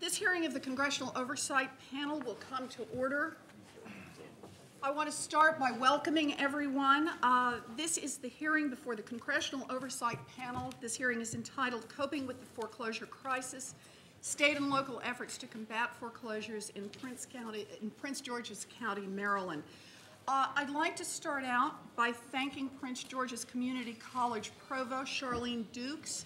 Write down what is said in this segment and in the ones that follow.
This hearing of the Congressional Oversight Panel will come to order. I want to start by welcoming everyone. This is the hearing before the Congressional Oversight Panel. This hearing is entitled Coping with the Foreclosure Crisis, State and Local Efforts to Combat Foreclosures in Prince George's County, Maryland. I'd like to start out by thanking Prince George's Community College Provost Charlene Dukes.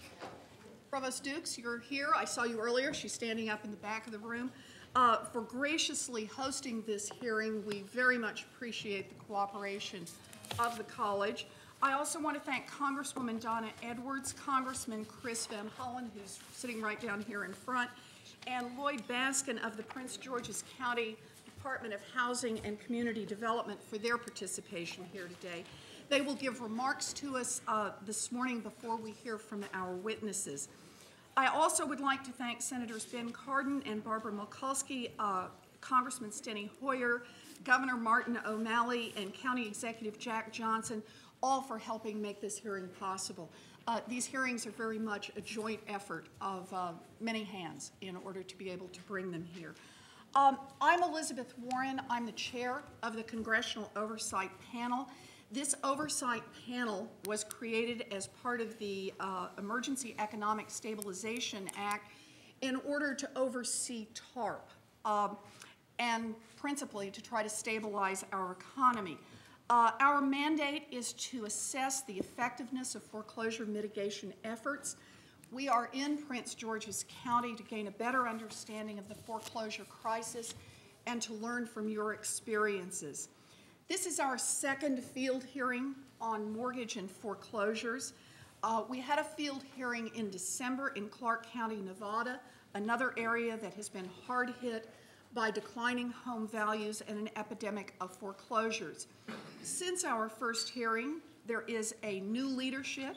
Provost Dukes, you're here. I saw you earlier. She's standing up in the back of the room. For graciously hosting this hearing. We very much appreciate the cooperation of the college. I also want to thank Congresswoman Donna Edwards, Congressman Chris Van Hollen, who's sitting right down here in front, and Lloyd Baskin of the Prince George's County Department of Housing and Community Development for their participation here today. They will give remarks to us this morning before we hear from our witnesses. I also would like to thank Senators Ben Cardin and Barbara Mikulski, Congressman Steny Hoyer, Governor Martin O'Malley, and County Executive Jack Johnson, all for helping make this hearing possible. These hearings are very much a joint effort of many hands in order to be able to bring them here. I'm Elizabeth Warren. I'm the chair of the Congressional Oversight Panel. This oversight panel was created as part of the Emergency Economic Stabilization Act in order to oversee TARP and principally to try to stabilize our economy. Our mandate is to assess the effectiveness of foreclosure mitigation efforts. We are in Prince George's County to gain a better understanding of the foreclosure crisis and to learn from your experiences. This is our second field hearing on mortgage and foreclosures. We had a field hearing in December in Clark County, Nevada, another area that has been hard hit by declining home values and an epidemic of foreclosures. Since our first hearing, there is a new leadership.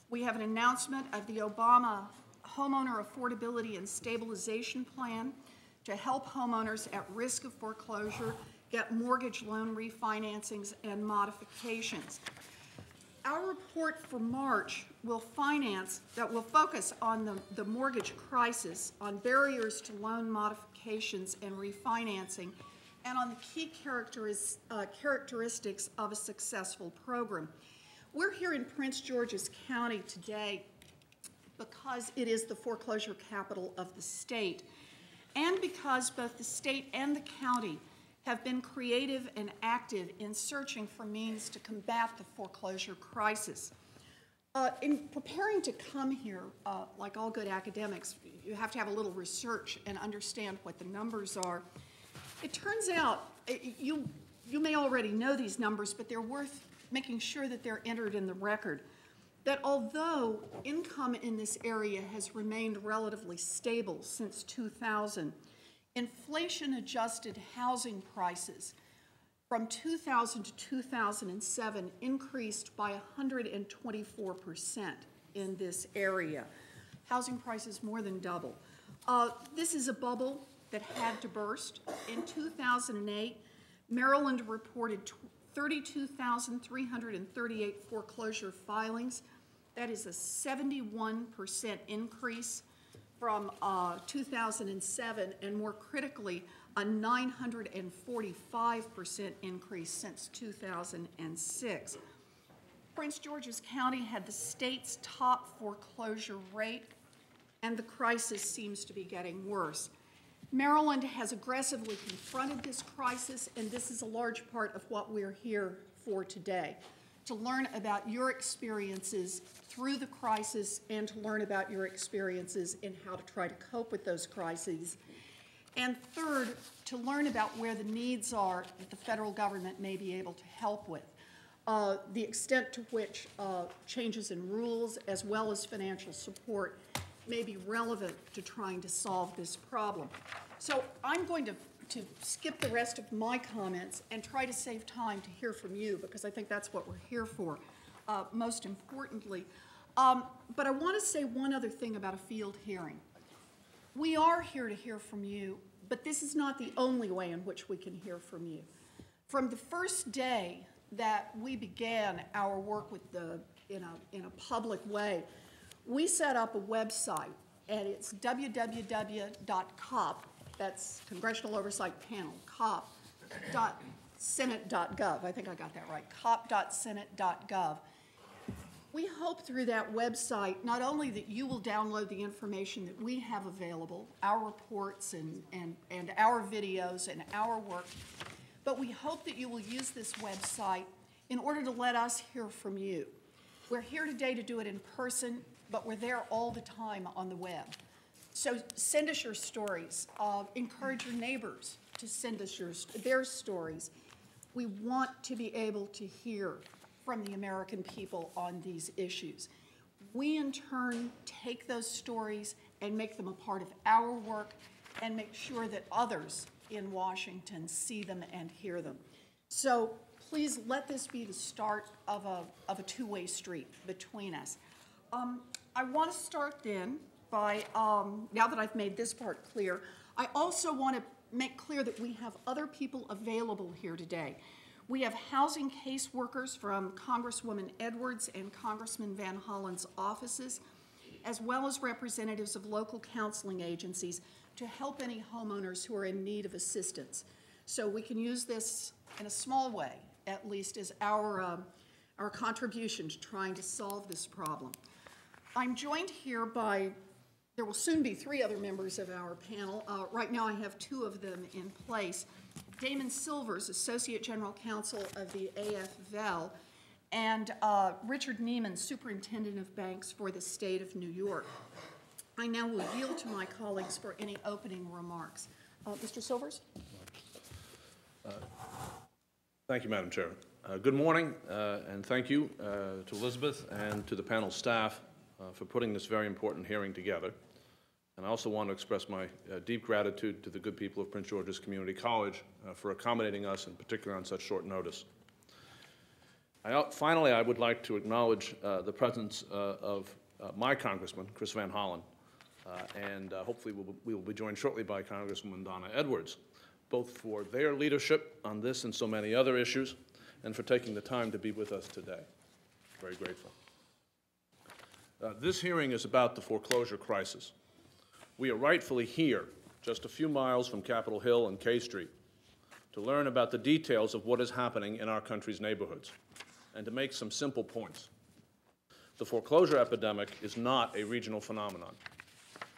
We have an announcement of the Obama Homeowner Affordability and Stabilization Plan to help homeowners at risk of foreclosure get mortgage loan refinancings and modifications. Our report for March will focus on the mortgage crisis, on barriers to loan modifications and refinancing, and on the key characteristics of a successful program. We're here in Prince George's County today because it is the foreclosure capital of the state, and because both the state and the county have been creative and active in searching for means to combat the foreclosure crisis. In preparing to come here, like all good academics, you have to have a little research and understand what the numbers are. It turns out, you may already know these numbers, but they're worth making sure that they're entered in the record, that although income in this area has remained relatively stable since 2000, inflation-adjusted housing prices from 2000 to 2007 increased by 124% in this area. Housing prices more than double. This is a bubble that had to burst. In 2008, Maryland reported 32,338 foreclosure filings. That is a 71% increase from 2007, and more critically, a 945% increase since 2006. Prince George's County had the state's top foreclosure rate, and the crisis seems to be getting worse. Maryland has aggressively confronted this crisis, and this is a large part of what we're here for today, to learn about your experiences through the crisis and to learn about your experiences in how to try to cope with those crises. And third, to learn about where the needs are that the federal government may be able to help with, the extent to which changes in rules as well as financial support may be relevant to trying to solve this problem. So I'm going to skip the rest of my comments and try to save time to hear from you, because I think that's what we're here for, most importantly. But I want to say one other thing about a field hearing. We are here to hear from you, but this is not the only way in which we can hear from you. From the first day that we began our work with in a public way, we set up a website and it's www.cop, that's Congressional Oversight Panel, cop.senate.gov. I think I got that right, cop.senate.gov. We hope through that website not only that you will download the information that we have available, our reports and our videos and our work, but we hope that you will use this website in order to let us hear from you. We're here today to do it in person, but we're there all the time on the web. So send us your stories. Encourage your neighbors to send us their stories. We want to be able to hear from the American people on these issues. We, in turn, take those stories and make them a part of our work and make sure that others in Washington see them and hear them. So please let this be the start of a two-way street between us. I want to start then by, now that I've made this part clear, I also want to make clear that we have other people available here today. We have housing caseworkers from Congresswoman Edwards and Congressman Van Hollen's offices, as well as representatives of local counseling agencies to help any homeowners who are in need of assistance. So we can use this in a small way, at least as our contribution to trying to solve this problem. I'm joined here by, there will soon be 3 other members of our panel. Right now I have 2 of them in place. Damon Silvers, Associate General Counsel of the AFL, and Richard Neiman, Superintendent of Banks for the State of New York. I now will yield to my colleagues for any opening remarks. Mr. Silvers? Thank you, Madam Chair. Good morning, and thank you to Elizabeth and to the panel staff for putting this very important hearing together. And I also want to express my deep gratitude to the good people of Prince George's Community College for accommodating us, in particular on such short notice. Finally, I would like to acknowledge the presence of my congressman, Chris Van Hollen, and hopefully we will be joined shortly by Congresswoman Donna Edwards, both for their leadership on this and so many other issues, and for taking the time to be with us today. Very grateful. This hearing is about the foreclosure crisis. We are rightfully here, just a few miles from Capitol Hill and K Street, to learn about the details of what is happening in our country's neighborhoods, and to make some simple points. The foreclosure epidemic is not a regional phenomenon.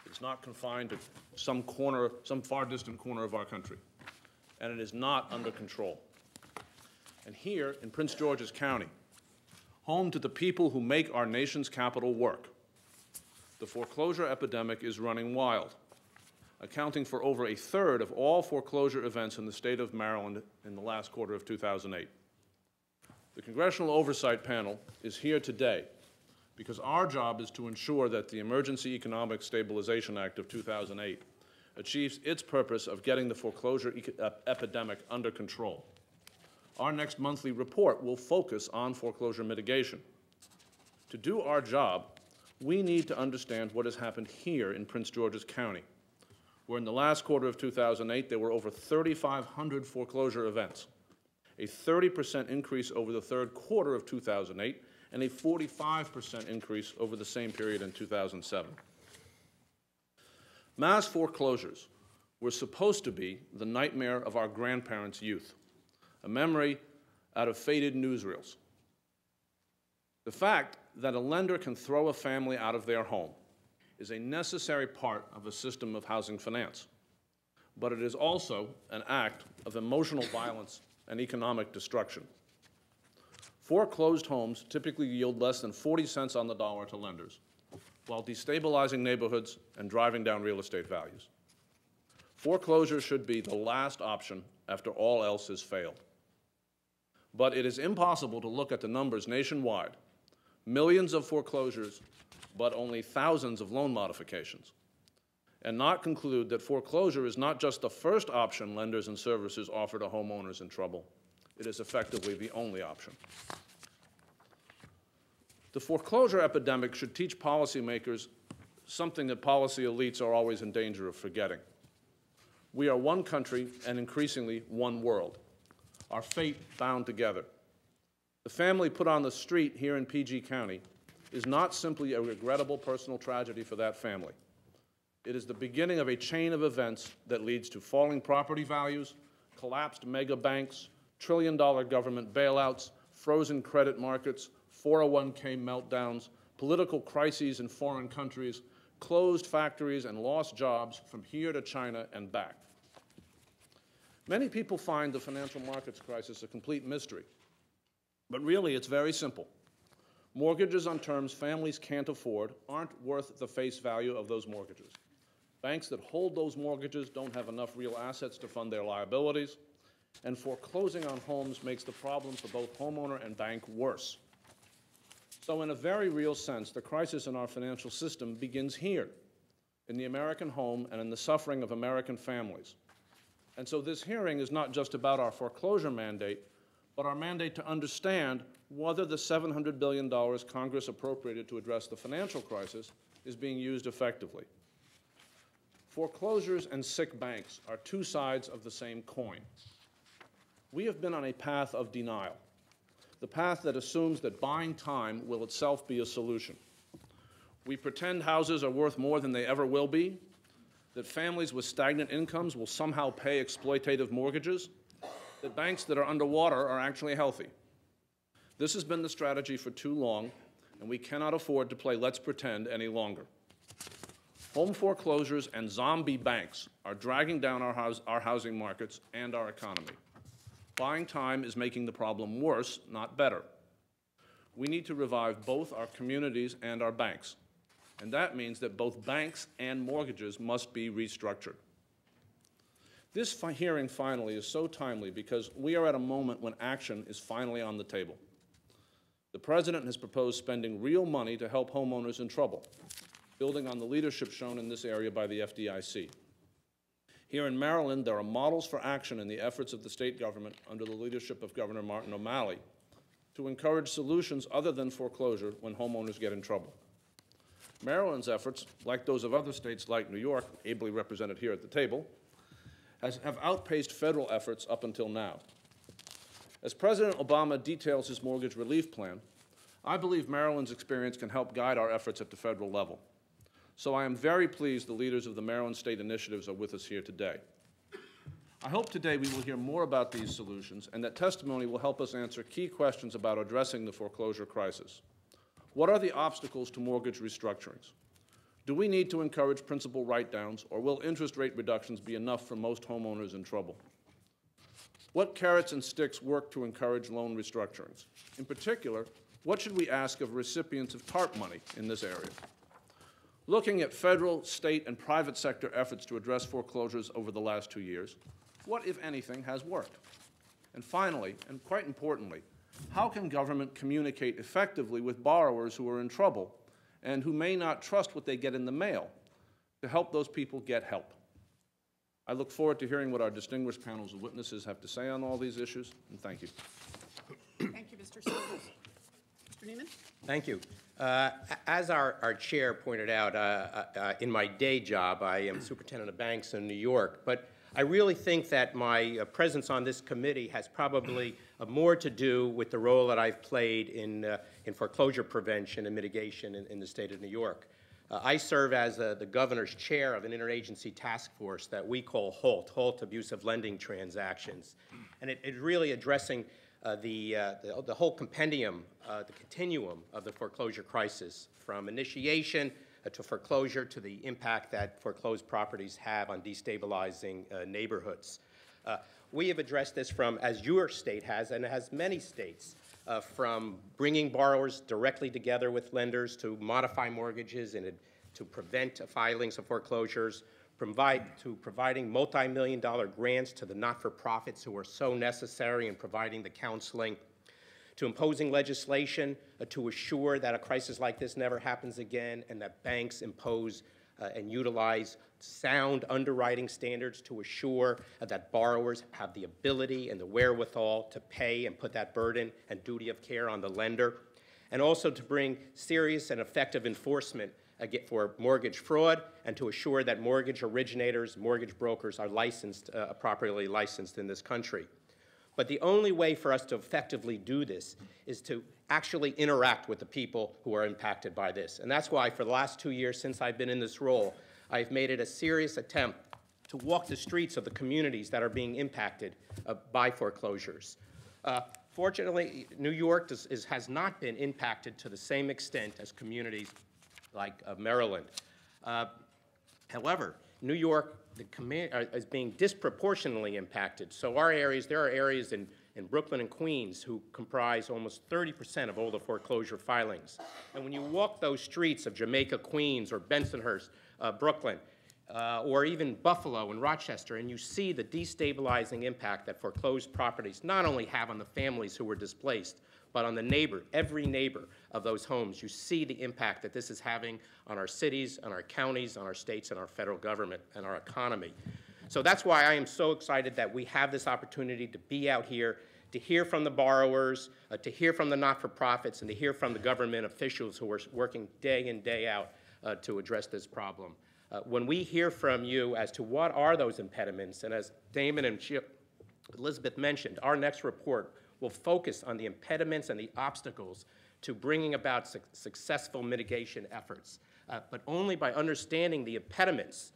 It's not confined to some far distant corner of our country, and it is not under control. And here in Prince George's County, home to the people who make our nation's capital work, the foreclosure epidemic is running wild, accounting for over 1/3 of all foreclosure events in the state of Maryland in the last quarter of 2008. The Congressional Oversight Panel is here today because our job is to ensure that the Emergency Economic Stabilization Act of 2008 achieves its purpose of getting the foreclosure epidemic under control. Our next monthly report will focus on foreclosure mitigation. To do our job, we need to understand what has happened here in Prince George's County, where in the last quarter of 2008 there were over 3,500 foreclosure events, a 30% increase over the third quarter of 2008, and a 45% increase over the same period in 2007. Mass foreclosures were supposed to be the nightmare of our grandparents' youth, a memory out of faded newsreels. The fact that a lender can throw a family out of their home is a necessary part of a system of housing finance, but it is also an act of emotional violence and economic destruction. Foreclosed homes typically yield less than 40 cents on the dollar to lenders, while destabilizing neighborhoods and driving down real estate values. Foreclosure should be the last option after all else has failed. But it is impossible to look at the numbers nationwide, millions of foreclosures, but only thousands of loan modifications, and not conclude that foreclosure is not just the first option lenders and servicers offer to homeowners in trouble. It is effectively the only option. The foreclosure epidemic should teach policymakers something that policy elites are always in danger of forgetting. We are one country and increasingly one world, our fate bound together. The family put on the street here in PG County is not simply a regrettable personal tragedy for that family, It is the beginning of a chain of events that leads to falling property values, collapsed mega banks, trillion-dollar government bailouts, frozen credit markets, 401k meltdowns, political crises in foreign countries, closed factories, and lost jobs from here to China and back. Many people find the financial markets crisis a complete mystery, but really it's very simple. Mortgages on terms families can't afford aren't worth the face value of those mortgages. Banks that hold those mortgages don't have enough real assets to fund their liabilities, and foreclosing on homes makes the problem for both homeowner and bank worse. So in a very real sense, the crisis in our financial system begins here, in the American home and in the suffering of American families. And so this hearing is not just about our foreclosure mandate, but our mandate to understand whether the $700 billion Congress appropriated to address the financial crisis is being used effectively. Foreclosures and sick banks are two sides of the same coin. We have been on a path of denial, the path that assumes that buying time will itself be a solution. We pretend houses are worth more than they ever will be, that families with stagnant incomes will somehow pay exploitative mortgages, that banks that are underwater are actually healthy. This has been the strategy for too long, and we cannot afford to play let's pretend any longer. Home foreclosures and zombie banks are dragging down our housing markets and our economy. Buying time is making the problem worse, not better. We need to revive both our communities and our banks, and that means that both banks and mortgages must be restructured. This hearing finally is so timely because we are at a moment when action is finally on the table. The President has proposed spending real money to help homeowners in trouble, building on the leadership shown in this area by the FDIC. Here in Maryland, there are models for action in the efforts of the state government under the leadership of Governor Martin O'Malley to encourage solutions other than foreclosure when homeowners get in trouble. Maryland's efforts, like those of other states like New York, ably represented here at the table, have outpaced federal efforts up until now. As President Obama details his mortgage relief plan, I believe Maryland's experience can help guide our efforts at the federal level. So I am very pleased the leaders of the Maryland state initiatives are with us here today. I hope today we will hear more about these solutions and that testimony will help us answer key questions about addressing the foreclosure crisis. What are the obstacles to mortgage restructurings? Do we need to encourage principal write-downs, or will interest rate reductions be enough for most homeowners in trouble? What carrots and sticks work to encourage loan restructurings? In particular, what should we ask of recipients of TARP money in this area? Looking at federal, state, and private sector efforts to address foreclosures over the last 2 years, what, if anything, has worked? And finally, and quite importantly, how can government communicate effectively with borrowers who are in trouble and who may not trust what they get in the mail to help those people get help? I look forward to hearing what our distinguished panels of witnesses have to say on all these issues, and thank you. Thank you, Mr. Stevens. Mr. Neiman? Thank you. As our chair pointed out, in my day job, I am superintendent of banks in New York, but I really think that my presence on this committee has probably more to do with the role that I've played in foreclosure prevention and mitigation in the state of New York. I serve as the governor's chair of an interagency task force that we call HALT Abusive Lending Transactions, and it is really addressing the whole compendium, the continuum of the foreclosure crisis, from initiation to foreclosure to the impact that foreclosed properties have on destabilizing neighborhoods. We have addressed this from, as your state has, and it has many states, from bringing borrowers directly together with lenders to modify mortgages and to prevent filings of foreclosures, providing multi-million-dollar grants to the not-for-profits who are so necessary in providing the counseling, to imposing legislation to assure that a crisis like this never happens again, and that banks impose and utilize sound underwriting standards to assure that borrowers have the ability and the wherewithal to pay and put that burden and duty of care on the lender, and also to bring serious and effective enforcement for mortgage fraud, and to assure that mortgage originators, mortgage brokers are licensed, properly licensed in this country. But the only way for us to effectively do this is to actually interact with the people who are impacted by this. And that's why for the last 2 years since I've been in this role, I've made it a serious attempt to walk the streets of the communities that are being impacted by foreclosures. Fortunately, New York has not been impacted to the same extent as communities like Maryland. However, New York is being disproportionately impacted. So there are areas in Brooklyn and Queens who comprise almost 30% of all the foreclosure filings. And when you walk those streets of Jamaica, Queens, or Bensonhurst, Brooklyn, or even Buffalo and Rochester, and you see the destabilizing impact that foreclosed properties not only have on the families who were displaced, but on the neighbor, every neighbor of those homes, you see the impact that this is having on our cities, on our counties, on our states, and our federal government, and our economy. So that's why I am so excited that we have this opportunity to be out here, to hear from the borrowers, to hear from the not-for-profits, and to hear from the government officials who are working day in, day out to address this problem. When we hear from you as to what are those impediments, and as Damon and Elizabeth mentioned, our next report will focus on the impediments and the obstacles to bringing about successful mitigation efforts. But only by understanding the impediments,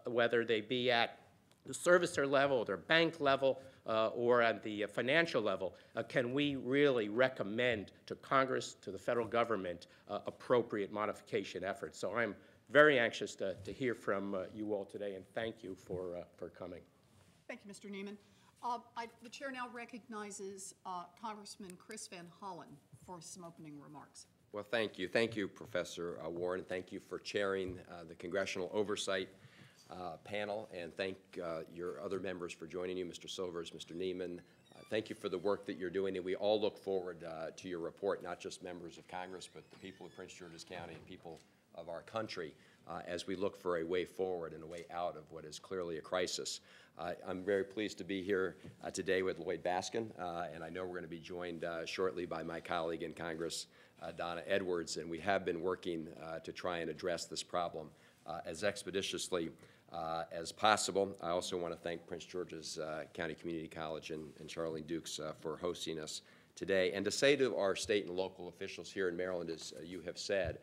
whether they be at the servicer level, their bank level, or at the financial level, can we really recommend to Congress, to the federal government, appropriate modification efforts. So I'm very anxious to hear from you all today, and thank you for coming. Thank you, Mr. Neiman. The chair now recognizes Congressman Chris Van Hollen for some opening remarks. Well, thank you. Thank you, Professor Warren. Thank you for chairing the Congressional Oversight panel, and thank your other members for joining you, Mr. Silvers, Mr. Neiman. Thank you for the work that you're doing, and we all look forward to your report, not just members of Congress, but the people of Prince George's County and people of our country as we look for a way forward and a way out of what is clearly a crisis. I'm very pleased to be here today with Lloyd Baskin, and I know we're going to be joined shortly by my colleague in Congress, Donna Edwards, and we have been working to try and address this problem as expeditiously as possible. I also want to thank Prince George's County Community College and Charlene Dukes for hosting us today, and to say to our state and local officials here in Maryland, as you have said,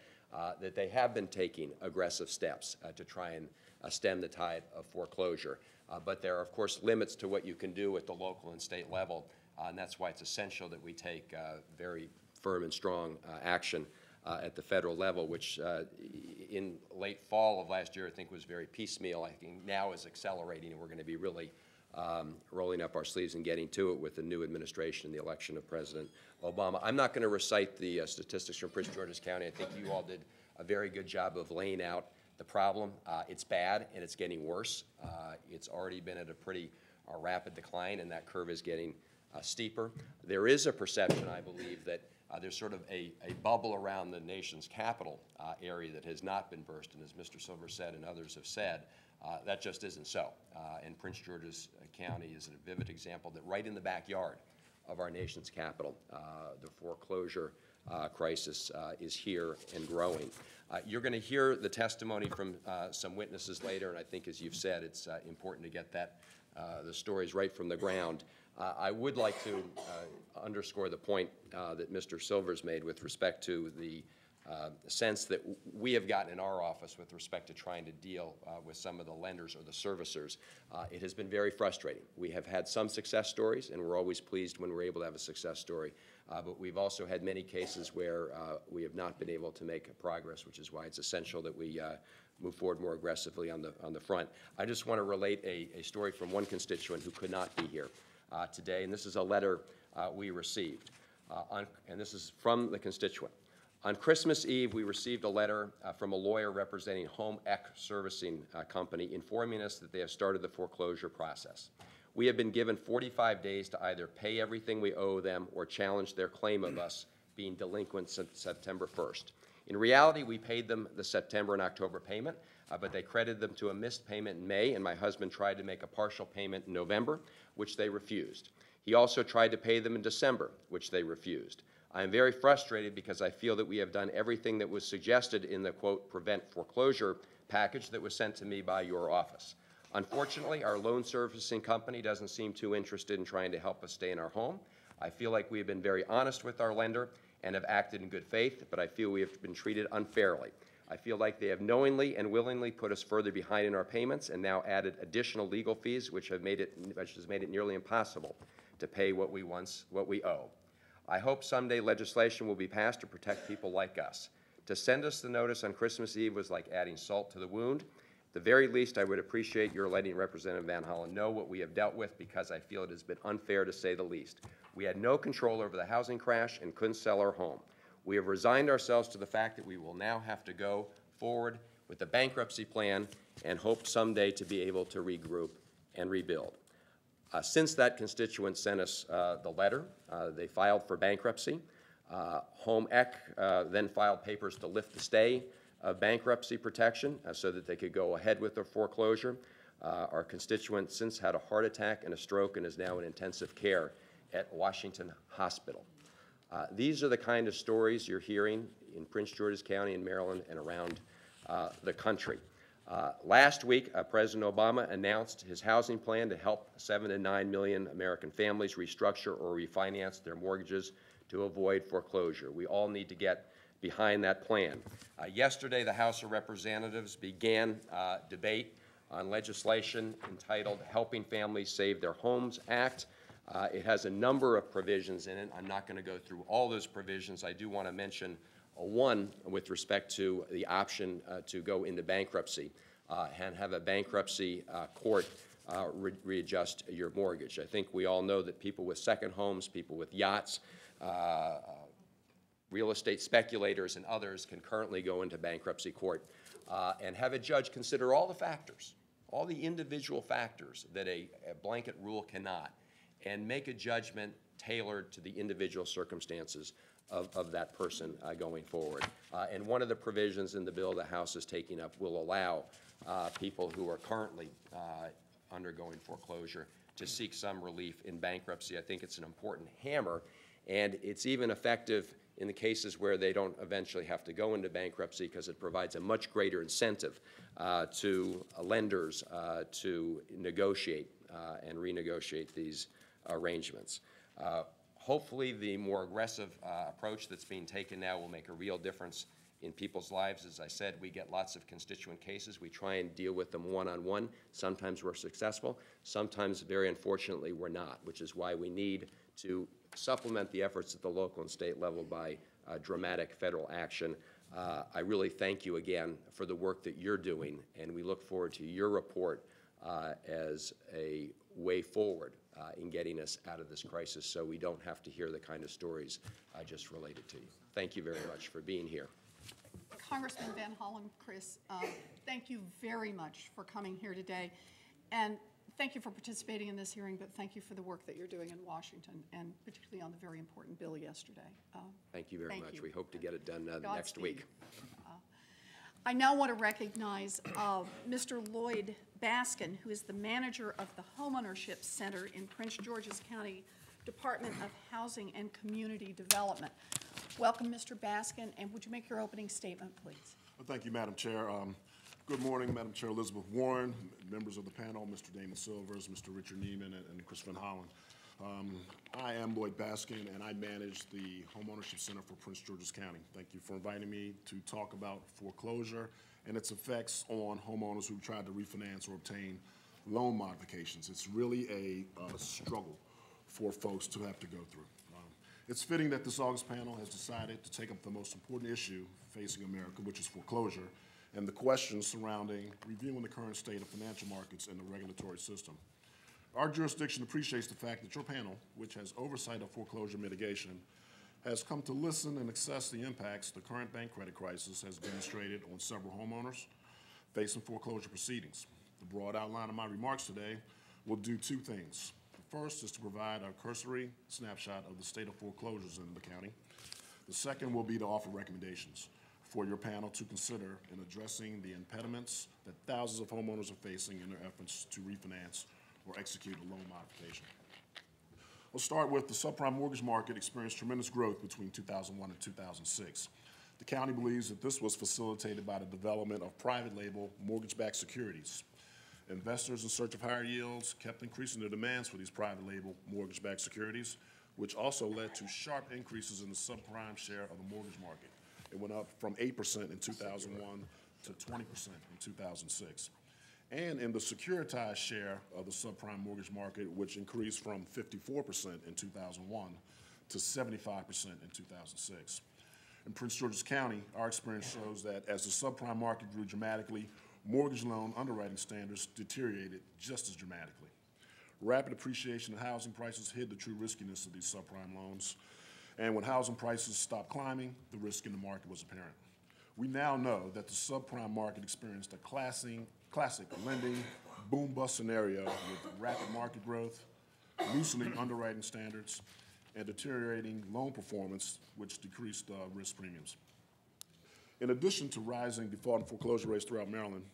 that they have been taking aggressive steps to try and stem the tide of foreclosure. But there are, of course, limits to what you can do at the local and state level, and that's why it's essential that we take very firm and strong action at the federal level, which in late fall of last year I think was very piecemeal. I think now is accelerating, and we're going to be really rolling up our sleeves and getting to it with the new administration and the election of President Obama. I'm not going to recite the statistics from Prince George's County. I think you all did a very good job of laying out the problem. It's bad, and it's getting worse. It's already been at a pretty rapid decline, and that curve is getting steeper. There is a perception, I believe, that there's sort of a bubble around the nation's capital area that has not been burst, and as Mr. Silver said and others have said, that just isn't so. And Prince George's County is a vivid example that right in the backyard of our nation's capital, the foreclosure crisis is here and growing. You're going to hear the testimony from some witnesses later, and I think, as you've said, it's important to get the stories right from the ground. I would like to underscore the point that Mr. Silvers made with respect to the sense that we have gotten in our office with respect to trying to deal with some of the lenders or the servicers. It has been very frustrating. We have had some success stories, and we're always pleased when we're able to have a success story. But we've also had many cases where we have not been able to make progress, which is why it's essential that we move forward more aggressively on the front. I just want to relate a story from one constituent who could not be here today, and this is a letter we received, and this is from the constituent. On Christmas Eve, we received a letter from a lawyer representing Home Ec Servicing Company informing us that they have started the foreclosure process. We have been given 45 days to either pay everything we owe them or challenge their claim of us being delinquent since September 1st. In reality, we paid them the September and October payment, but they credited them to a missed payment in May, and my husband tried to make a partial payment in November, which they refused. He also tried to pay them in December, which they refused. I am very frustrated because I feel that we have done everything that was suggested in the, quote, prevent foreclosure package that was sent to me by your office. Unfortunately, our loan servicing company doesn't seem too interested in trying to help us stay in our home. I feel like we have been very honest with our lender and have acted in good faith, but I feel we have been treated unfairly. I feel like they have knowingly and willingly put us further behind in our payments and now added additional legal fees, which has made it nearly impossible to pay what we owe. I hope someday legislation will be passed to protect people like us. To send us the notice on Christmas Eve was like adding salt to the wound. At the very least, I would appreciate your letting Representative Van Hollen know what we have dealt with, because I feel it has been unfair, to say the least. We had no control over the housing crash and couldn't sell our home. We have resigned ourselves to the fact that we will now have to go forward with the bankruptcy plan and hope someday to be able to regroup and rebuild. Since that constituent sent us the letter, they filed for bankruptcy. Home Ec then filed papers to lift the stay of bankruptcy protection so that they could go ahead with their foreclosure. Our constituent since had a heart attack and a stroke and is now in intensive care at Washington Hospital. These are the kind of stories you're hearing in Prince George's County in Maryland and around the country. Last week, President Obama announced his housing plan to help 7 to 9 million American families restructure or refinance their mortgages to avoid foreclosure. We all need to get behind that plan. Yesterday, the House of Representatives began debate on legislation entitled Helping Families Save Their Homes Act. It has a number of provisions in it. I'm not going to go through all those provisions. I do want to mention one with respect to the option to go into bankruptcy and have a bankruptcy court readjust your mortgage. I think we all know that people with second homes, people with yachts, real estate speculators, and others can currently go into bankruptcy court and have a judge consider all the factors, all the individual factors that a blanket rule cannot, and make a judgment tailored to the individual circumstances of that person going forward. And one of the provisions in the bill the House is taking up will allow people who are currently undergoing foreclosure to seek some relief in bankruptcy. I think it's an important hammer, and it's even effective in the cases where they don't eventually have to go into bankruptcy, because it provides a much greater incentive to lenders to negotiate and renegotiate these arrangements. Hopefully, the more aggressive approach that's being taken now will make a real difference in people's lives. As I said, we get lots of constituent cases. We try and deal with them one-on-one. Sometimes we're successful. Sometimes, very unfortunately, we're not, which is why we need to supplement the efforts at the local and state level by dramatic federal action. I really thank you again for the work that you're doing, and we look forward to your report as a way forward in getting us out of this crisis, so we don't have to hear the kind of stories I just related to you. Thank you very much for being here. Congressman Van Hollen, Chris, thank you very much for coming here today, and thank you for participating in this hearing, but thank you for the work that you're doing in Washington, and particularly on the very important bill yesterday. Thank you very much. We hope to get it done next week. I now want to recognize Mr. Lloyd Baskin, who is the manager of the Homeownership Center in Prince George's County Department of Housing and Community Development. Welcome, Mr. Baskin, and would you make your opening statement, please? Well, thank you, Madam Chair. Good morning, Madam Chair Elizabeth Warren, members of the panel, Mr. Damon Silvers, Mr. Richard Neiman, and Chris Van Hollen. I am Lloyd Baskin, and I manage the Homeownership Center for Prince George's County. Thank you for inviting me to talk about foreclosure and its effects on homeowners who tried to refinance or obtain loan modifications. It's really a struggle for folks to have to go through. It's fitting that this August panel has decided to take up the most important issue facing America, which is foreclosure, and the questions surrounding reviewing the current state of financial markets and the regulatory system. Our jurisdiction appreciates the fact that your panel, which has oversight of foreclosure mitigation, has come to listen and assess the impacts the current bank credit crisis has demonstrated on several homeowners facing foreclosure proceedings. The broad outline of my remarks today will do two things. The first is to provide a cursory snapshot of the state of foreclosures in the county. The second will be to offer recommendations for your panel to consider in addressing the impediments that thousands of homeowners are facing in their efforts to refinance or execute a loan modification. We'll start with the subprime mortgage market experienced tremendous growth between 2001 and 2006. The county believes that this was facilitated by the development of private label mortgage-backed securities. Investors in search of higher yields kept increasing their demands for these private label mortgage-backed securities, which also led to sharp increases in the subprime share of the mortgage market. It went up from 8% in 2001 to 20% in 2006. And in the securitized share of the subprime mortgage market, which increased from 54% in 2001 to 75% in 2006. In Prince George's County, our experience shows that as the subprime market grew dramatically, mortgage loan underwriting standards deteriorated just as dramatically. Rapid appreciation of housing prices hid the true riskiness of these subprime loans. And when housing prices stopped climbing, the risk in the market was apparent. We now know that the subprime market experienced a classic lending boom-bust scenario with rapid market growth, loosening underwriting standards, and deteriorating loan performance, which decreased risk premiums. In addition to rising default and foreclosure rates throughout Maryland,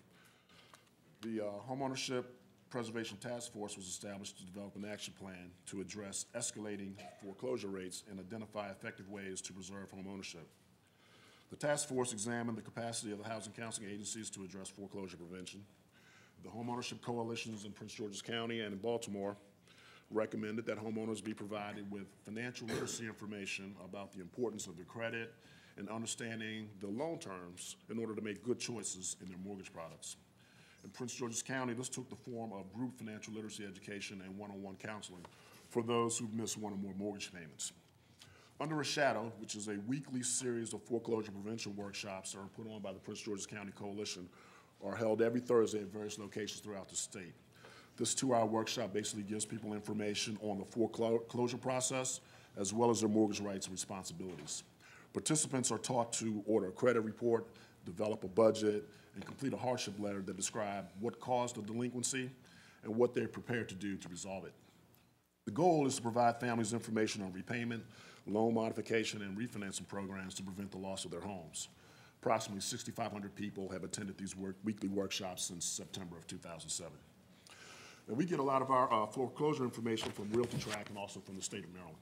the Homeownership Preservation Task Force was established to develop an action plan to address escalating foreclosure rates and identify effective ways to preserve homeownership. The task force examined the capacity of the housing counseling agencies to address foreclosure prevention. The homeownership coalitions in Prince George's County and in Baltimore recommended that homeowners be provided with financial literacy information about the importance of their credit and understanding the loan terms in order to make good choices in their mortgage products. In Prince George's County, this took the form of group financial literacy education and one-on-one counseling for those who've missed one or more mortgage payments. Under a Shadow, which is a weekly series of foreclosure prevention workshops that are put on by the Prince George's County Coalition, are held every Thursday at various locations throughout the state. This 2-hour workshop basically gives people information on the foreclosure process, as well as their mortgage rights and responsibilities. Participants are taught to order a credit report, develop a budget, and complete a hardship letter that describe what caused the delinquency and what they're prepared to do to resolve it. The goal is to provide families information on repayment, loan modification, and refinancing programs to prevent the loss of their homes. Approximately 6,500 people have attended these weekly workshops since September of 2007. And we get a lot of our foreclosure information from Realty Track and also from the state of Maryland.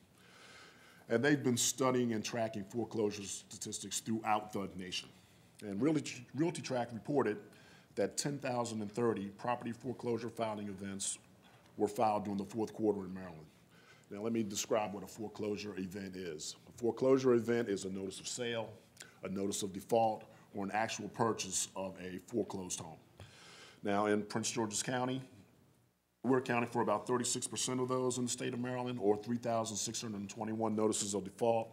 And they've been studying and tracking foreclosure statistics throughout the nation. And Realty Track reported that 10,030 property foreclosure filing events were filed during the fourth quarter in Maryland. Now let me describe what a foreclosure event is. A foreclosure event is a notice of sale, a notice of default, or an actual purchase of a foreclosed home. Now in Prince George's County, we're accounting for about 36% of those in the state of Maryland, or 3,621 notices of default.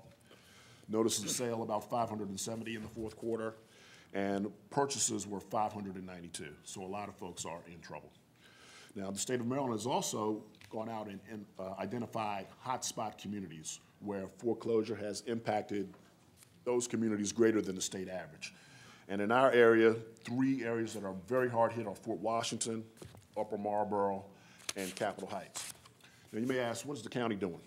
Notices of sale, about 570 in the fourth quarter, and purchases were 592. So a lot of folks are in trouble. Now, the state of Maryland has also gone out and identified hotspot communities where foreclosure has impacted those communities greater than the state average. And in our area, 3 areas that are very hard hit are Fort Washington, Upper Marlboro, and Capitol Heights. Now, you may ask, what is the county doing?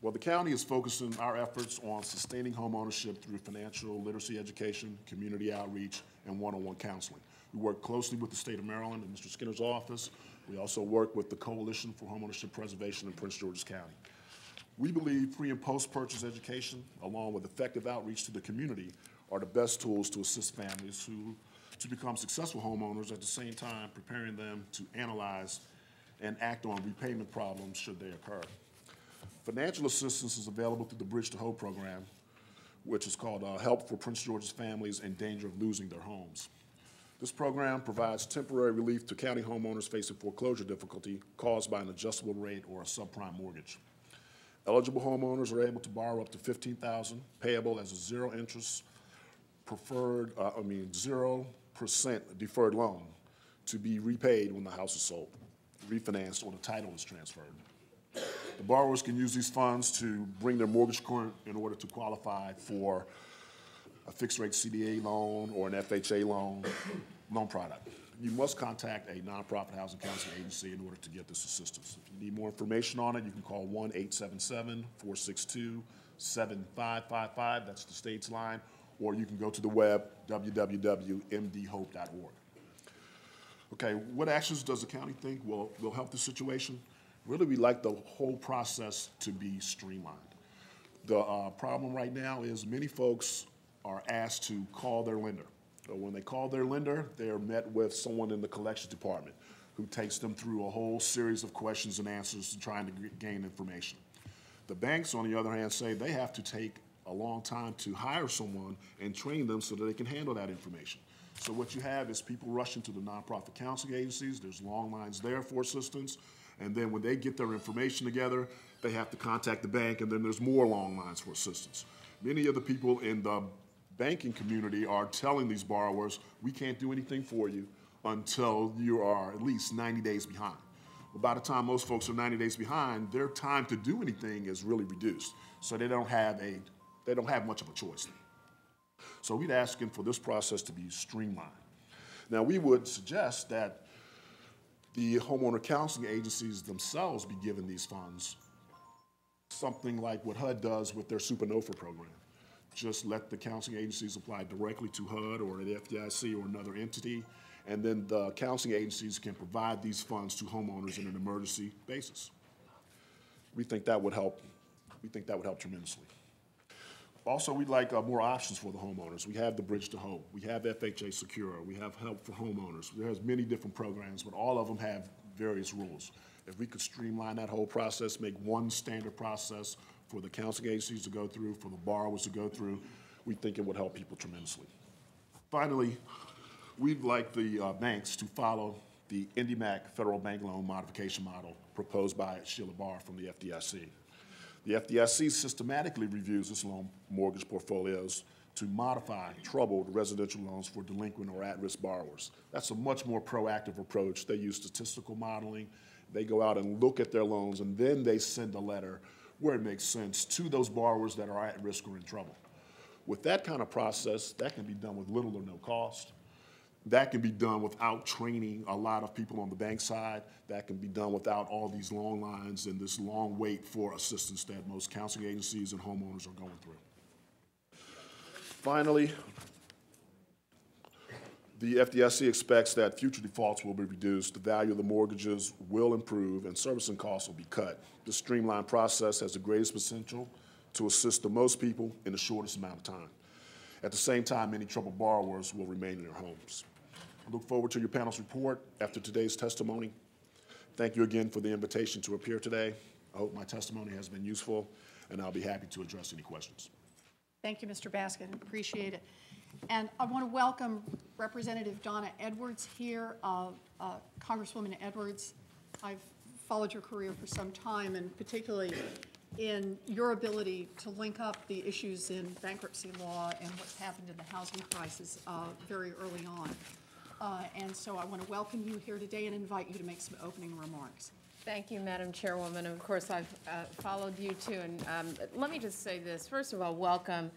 Well, the county is focusing our efforts on sustaining homeownership through financial literacy education, community outreach, and one-on-one counseling. We work closely with the state of Maryland and Mr. Skinner's office. We also work with the Coalition for Homeownership Preservation in Prince George's County. We believe pre- and post-purchase education, along with effective outreach to the community, are the best tools to assist families to become successful homeowners, at the same time preparing them to analyze and act on repayment problems should they occur. Financial assistance is available through the Bridge to Hope program, which is called Help for Prince George's Families in Danger of Losing Their Homes. This program provides temporary relief to county homeowners facing foreclosure difficulty caused by an adjustable rate or a subprime mortgage. Eligible homeowners are able to borrow up to $15,000, payable as a zero-interest 0% deferred loan to be repaid when the house is sold, refinanced, or the title is transferred. The borrowers can use these funds to bring their mortgage current in order to qualify for a fixed-rate CDA loan or an FHA loan product. You must contact a nonprofit housing counseling agency in order to get this assistance. If you need more information on it, you can call 1-877-462-7555. That's the state's line. Or you can go to the web, www.mdhope.org. Okay, what actions does the county think will help the situation? Really, we like the whole process to be streamlined. The problem right now is many folks are asked to call their lender. So when they call their lender, they're met with someone in the collections department who takes them through a whole series of questions and answers to trying to gain information. The banks, on the other hand, say they have to take a long time to hire someone and train them so that they can handle that information. So what you have is people rushing to the nonprofit counseling agencies. There's long lines there for assistance. And then when they get their information together, they have to contact the bank, and then there's more long lines for assistance. Many of the people in the banking community are telling these borrowers, we can't do anything for you until you are at least 90 days behind. Well, by the time most folks are 90 days behind, their time to do anything is really reduced. So they don't have much of a choice. So we'd asking for this process to be streamlined. Now, we would suggest that the homeowner counseling agencies themselves be given these funds, something like what HUD does with their Supernova program. Just let the counseling agencies apply directly to HUD or the FDIC or another entity, and then the counseling agencies can provide these funds to homeowners in an emergency basis. We think that would help. We think that would help tremendously. Also, we'd like more options for the homeowners. We have the Bridge to Hope. We have FHA Secure. We have Help for Homeowners. There's many different programs, but all of them have various rules. If we could streamline that whole process, make one standard process for the counseling agencies to go through, for the borrowers to go through, we think it would help people tremendously. Finally, we'd like the banks to follow the IndyMac federal bank loan modification model proposed by Sheila Barr from the FDIC. The FDIC systematically reviews its loan mortgage portfolios to modify troubled residential loans for delinquent or at-risk borrowers. That's a much more proactive approach. They use statistical modeling. They go out and look at their loans, and then they send a letter where it makes sense to those borrowers that are at risk or in trouble. With that kind of process, that can be done with little or no cost. That can be done without training a lot of people on the bank side. That can be done without all these long lines and this long wait for assistance that most counseling agencies and homeowners are going through. Finally, the FDIC expects that future defaults will be reduced, the value of the mortgages will improve, and servicing costs will be cut. This streamlined process has the greatest potential to assist the most people in the shortest amount of time. At the same time, many troubled borrowers will remain in their homes. I look forward to your panel's report after today's testimony. Thank you again for the invitation to appear today. I hope my testimony has been useful, and I'll be happy to address any questions. Thank you, Mr. Baskin. Appreciate it. And I want to welcome Representative Donna Edwards here. Congresswoman Edwards, I've followed your career for some time, and particularly in your ability to link up the issues in bankruptcy law and what's happened in the housing crisis very early on. And so I want to welcome you here today and invite you to make some opening remarks. Thank you, Madam Chairwoman. Of course, I've followed you too. And let me just say this. First of all, welcome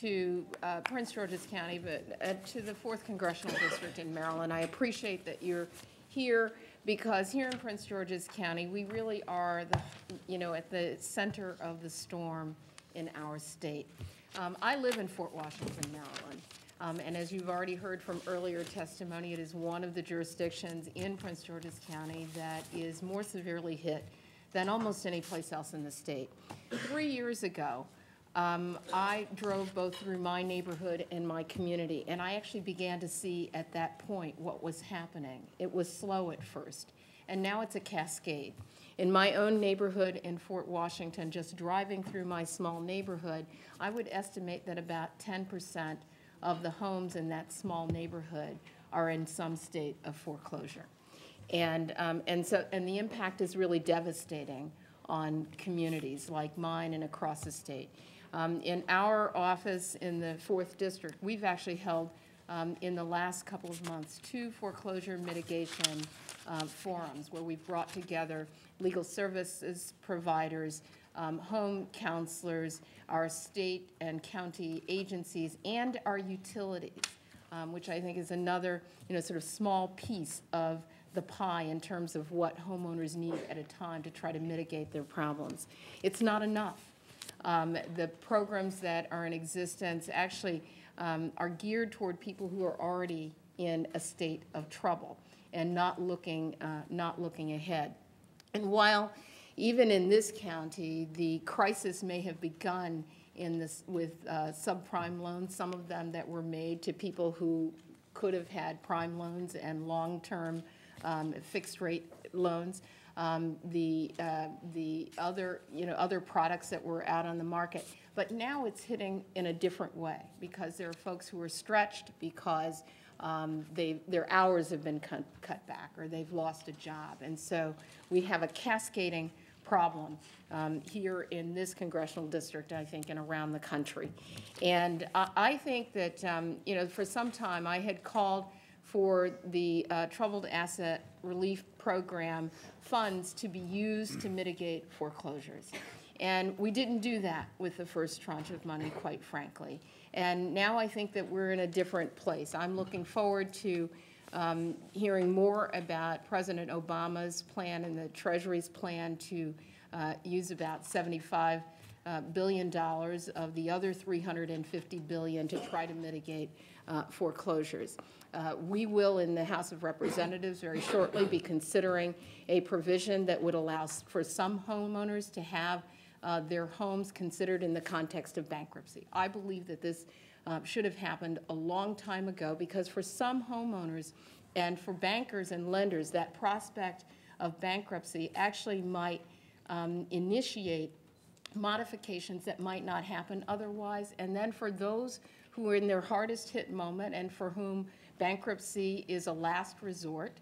to Prince George's County, but to the 4th Congressional District in Maryland. I appreciate that you're here because here in Prince George's County, we really are at the center of the storm in our state. I live in Fort Washington, Maryland. And as you've already heard from earlier testimony, it is one of the jurisdictions in Prince George's County that is more severely hit than almost any place else in the state. 3 years ago, I drove both through my neighborhood and my community, and I actually began to see at that point what was happening. It was slow at first, and now it's a cascade. In my own neighborhood in Fort Washington, just driving through my small neighborhood, I would estimate that about 10% of the homes in that small neighborhood are in some state of foreclosure. And the impact is really devastating on communities like mine and across the state. In our office in the 4th District, we've actually held in the last couple of months 2 foreclosure mitigation forums where we've brought together legal services providers, home counselors, our state and county agencies, and our utilities, which I think is another sort of small piece of the pie in terms of what homeowners need at a time to try to mitigate their problems. It's not enough. The programs that are in existence actually are geared toward people who are already in a state of trouble and not looking ahead. And while even in this county, the crisis may have begun with subprime loans, some of them that were made to people who could have had prime loans and long-term fixed rate loans. The other products that were out on the market. But now it's hitting in a different way because there are folks who are stretched because their hours have been cut back or they've lost a job. And so we have a cascading problem here in this congressional district, I think, and around the country. And I think that, you know, for some time I had called for the Troubled Asset Relief Program funds to be used to mitigate foreclosures. And we didn't do that with the first tranche of money, quite frankly. And now I think that we're in a different place. I'm looking forward to hearing more about President Obama's plan and the Treasury's plan to use about $75 billion of the other $350 billion to try to mitigate foreclosures. We will, in the House of Representatives, very shortly be considering a provision that would allow for some homeowners to have their homes considered in the context of bankruptcy. I believe that this should have happened a long time ago because for some homeowners and for bankers and lenders, that prospect of bankruptcy actually might initiate modifications that might not happen otherwise. And then for those who are in their hardest hit moment and for whom bankruptcy is a last resort,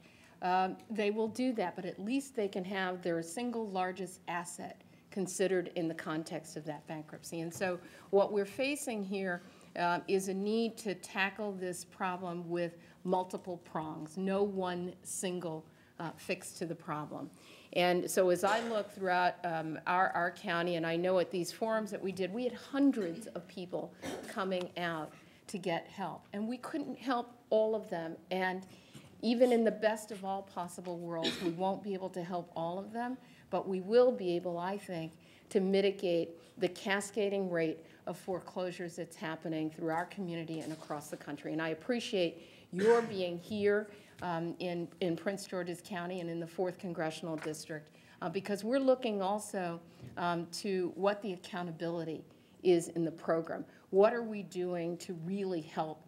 they will do that, but at least they can have their single largest asset considered in the context of that bankruptcy. And so what we're facing here is a need to tackle this problem with multiple prongs, no one single fix to the problem. And so as I look throughout our county, and I know at these forums that we did, we had hundreds of people coming out to get help. And we couldn't help all of them. And even in the best of all possible worlds, we won't be able to help all of them, but we will be able, I think, to mitigate the cascading rate of foreclosures that's happening through our community and across the country. And I appreciate your being here in Prince George's County and in the 4th Congressional District, because we're looking also to what the accountability is in the program. What are we doing to really help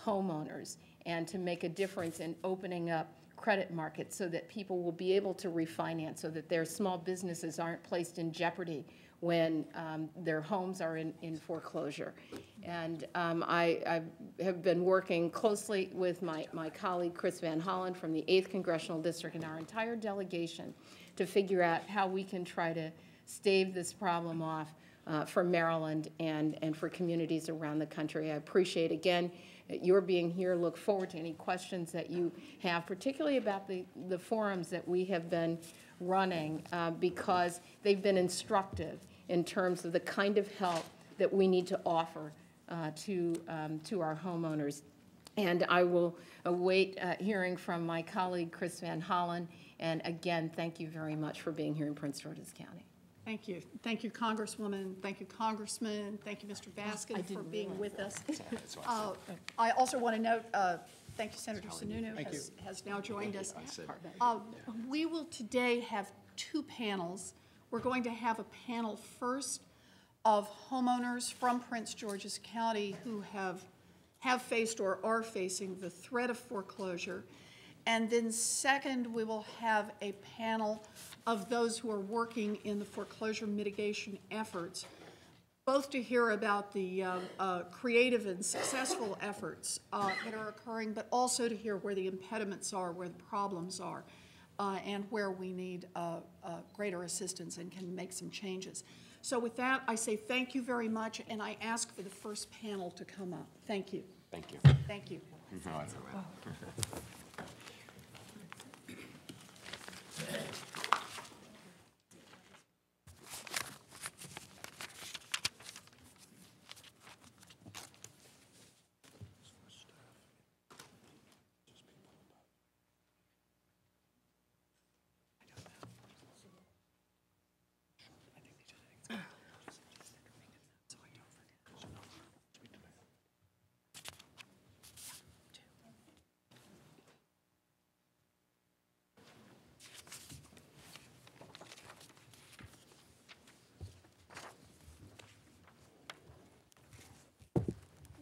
homeowners and to make a difference in opening up credit markets so that people will be able to refinance, so that their small businesses aren't placed in jeopardy when their homes are in foreclosure. And I have been working closely with my colleague Chris Van Hollen from the 8th Congressional District and our entire delegation to figure out how we can try to stave this problem off for Maryland and for communities around the country. I appreciate, again, your being here. Look forward to any questions that you have, particularly about the forums that we have been running, because they've been instructive in terms of the kind of help that we need to offer to our homeowners. And I will await hearing from my colleague, Chris Van Hollen. And again, thank you very much for being here in Prince George's County. Thank you. Thank you, Congresswoman. Thank you, Congressman. Thank you, Mr. Baskin, for being with us. I also want to note, thank you, Senator Sununu has now joined us. We will today have 2 panels. We're going to have a panel first of homeowners from Prince George's County who have faced or are facing the threat of foreclosure. And then second, we will have a panel of those who are working in the foreclosure mitigation efforts, both to hear about the creative and successful efforts that are occurring, but also to hear where the impediments are, where the problems are, and where we need greater assistance and can make some changes. So with that, I say thank you very much, and I ask for the first panel to come up. Thank you. Thank you. Thank you.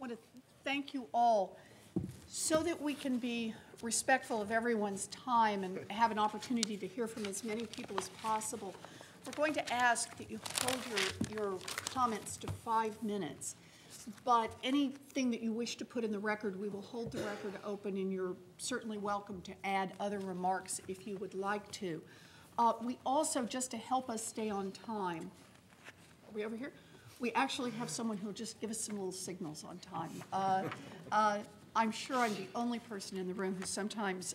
I want to thank you all. So that we can be respectful of everyone's time and have an opportunity to hear from as many people as possible, We're going to ask that you hold your comments to 5 minutes, but anything that you wish to put in the record, we will hold the record open, and you're certainly welcome to add other remarks if you would like to. We also, just to help us stay on time, are we over here? We actually have someone who'll just give us some little signals on time. I'm sure I'm the only person in the room who sometimes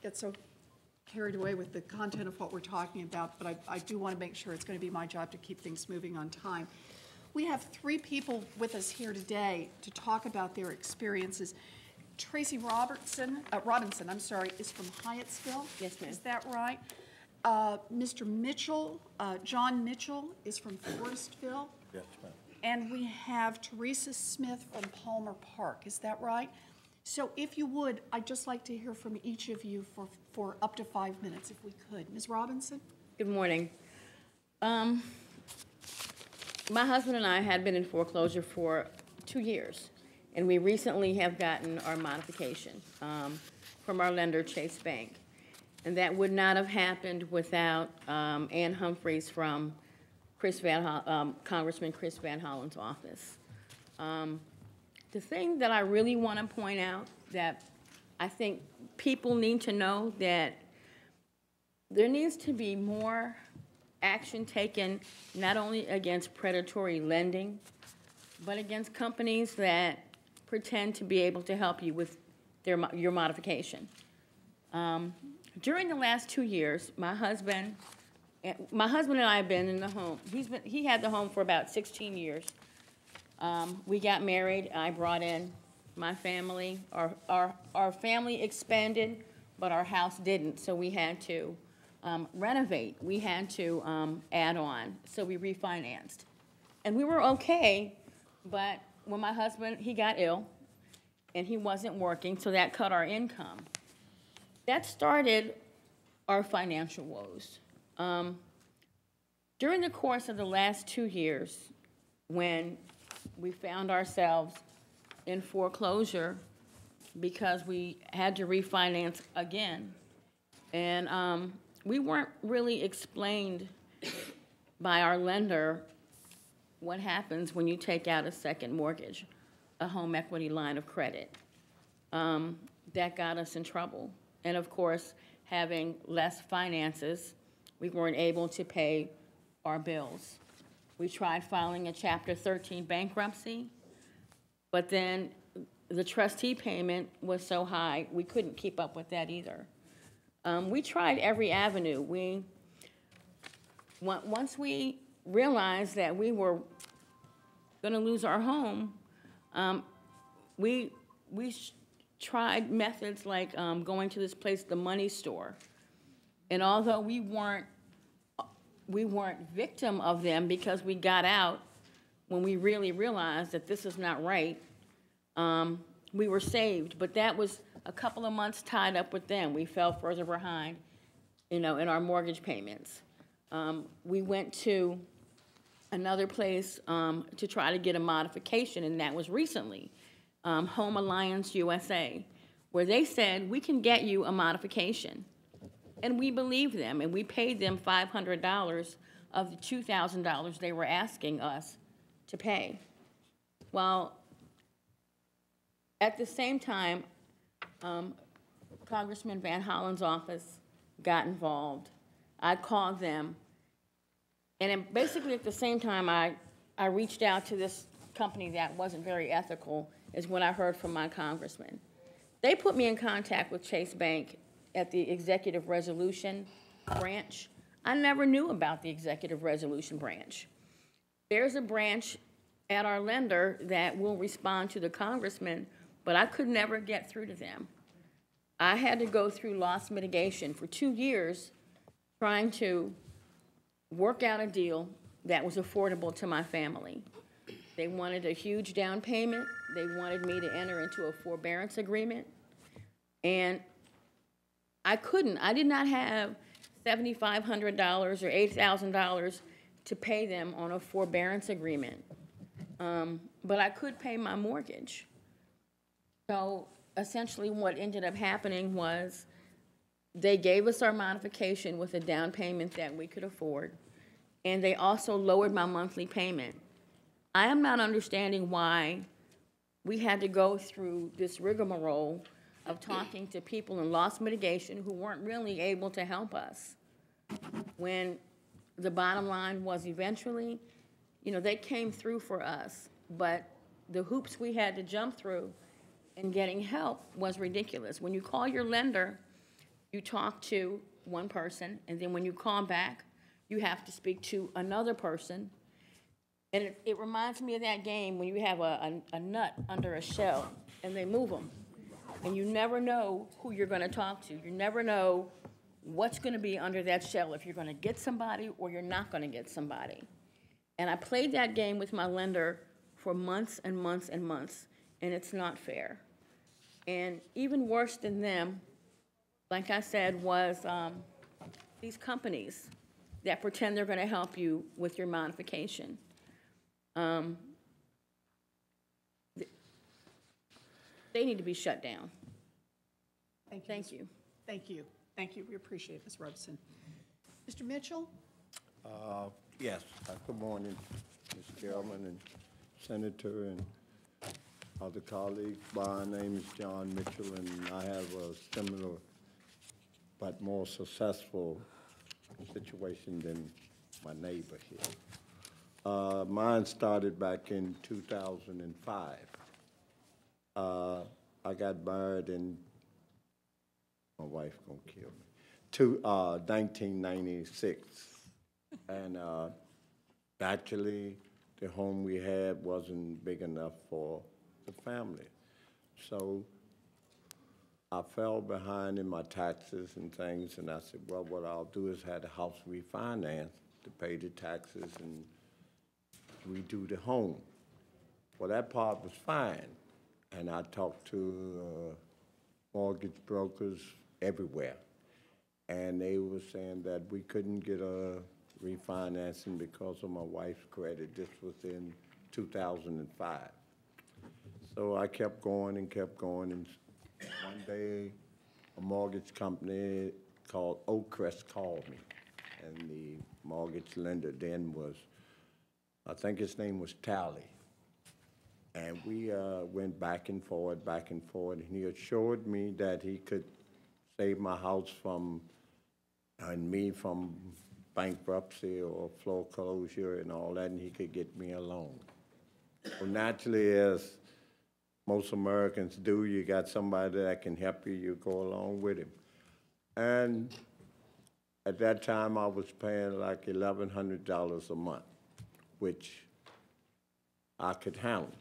gets so carried away with the content of what we're talking about, but I do want to make sure it's going to be my job to keep things moving on time. We have 3 people with us here today to talk about their experiences. Tracy Robinson, is from Hyattsville. Yes, ma'am. Is that right? Mr. Mitchell, John Mitchell is from Forestville. Yes, ma'am. And we have Teresa Smith from Palmer Park. Is that right? So if you would, I'd just like to hear from each of you for up to 5 minutes, if we could. Ms. Robinson? Good morning. My husband and I had been in foreclosure for 2 years, and we recently have gotten our modification from our lender, Chase Bank. And that would not have happened without Ann Humphreys from Congressman Chris Van Hollen's office. The thing that I really want to point out that I think people need to know, that there needs to be more action taken not only against predatory lending, but against companies that pretend to be able to help you with your modification. During the last 2 years, my husband and I have been in the home. He had the home for about 16 years. We got married. I brought in my family. Our family expanded, but our house didn't, so we had to renovate. We had to add on, so we refinanced. And we were okay, but when my husband, he got ill, and he wasn't working, so that cut our income. That started our financial woes. During the course of the last 2 years, when we found ourselves in foreclosure because we had to refinance again, and we weren't really explained by our lender what happens when you take out a second mortgage, a home equity line of credit. That got us in trouble. And of course, having less finances, we weren't able to pay our bills. We tried filing a Chapter 13 bankruptcy, but then the trustee payment was so high, we couldn't keep up with that either. We tried every avenue. Once we realized that we were going to lose our home, we tried methods like going to this place, the Money Store. And although we weren't victim of them because we got out when we really realized that this is not right, we were saved. But that was a couple of months tied up with them. We fell further behind, in our mortgage payments. We went to another place to try to get a modification, and that was recently. Home Alliance USA, where they said, we can get you a modification. And we believed them, and we paid them $500 of the $2,000 they were asking us to pay. Well, at the same time, Congressman Van Hollen's office got involved. I called them, and then basically at the same time, I reached out to this company that wasn't very ethical, is when I heard from my congressman. They put me in contact with Chase Bank at the Executive Resolution branch. I never knew about the Executive Resolution branch. There's a branch at our lender that will respond to the congressman, but I could never get through to them. I had to go through loss mitigation for 2 years trying to work out a deal that was affordable to my family. They wanted a huge down payment. They wanted me to enter into a forbearance agreement. And I couldn't. I did not have $7,500 or $8,000 to pay them on a forbearance agreement. But I could pay my mortgage. So essentially what ended up happening was They gave us our modification with a down payment that we could afford, and they also lowered my monthly payment. I am not understanding why we had to go through this rigmarole of talking to people in loss mitigation who weren't really able to help us, when the bottom line was eventually, you know, they came through for us, but the hoops we had to jump through in getting help was ridiculous. When you call your lender, you talk to one person, and then when you call back, you have to speak to another person. And it reminds me of that game when you have a nut under a shell, and they move them. And you never know who you're gonna talk to. You never know what's gonna be under that shell, if you're gonna get somebody or you're not gonna get somebody. And I played that game with my lender for months and months and months, and it's not fair. And even worse than them, like I said, was these companies that pretend they're gonna help you with your modification. They need to be shut down. Thank you. Thank you. Thank you. We appreciate it, Ms. Robeson. Mr. Mitchell? Yes, good morning, Mr. Chairman and Senator and other colleagues. My name is John Mitchell, and I have a similar but more successful situation than my neighbor here. Mine started back in 2005. I got married in, my wife gonna kill me, 1996. And actually, the home we had wasn't big enough for the family. So I fell behind in my taxes and things, and I said, well, what I'll do is have the house refinanced to pay the taxes and redo the home. Well, that part was fine. And I talked to mortgage brokers everywhere. And they were saying that we couldn't get a refinancing because of my wife's credit. This was in 2005. So I kept going, and one day a mortgage company called Oakcrest called me, and the mortgage lender then was, I think his name was Tally. And we went back and forth, and he assured me that he could save my house from bankruptcy or foreclosure and all that, and he could get me a loan. So naturally, as most Americans do, you got somebody that can help you, you go along with him. And at that time, I was paying like $1,100 a month, which I could handle.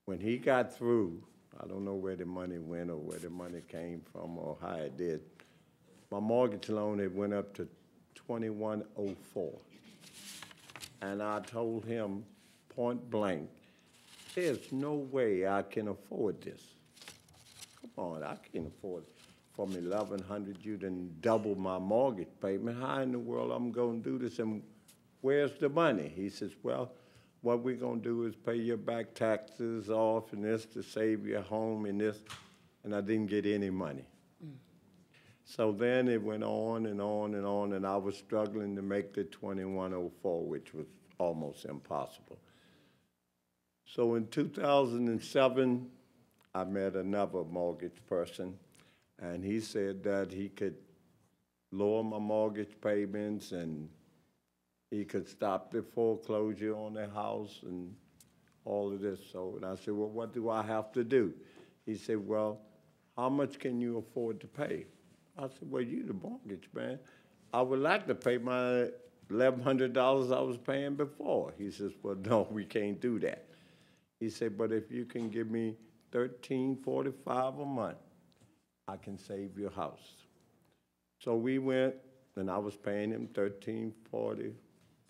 When he got through, I don't know where the money went or where the money came from or how it did, my mortgage loan, it went up to $2,104. And I told him point blank, there's no way I can afford this. Come on, I can't afford it. From $1,100, you done double my mortgage payment. How in the world I'm gonna do this, and where's the money? He says, well, what we're gonna do is pay your back taxes off and this to save your home and this, and I didn't get any money. So then it went on and on and on, and I was struggling to make the $2,104, which was almost impossible. So in 2007, I met another mortgage person, and he said that he could lower my mortgage payments and he could stop the foreclosure on the house and all of this. So, and I said, well, what do I have to do? He said, well, how much can you afford to pay? I said, well, you the mortgage man. I would like to pay my $1,100 I was paying before. He says, well, no, we can't do that. He said, but if you can give me $1,345 a month, I can save your house. So we went, and I was paying him $1,345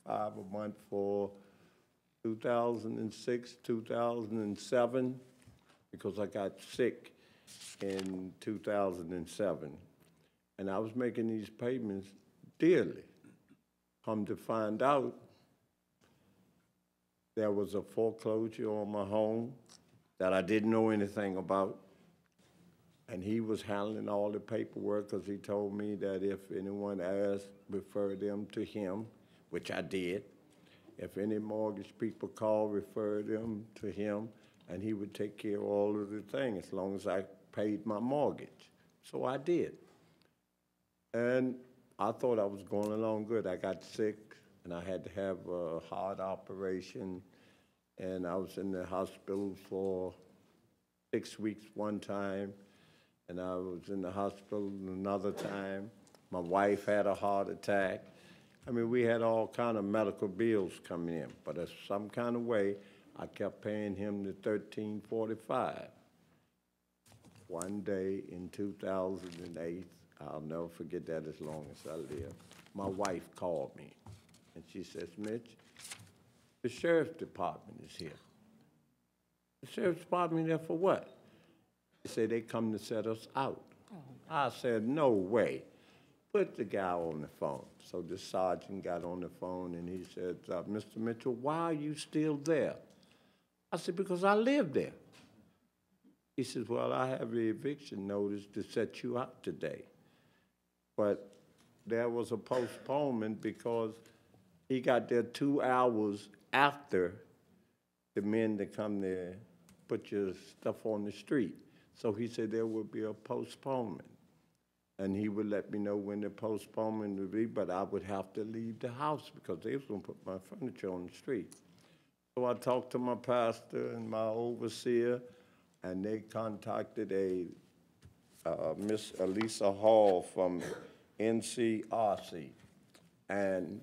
a month for 2006, 2007, because I got sick in 2007. And I was making these payments dearly. Come to find out, there was a foreclosure on my home that I didn't know anything about. And he was handling all the paperwork because he told me that if anyone asked, refer them to him, which I did. If any mortgage people called, refer them to him, and he would take care of all of the things as long as I paid my mortgage. So I did. And I thought I was going along good. I got sick, and I had to have a heart operation, and I was in the hospital for 6 weeks one time, and I was in the hospital another time. My wife had a heart attack. I mean, we had all kind of medical bills coming in, but in some kind of way, I kept paying him the $13.45. One day in 2008, I'll never forget that as long as I live, my wife called me, and she says, Mitch, the sheriff's department is here. The sheriff's department there for what? They say they come to set us out. I said, no way. Put the guy on the phone. So the sergeant got on the phone and he said, Mr. Mitchell, why are you still there? I said, because I live there. He says, well, I have the eviction notice to set you out today. But there was a postponement because he got there 2 hours after the men that come there put your stuff on the street. So he said there would be a postponement. And he would let me know when the postponement would be, but I would have to leave the house because they was going to put my furniture on the street. So I talked to my pastor and my overseer, and they contacted Miss Elisa Hall from NCRC, and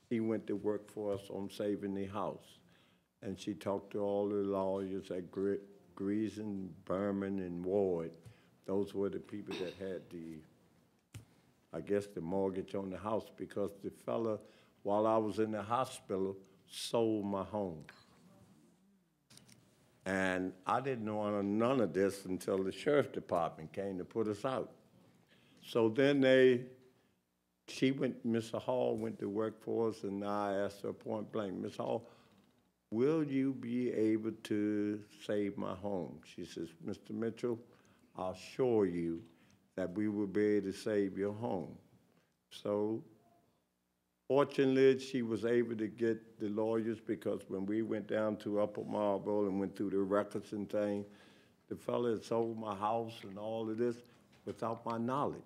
he went to work for us on saving the house. And she talked to all the lawyers at Greason, Berman, and Ward. Those were the people that had I guess, the mortgage on the house because the fella, while I was in the hospital, sold my home. And I didn't know none of this until the sheriff's department came to put us out. So then Miss Hall went to work for us, and I asked her point blank, Miss Hall, will you be able to save my home? She says, Mr. Mitchell, I'll assure you that we will be able to save your home. So fortunately, she was able to get the lawyers because when we went down to Upper Marlboro and went through the records and things, the fella had sold my house and all of this without my knowledge.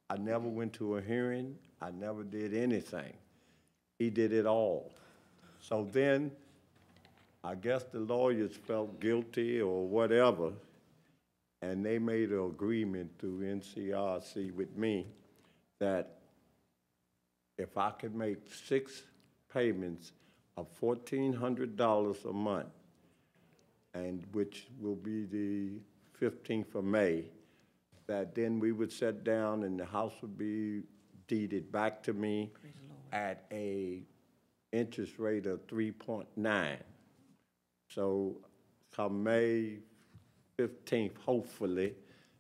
I never went to a hearing. I never did anything. He did it all. So then, I guess the lawyers felt guilty or whatever, and they made an agreement through NCRC with me that if I could make 6 payments of $1,400 a month, and which will be the 15th of May, that then we would sit down and the house would be deeded back to me at a interest rate of 3.9. So come May 15th, hopefully,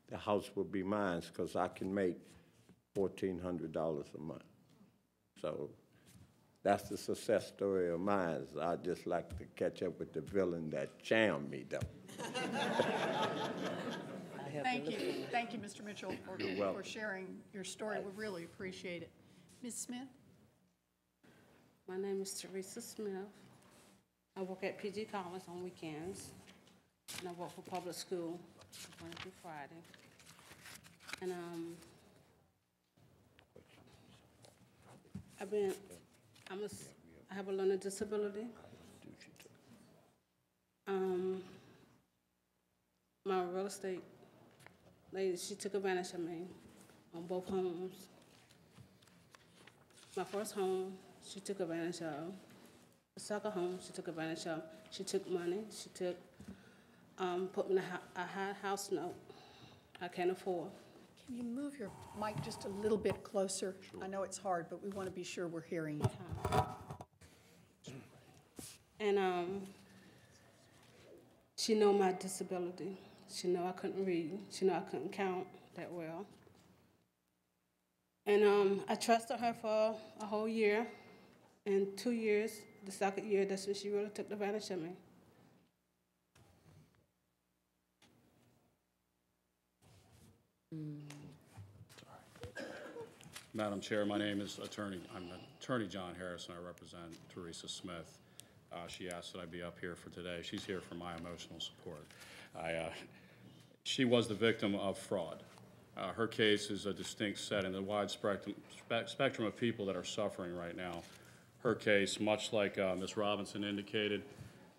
the house will be mine because I can make $1,400 a month. So that's the success story of mine. I'd just like to catch up with the villain that jammed me, though. Thank you, Mr. Mitchell, for sharing your story. We really appreciate it. Ms. Smith? My name is Teresa Smith. I work at PG College on weekends, and I work for public school Monday through Friday. And I have a learning disability. My real estate lady, she took advantage of me on both homes. My first home, she took advantage of. The second home, she took advantage of. She took money. She took, put me in a high house note I can't afford. Can you move your mic just a little bit closer? Sure. I know it's hard, but we want to be sure we're hearing you. And she know my disability. She know I couldn't read. She know I couldn't count that well. And I trusted her for a whole year. In 2 years, the second year, that's when she really took advantage of me. Madam Chair, my name is I'm Attorney John Harrison. I represent Teresa Smith. She asked that I be up here for today. She's here for my emotional support. She was the victim of fraud. Her case is a distinct set in the wide spectrum of people that are suffering right now. Her case, much like Ms. Robinson indicated,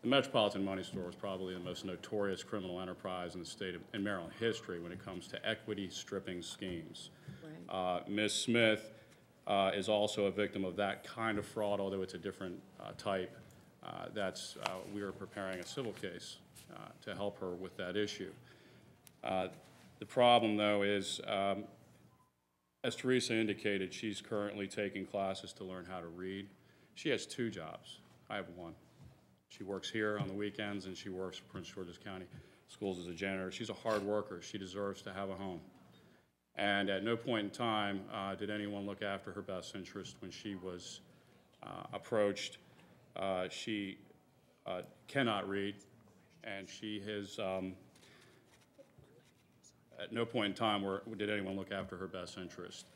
the Metropolitan Money Store was probably the most notorious criminal enterprise in the state of in Maryland history when it comes to equity stripping schemes. Right. Ms. Smith is also a victim of that kind of fraud, although it's a different type. We are preparing a civil case to help her with that issue. The problem, though, is, as Teresa indicated, she's currently taking classes to learn how to read. She has 2 jobs. I have 1. She works here on the weekends, and she works for Prince George's County Schools as a janitor. She's a hard worker. She deserves to have a home. And at no point in time did anyone look after her best interest when she was approached. She cannot read, and she has, at no point in time did anyone look after her best interest.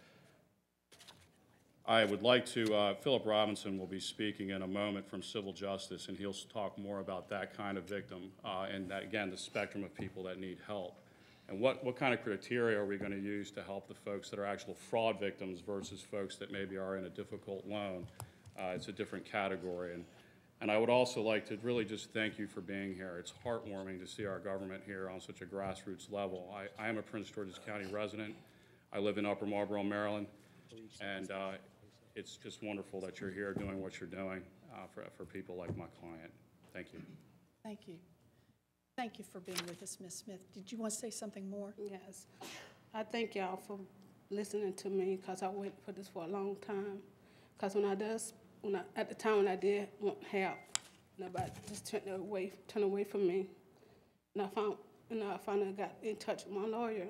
I would like to, Philip Robinson will be speaking in a moment from Civil Justice, and he'll talk more about that kind of victim and, that, again, the spectrum of people that need help. And what kind of criteria are we going to use to help the folks that are actual fraud victims versus folks that maybe are in a difficult loan? It's a different category. And I would also like to really just thank you for being here. It's heartwarming to see our government here on such a grassroots level. I am a Prince George's County resident. I live in Upper Marlboro, Maryland, and it's just wonderful that you're here doing what you're doing for people like my client. Thank you. Thank you. Thank you for being with us, Ms. Smith. Did you want to say something more? Yes. I thank y'all for listening to me because I waited for this for a long time. Because at the time when I did want help, nobody just turned away from me. And I finally got in touch with my lawyer,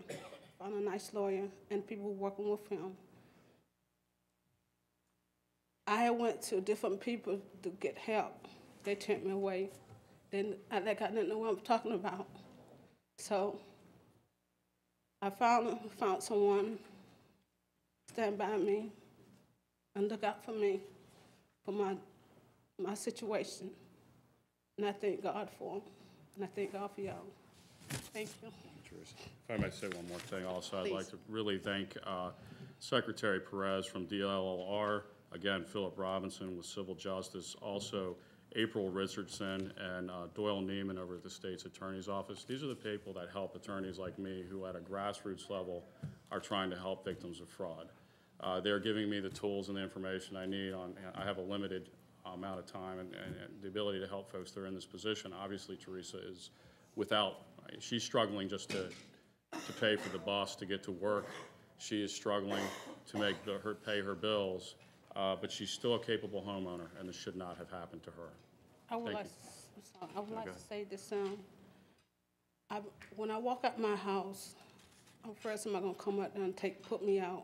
found a nice lawyer, and people working with him. I went to different people to get help. They turned me away. Then I got nothing to know what I'm talking about. So I found someone stand by me and look out for me for my situation. And I thank God for them. And I thank God for y'all. Thank you. If I might say one more thing also, Please. I'd like to really thank Secretary Perez from DLLR, again, Philip Robinson with Civil Justice, also April Richardson and Doyle Neiman over at the State's Attorney's Office. These are the people that help attorneys like me who at a grassroots level are trying to help victims of fraud. They're giving me the tools and the information I need. I have a limited amount of time and the ability to help folks that are in this position. Obviously, Teresa is she's struggling just to pay for the bus to get to work. She is struggling to pay her bills. But she's still a capable homeowner, and this should not have happened to her. I would like to say this. When I walk out my house, I'm afraid somebody's going to come up there and put me out.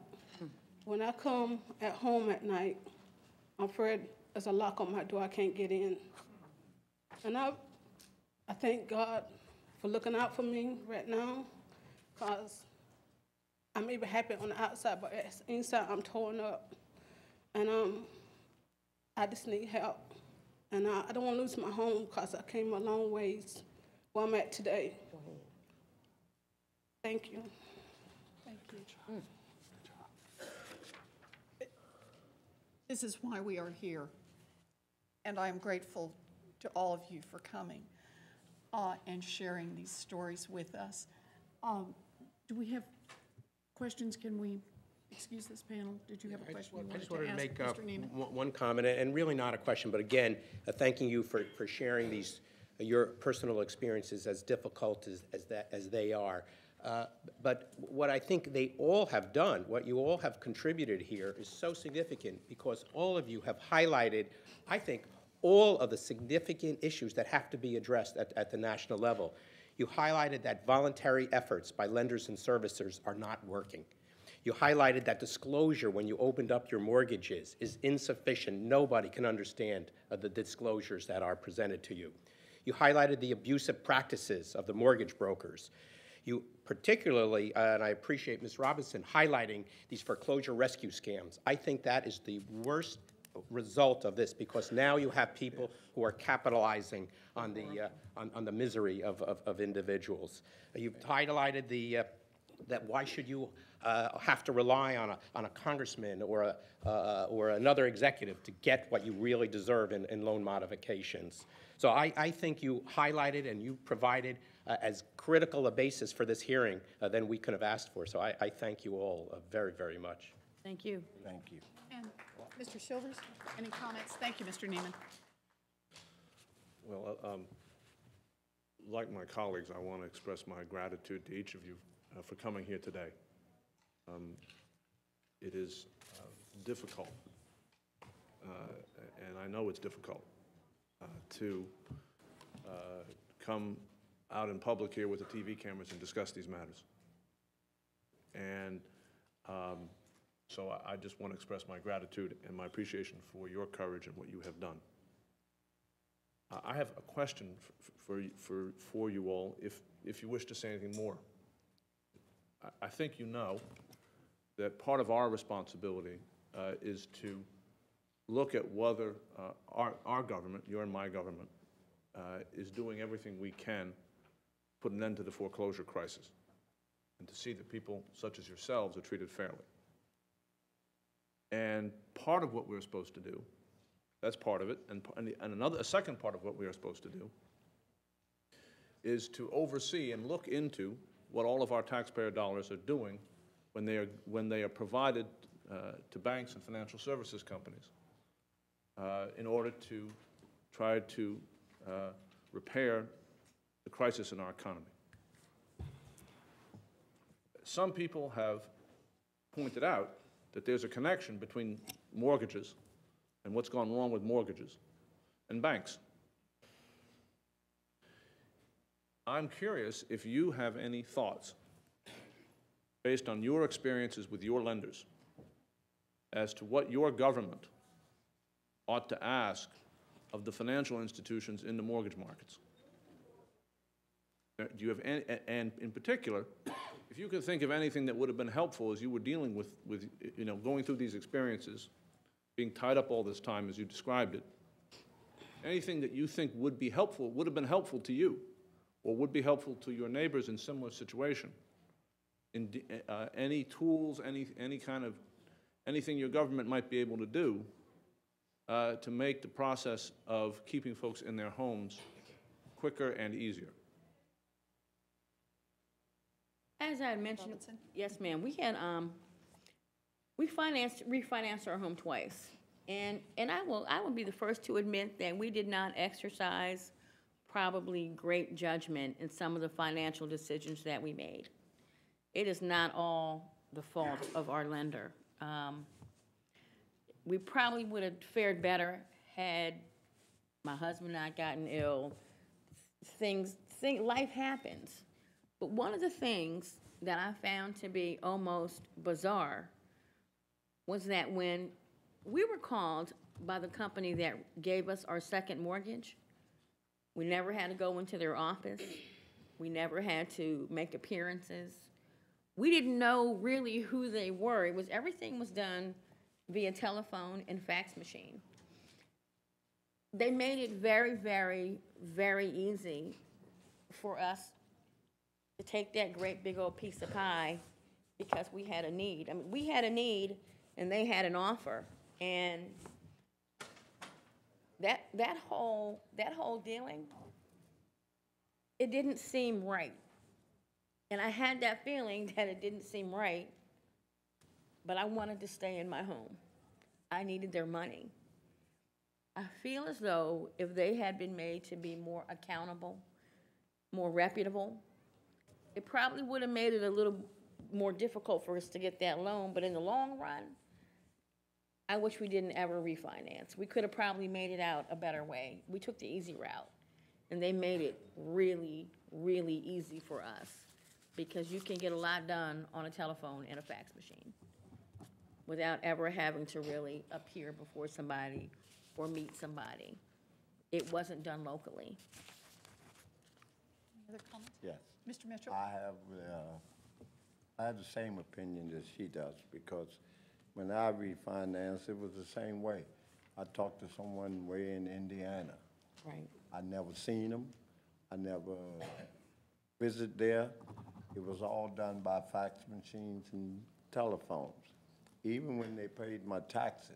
When I come at home at night, I'm afraid there's a lock on my door, I can't get in. And I thank God for looking out for me right now, because I may be happy on the outside, but inside I'm torn up. And I just need help. And I don't want to lose my home because I came a long ways where I'm at today. Thank you. Thank you. This is why we are here. And I am grateful to all of you for coming and sharing these stories with us. Do we have questions? Can we excuse this panel? Did you have a question? I just wanted to make Mr. Neiman? one comment, and really not a question, but again, thanking you for sharing your personal experiences, as difficult as they are. But what I think they all have done, what you all have contributed here, is so significant because all of you have highlighted, I think, all of the significant issues that have to be addressed at the national level. You highlighted that voluntary efforts by lenders and servicers are not working. You highlighted that disclosure when you opened up your mortgages is insufficient. Nobody can understand the disclosures that are presented to you. You highlighted the abusive practices of the mortgage brokers. You particularly, and I appreciate Ms. Robinson highlighting these foreclosure rescue scams. I think that is the worst result of this, because now you have people who are capitalizing on the misery of individuals. You've highlighted that why should you have to rely on a congressman or another executive to get what you really deserve in loan modifications. So I think you highlighted and you provided as critical a basis for this hearing than we could have asked for. So I thank you all very, very much. Thank you. Thank you. And Mr. Silvers, any comments? Thank you, Mr. Neiman. Well, like my colleagues, I want to express my gratitude to each of you for coming here today. It is difficult, and I know it's difficult, to come out in public here with the TV cameras and discuss these matters. And so I just want to express my gratitude and my appreciation for your courage and what you have done. I have a question for you all, if you wish to say anything more. I think you know that part of our responsibility is to look at whether our government, your and my government, is doing everything we can to put an end to the foreclosure crisis and to see that people such as yourselves are treated fairly. And part of what we're supposed to do, that's part of it, and a second part of what we are supposed to do is to oversee and look into what all of our taxpayer dollars are doing when they are provided to banks and financial services companies in order to try to repair the crisis in our economy. Some people have pointed out that there's a connection between mortgages and what's gone wrong with mortgages and banks. I'm curious if you have any thoughts based on your experiences with your lenders as to what your government ought to ask of the financial institutions in the mortgage markets. Do you have any, and in particular, if you could think of anything that would have been helpful as you were dealing with going through these experiences, being tied up all this time as you described it, anything that you think would be helpful, would have been helpful to you, or would be helpful to your neighbors in similar situation. Any tools, any kind of, anything your government might be able to do to make the process of keeping folks in their homes quicker and easier. As I mentioned, Robinson? yes, ma'am, we had, refinanced our home twice. And I will be the first to admit that we did not exercise probably great judgment in some of the financial decisions that we made. It is not all the fault of our lender. We probably would have fared better had my husband not gotten ill. Life happens. But one of the things that I found to be almost bizarre was that when we were called by the company that gave us our second mortgage, we never had to go into their office. We never had to make appearances. We didn't know really who they were. Everything was done via telephone and fax machine. They made it very, very, very easy for us to take that great big old piece of pie because we had a need. I mean, we had a need and they had an offer. And that whole dealing, it didn't seem right. And I had that feeling that it didn't seem right, but I wanted to stay in my home. I needed their money. I feel as though if they had been made to be more accountable, more reputable, it probably would have made it a little more difficult for us to get that loan, but in the long run, I wish we didn't ever refinance. We could have probably made it out a better way. We took the easy route, and they made it really, really easy for us because you can get a lot done on a telephone and a fax machine without ever having to really appear before somebody or meet somebody. It wasn't done locally. Any other comments? Yes. Mr. Mitchell? I have the same opinion as she does, because when I refinanced, it was the same way. I talked to someone way in Indiana. Right. I never seen them. I never visited there. It was all done by fax machines and telephones. Even when they paid my taxes,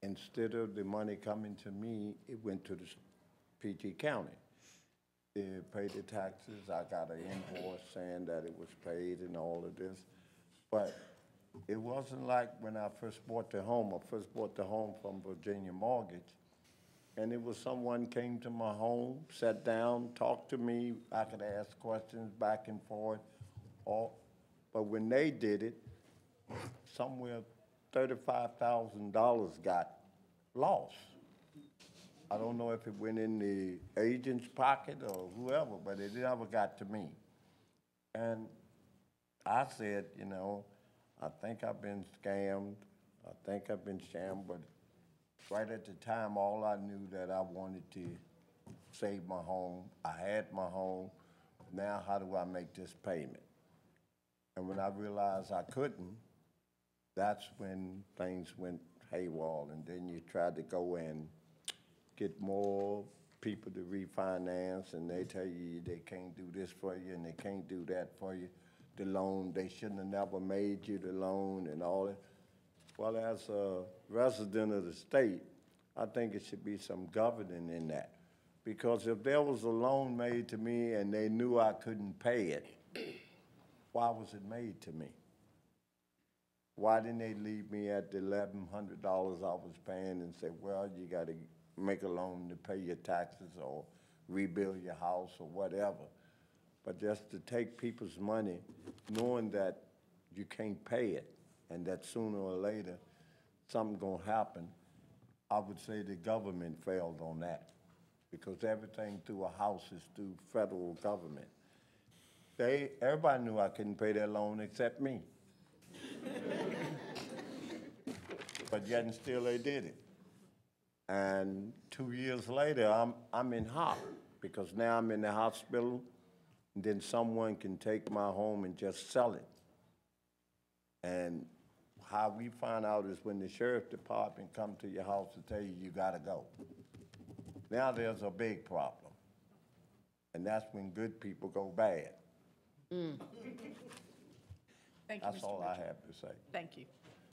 instead of the money coming to me, it went to the PG County. They paid the taxes. I got an invoice saying that it was paid and all of this. But it wasn't like when I first bought the home. I first bought the home from Virginia Mortgage, and it was someone came to my home, sat down, talked to me. I could ask questions back and forth. But when they did it, somewhere $35,000 got lost. I don't know if it went in the agent's pocket or whoever, but it never got to me. And I said, you know, I think I've been scammed. I think I've been scammed, but right at the time, all I knew that I wanted to save my home. I had my home. Now how do I make this payment? And when I realized I couldn't, that's when things went haywire, and then you tried to go and get more people to refinance, and they tell you they can't do this for you and they can't do that for you. The loan, they shouldn't have never made you the loan and all that. Well, as a resident of the state, I think it should be some governing in that. Because if there was a loan made to me and they knew I couldn't pay it, why was it made to me? Why didn't they leave me at the $1,100 I was paying and say, well, you got to make a loan to pay your taxes or rebuild your house or whatever. But just to take people's money, knowing that you can't pay it and that sooner or later something's going to happen, I would say the government failed on that, because everything through a house is through federal government. Everybody knew I couldn't pay that loan except me. But yet and still they did it. And 2 years later, I'm in hop, because now I'm in the hospital, and then someone can take my home and just sell it. And how we find out is when the sheriff department come to your house to tell you you gotta go. Now there's a big problem. And that's when good people go bad. Thank you, That's Mr. all I Mitchell. have to say. Thank you.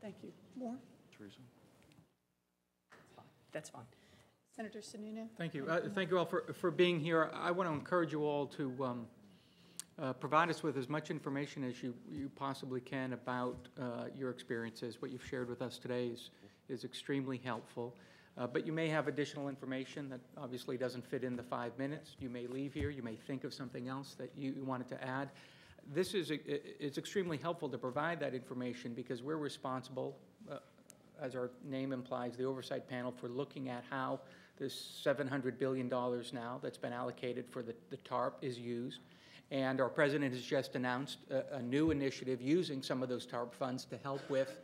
Thank you. More? Teresa? That's fine. Senator Sununu? Thank you. Thank you all for being here. I want to encourage you all to provide us with as much information as you possibly can about your experiences. What you've shared with us today is extremely helpful. But you may have additional information that obviously doesn't fit in the 5 minutes. You may leave here. You may think of something else that you wanted to add. It's extremely helpful to provide that information, because we're responsible, as our name implies, the oversight panel, for looking at how this $700 billion now that's been allocated for the TARP is used. And our president has just announced a new initiative using some of those TARP funds to help with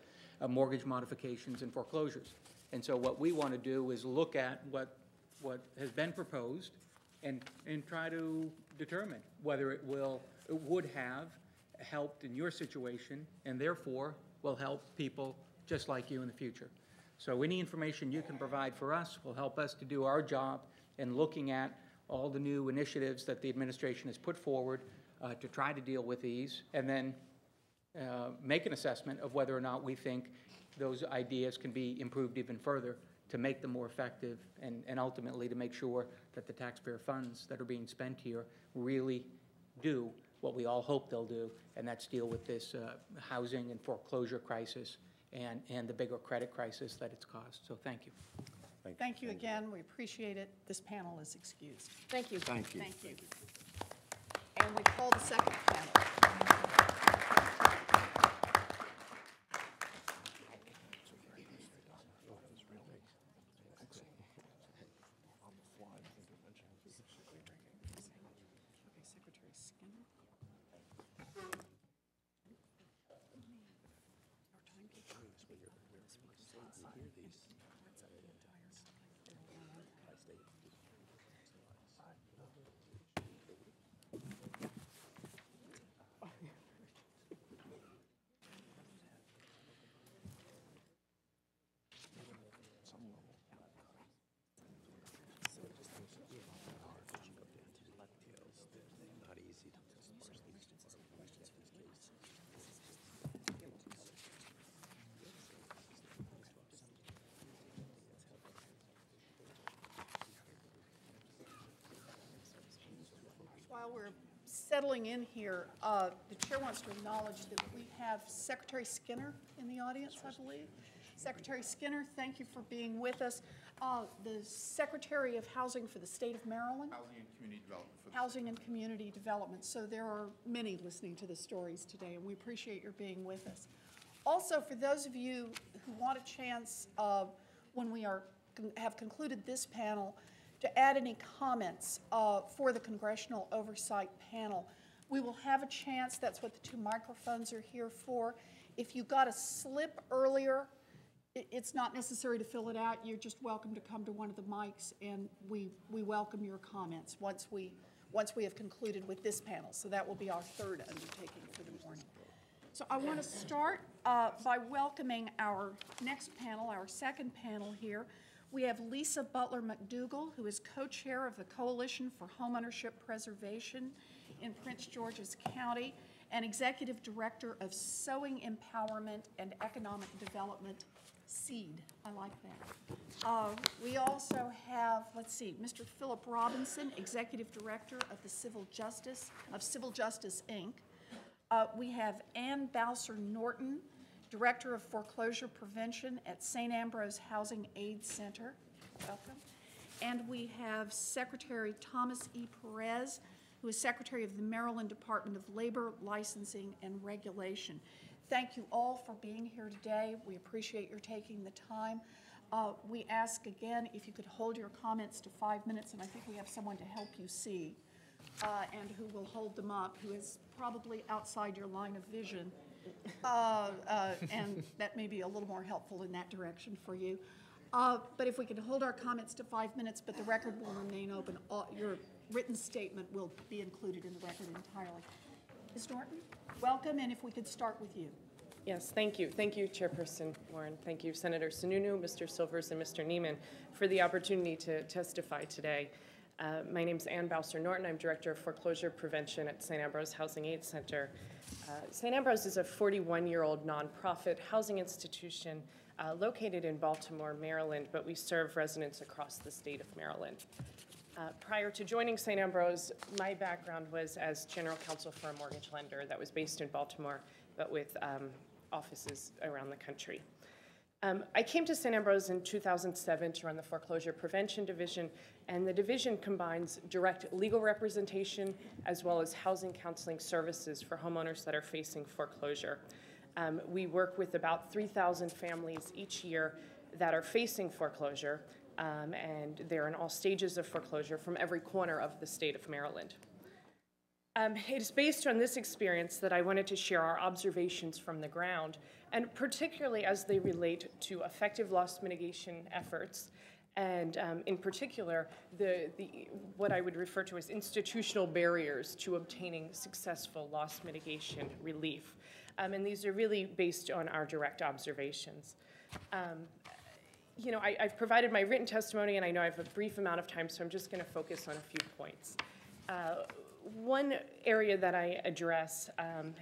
mortgage modifications and foreclosures. And so what we want to do is look at what has been proposed and try to determine whether it would have helped in your situation, and therefore will help people just like you in the future. So any information you can provide for us will help us to do our job in looking at all the new initiatives that the administration has put forward to try to deal with these, and then make an assessment of whether or not we think those ideas can be improved even further to make them more effective, and ultimately to make sure that the taxpayer funds that are being spent here really do what we all hope they'll do, and that's deal with this housing and foreclosure crisis and the bigger credit crisis that it's caused. So thank you. Thank you again. We appreciate it. This panel is excused. Thank you. Thank you. Thank you. And we call the second panel. Secretary Skinner. while we're settling in here, the chair wants to acknowledge that we have Secretary Skinner in the audience, I believe. Secretary Skinner, thank you for being with us. The Secretary of Housing for the state of Maryland. Housing and Community Development. Housing and Community Development. So there are many listening to the stories today, and we appreciate your being with us. Also, for those of you who want a chance when we have concluded this panel to add any comments for the Congressional Oversight panel, we will have a chance. That's what the two microphones are here for. If you got a slip earlier, it's not necessary to fill it out. You're just welcome to come to one of the mics, and we welcome your comments once we have concluded with this panel. So that will be our third undertaking for the morning. So I want to start by welcoming our next panel, our second panel here. We have Lisa Butler McDougall, who is co-chair of the Coalition for Homeownership Preservation in Prince George's County and executive director of Sowing Empowerment and Economic Development, SEED. I like that. We also have, let's see, Mr. Philip Robinson, executive director of the Civil Justice Inc. We have Ann Bowser Norton, Director of Foreclosure Prevention at St. Ambrose Housing Aid Center. Welcome. And we have Secretary Thomas E. Perez, who is Secretary of the Maryland Department of Labor, Licensing, and Regulation. Thank you all for being here today. We appreciate your taking the time. We ask again if you could hold your comments to 5 minutes, and I think we have someone to help you see and who will hold them up, who is probably outside your line of vision. And that may be a little more helpful in that direction for you. But if we can hold our comments to 5 minutes, but the record will remain open, your written statement will be included in the record entirely. Ms. Norton, welcome, and if we could start with you. Yes, thank you. Thank you, Chairperson Warren. Thank you, Senator Sununu, Mr. Silvers, and Mr. Neiman for the opportunity to testify today. My name is Ann Bowser Norton. I'm Director of Foreclosure Prevention at St. Ambrose Housing Aid Center. St. Ambrose is a 41-year-old nonprofit housing institution located in Baltimore, Maryland, but we serve residents across the state of Maryland. Prior to joining St. Ambrose, my background was as general counsel for a mortgage lender that was based in Baltimore, but with offices around the country. I came to St. Ambrose in 2007 to run the Foreclosure Prevention Division, and the division combines direct legal representation as well as housing counseling services for homeowners that are facing foreclosure. We work with about 3,000 families each year that are facing foreclosure, and they're in all stages of foreclosure from every corner of the state of Maryland. It is based on this experience that I wanted to share our observations from the ground, and particularly as they relate to effective loss mitigation efforts, and in particular, what I would refer to as institutional barriers to obtaining successful loss mitigation relief. And these are really based on our direct observations. I've provided my written testimony, and I know I have a brief amount of time, so I'm just going to focus on a few points. One area that I address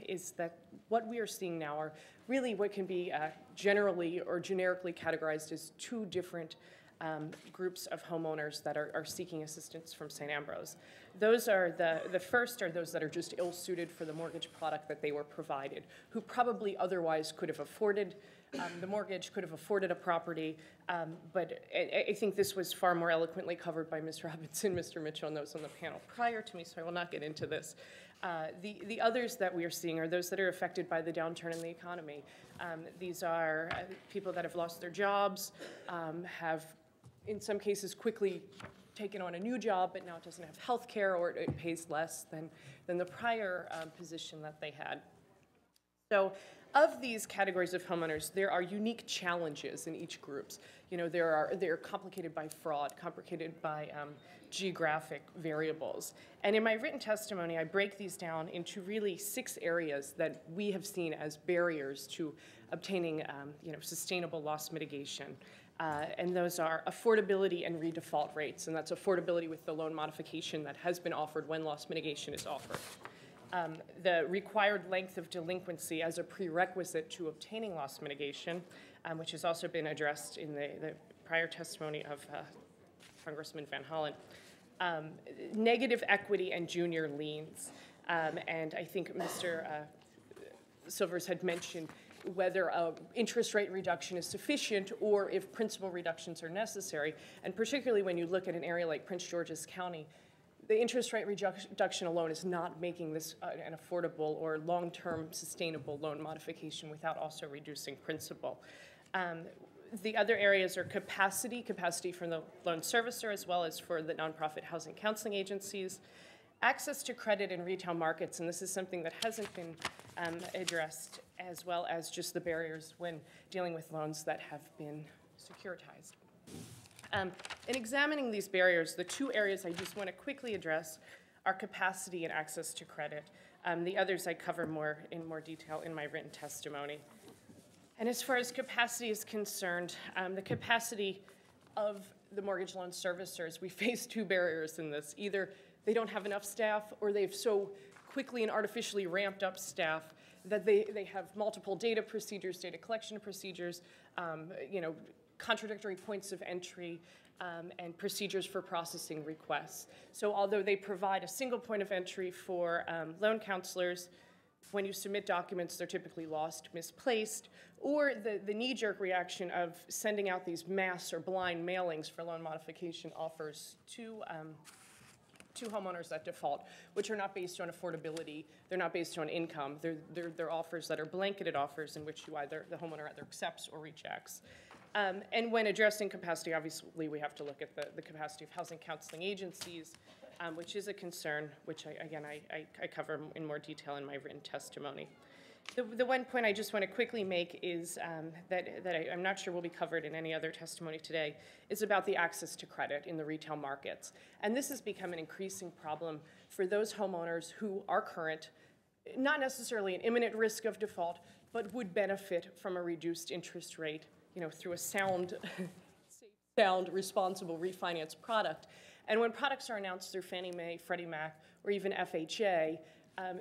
is that what we are seeing now are really what can be generally or generically categorized as two different groups of homeowners that are seeking assistance from St. Ambrose. Those are the first are those that are just ill-suited for the mortgage product that they were provided, who probably otherwise could have afforded the mortgage, could have afforded a property, but I think this was far more eloquently covered by Ms. Robinson, Mr. Mitchell, and those on the panel prior to me, so I will not get into this. The others that we are seeing are those that are affected by the downturn in the economy. These are people that have lost their jobs, have in some cases quickly taken on a new job, but now it doesn't have health care or it pays less than the prior position that they had. So of these categories of homeowners, there are unique challenges in each group. They're complicated by fraud, complicated by geographic variables. And in my written testimony, I break these down into really 6 areas that we have seen as barriers to obtaining sustainable loss mitigation. And those are affordability and redefault rates, and that's affordability with the loan modification that has been offered when loss mitigation is offered. The required length of delinquency as a prerequisite to obtaining loss mitigation, which has also been addressed in the prior testimony of Congressman Van Hollen. negative equity and junior liens. And I think Mr. Silvers had mentioned whether a interest rate reduction is sufficient or if principal reductions are necessary. And particularly when you look at an area like Prince George's County, the interest rate reduction alone is not making this an affordable or long-term sustainable loan modification without also reducing principal. The other areas are capacity from the loan servicer as well as for the nonprofit housing counseling agencies, access to credit in retail markets, and this is something that hasn't been addressed, as well as just the barriers when dealing with loans that have been securitized. In examining these barriers, the two areas I just want to quickly address are capacity and access to credit. The others I cover in more detail in my written testimony. And as far as capacity is concerned, the capacity of the mortgage loan servicers, we face two barriers in this. Either they don't have enough staff or they've so quickly and artificially ramped up staff that they have multiple data procedures, data collection procedures, contradictory points of entry, and procedures for processing requests. So although they provide a single point of entry for loan counselors, when you submit documents, they're typically lost, misplaced, or the knee-jerk reaction of sending out these mass or blind mailings for loan modification offers to homeowners that default, which are not based on affordability, they're not based on income, they're offers that are blanketed offers in which the homeowner either accepts or rejects. And when addressing capacity, obviously we have to look at the capacity of housing counseling agencies, which is a concern, which I cover in more detail in my written testimony. The one point I just want to quickly make is that I'm not sure will be covered in any other testimony today, is about the access to credit in the retail markets. And this has become an increasing problem for those homeowners who are current, not necessarily an imminent risk of default, but would benefit from a reduced interest rate, through a sound, responsible refinance product. And when products are announced through Fannie Mae, Freddie Mac, or even FHA,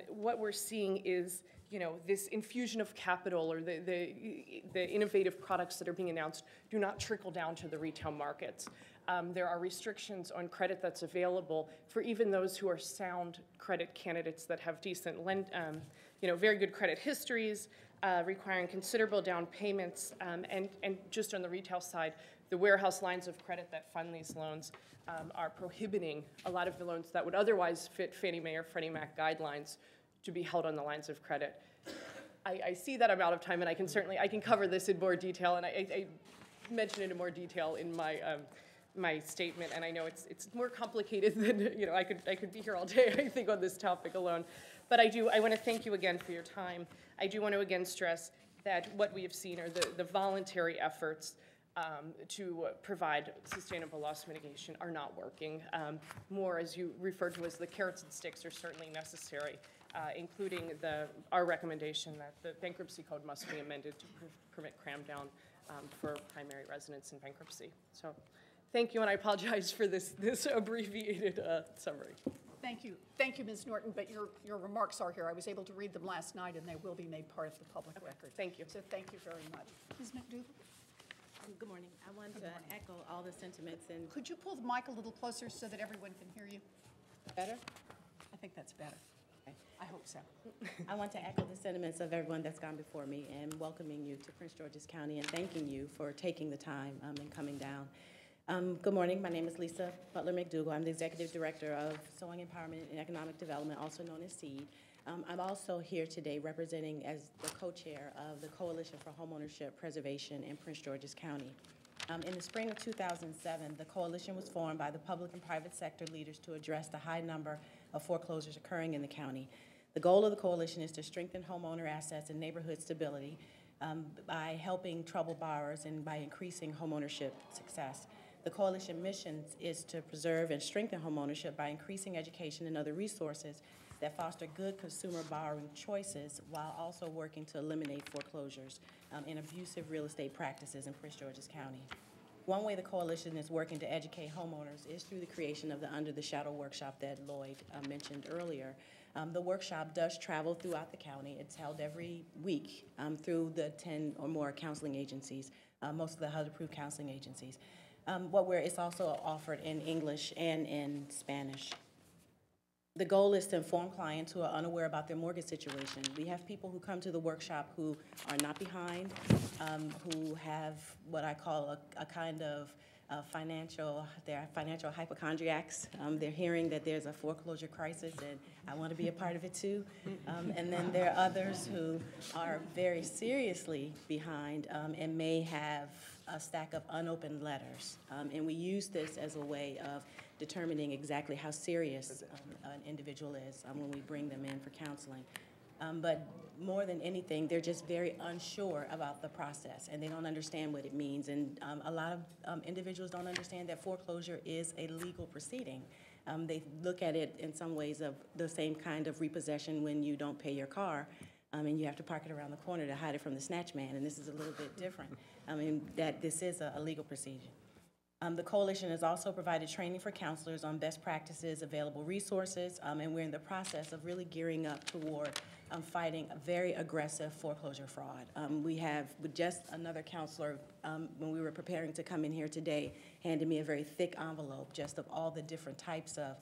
what we're seeing is, this infusion of capital or the innovative products that are being announced do not trickle down to the retail markets. There are restrictions on credit that's available for even those who are sound credit candidates that have decent, very good credit histories, requiring considerable down payments, and just on the retail side, the warehouse lines of credit that fund these loans are prohibiting a lot of the loans that would otherwise fit Fannie Mae or Freddie Mac guidelines to be held on the lines of credit. I see that I'm out of time, and I can cover this in more detail, and I mention it in more detail in my statement, and I know it's more complicated than, I could be here all day, I think, on this topic alone. But I want to thank you again for your time. I do want to again stress that what we have seen are the voluntary efforts to provide sustainable loss mitigation are not working. More, as you referred to as the carrots and sticks, are certainly necessary, including our recommendation that the bankruptcy code must be amended to permit cram down for primary residents in bankruptcy. So thank you, and I apologize for this abbreviated summary. Thank you. Thank you, Ms. Norton, but your remarks are here. I was able to read them last night, and they will be made part of the public record. Thank you. So thank you very much. Ms. McDougall? Good morning. I want to echo all the sentiments and... Could you pull the mic a little closer so that everyone can hear you? Better? I think that's better. Okay. I hope so. I want to echo the sentiments of everyone that's gone before me and welcoming you to Prince George's County and thanking you for taking the time and coming down. Good morning. My name is Lisa Butler McDougall. I'm the Executive Director of Sewing Empowerment and Economic Development, also known as SEED. I'm also here today representing as the co-chair of the Coalition for Homeownership Preservation in Prince George's County. In the spring of 2007, the coalition was formed by the public and private sector leaders to address the high number of foreclosures occurring in the county. The goal of the coalition is to strengthen homeowner assets and neighborhood stability by helping troubled borrowers and by increasing homeownership success. The coalition mission is to preserve and strengthen homeownership by increasing education and other resources that foster good consumer borrowing choices while also working to eliminate foreclosures and abusive real estate practices in Prince George's County. One way the coalition is working to educate homeowners is through the creation of the Under the Shadow workshop that Lloyd mentioned earlier. The workshop does travel throughout the county. It's held every week through the 10 or more counseling agencies, most of the HUD-approved counseling agencies. It's also offered in English and in Spanish. The goal is to inform clients who are unaware about their mortgage situation. We have people who come to the workshop who are not behind, who have what I call a kind of they're financial hypochondriacs. They're hearing that there's a foreclosure crisis, and I want to be a part of it too. And then there are others who are very seriously behind and may have a stack of unopened letters. And we use this as a way of determining exactly how serious an individual is when we bring them in for counseling. But more than anything, they're just very unsure about the process, and they don't understand what it means. And a lot of individuals don't understand that foreclosure is a legal proceeding. They look at it in some ways of the same kind of repossession when you don't pay your car, and you have to park it around the corner to hide it from the snatch man, and this is a little bit different. That this is a legal procedure. The coalition has also provided training for counselors on best practices, available resources, and we're in the process of really gearing up toward fighting a very aggressive foreclosure fraud. We have just another counselor, when we were preparing to come in here today, handed me a very thick envelope just of all the different types of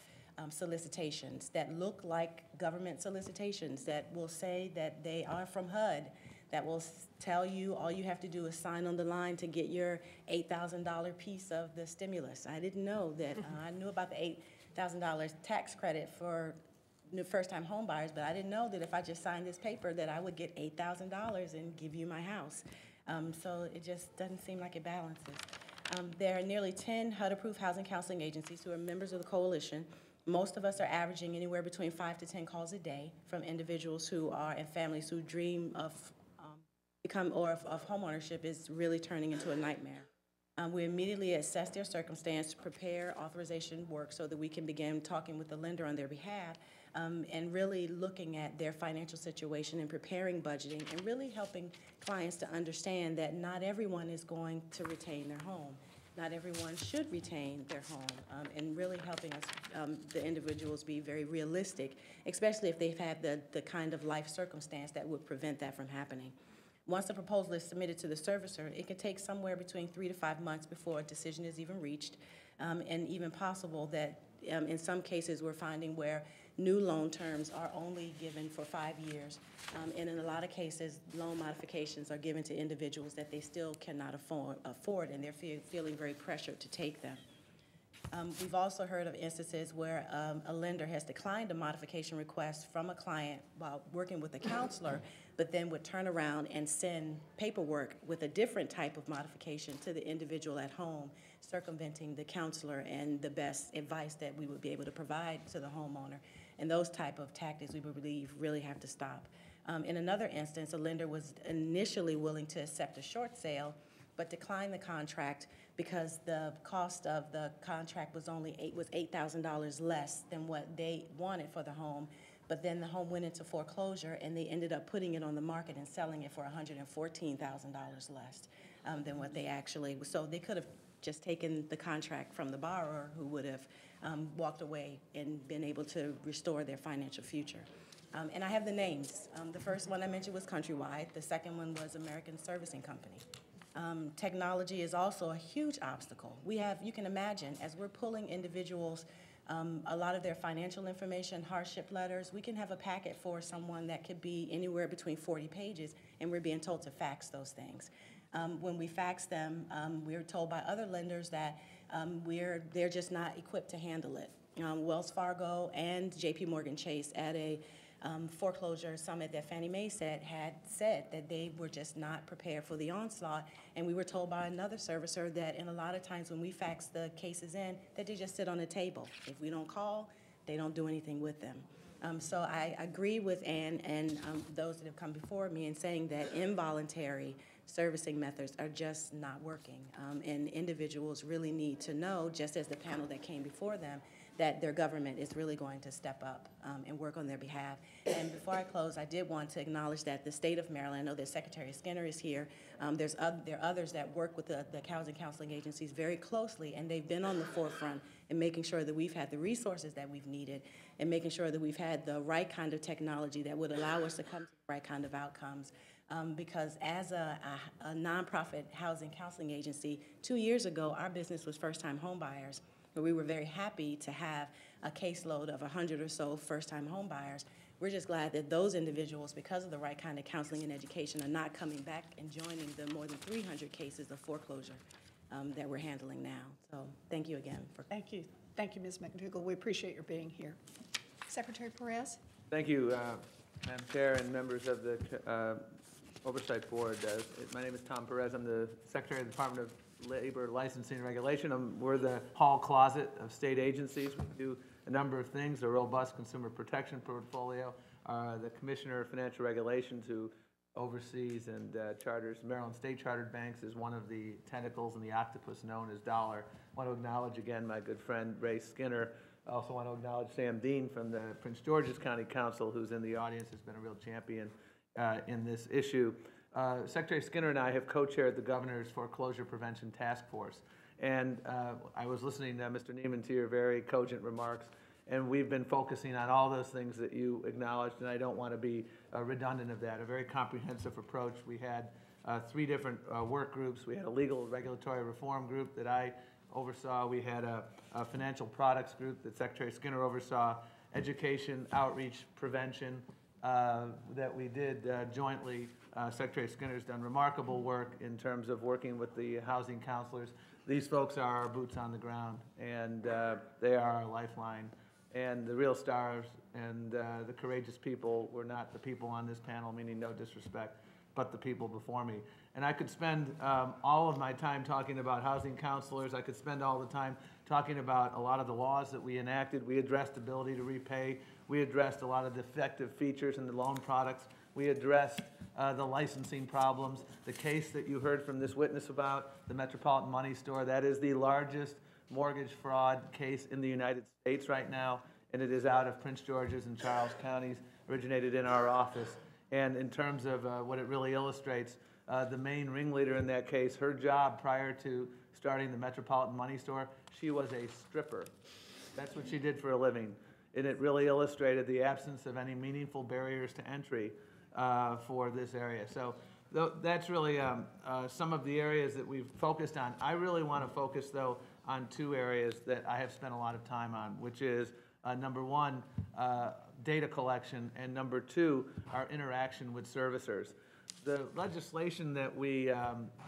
solicitations that look like government solicitations that will say that they are from HUD, that will tell you all you have to do is sign on the line to get your $8,000 piece of the stimulus. I didn't know that. I knew about the $8,000 tax credit for first-time home buyers, but I didn't know that if I just signed this paper that I would get $8,000 and give you my house. So it just doesn't seem like it balances. There are nearly 10 HUD-approved housing counseling agencies who are members of the coalition. Most of us are averaging anywhere between 5 to 10 calls a day from individuals who are and families who dream of of homeownership is really turning into a nightmare. We immediately assess their circumstance, prepare authorization work so that we can begin talking with the lender on their behalf, and really looking at their financial situation and preparing budgeting and really helping clients to understand that not everyone is going to retain their home. Not everyone should retain their home, and really helping us, the individuals, be very realistic, especially if they've had the kind of life circumstance that would prevent that from happening. Once the proposal is submitted to the servicer, it can take somewhere between 3 to 5 months before a decision is even reached, and even possible that in some cases we're finding where new loan terms are only given for 5 years, and in a lot of cases loan modifications are given to individuals that they still cannot afford, and they're feeling very pressured to take them. We've also heard of instances where a lender has declined a modification request from a client while working with a counselor, but then would turn around and send paperwork with a different type of modification to the individual at home, circumventing the counselor and the best advice that we would be able to provide to the homeowner. And those type of tactics, we believe, really have to stop. In another instance, a lender was initially willing to accept a short sale, but declined the contract because the cost of the contract was $8,000 less than what they wanted for the home. But then the home went into foreclosure, and they ended up putting it on the market and selling it for $114,000 less than what they actually. So they could have just taken the contract from the borrower, who would have walked away and been able to restore their financial future. And I have the names. The first one I mentioned was Countrywide. The second one was American Servicing Company. Technology is also a huge obstacle. You can imagine, as we're pulling individuals, a lot of their financial information, hardship letters, we can have a packet for someone that could be anywhere between 40 pages, and we're being told to fax those things. When we fax them, we're told by other lenders that they're just not equipped to handle it. Wells Fargo and JP Morgan Chase at a foreclosure summit that Fannie Mae had said that they were just not prepared for the onslaught, and we were told by another servicer that in a lot of times when we fax the cases in, that they just sit on the table. If we don't call, they don't do anything with them. So I agree with Ann and those that have come before me in saying that involuntary servicing methods are just not working, and individuals really need to know, just as the panel that came before them, that their government is really going to step up and work on their behalf. And before I close, I did want to acknowledge that the state of Maryland, I know that Secretary Skinner is here, there are others that work with the housing counseling agencies very closely, and they've been on the forefront and making sure that we've had the resources that we've needed, and making sure that we've had the right kind of technology that would allow us to come to the right kind of outcomes. Because as a nonprofit housing counseling agency, 2 years ago, our business was first-time home buyers, where we were very happy to have a caseload of 100 or so first-time home buyers. We're just glad that those individuals, because of the right kind of counseling and education, are not coming back and joining the more than 300 cases of foreclosure that we're handling now. So thank you again. Thank you. Thank you, Ms. McDougall. We appreciate your being here. Secretary Perez? Thank you, Madam Chair and members of the Oversight Board. My name is Tom Perez. I'm the Secretary of the Department of Labor Licensing and Regulation. We're the hall closet of state agencies. We do a number of things, a robust consumer protection portfolio, the Commissioner of Financial Regulations who oversees and charters Maryland State Chartered Banks is one of the tentacles in the octopus known as dollar. I want to acknowledge again my good friend Ray Skinner. I also want to acknowledge Sam Dean from the Prince George's County Council, who's in the audience, has been a real champion in this issue. Secretary Skinner and I have co-chaired the Governor's Foreclosure Prevention Task Force. And I was listening, Mr. Neiman, to your very cogent remarks, and we've been focusing on all those things that you acknowledged, and I don't want to be redundant of that. A very comprehensive approach. We had 3 different work groups. We had a legal regulatory reform group that I oversaw. We had a financial products group that Secretary Skinner oversaw, education, outreach, prevention that we did jointly. Secretary Skinner's done remarkable work in terms of working with the housing counselors. These folks are our boots on the ground, and they are our lifeline. And the real stars and the courageous people were not the people on this panel, meaning no disrespect, but the people before me. And I could spend all of my time talking about housing counselors. I could spend all the time talking about a lot of the laws that we enacted. We addressed ability to repay. We addressed a lot of defective features in the loan products. We addressed the licensing problems. The case that you heard from this witness about, the Metropolitan Money Store, that is the largest mortgage fraud case in the United States right now, and it is out of Prince George's and Charles counties, originated in our office. And in terms of what it really illustrates, the main ringleader in that case, her job prior to starting the Metropolitan Money Store, she was a stripper. That's what she did for a living. And it really illustrated the absence of any meaningful barriers to entry for this area. So that's really some of the areas that we've focused on. I really want to focus, though, on 2 areas that I have spent a lot of time on, which is, number 1, data collection, and number 2, our interaction with servicers. The legislation that we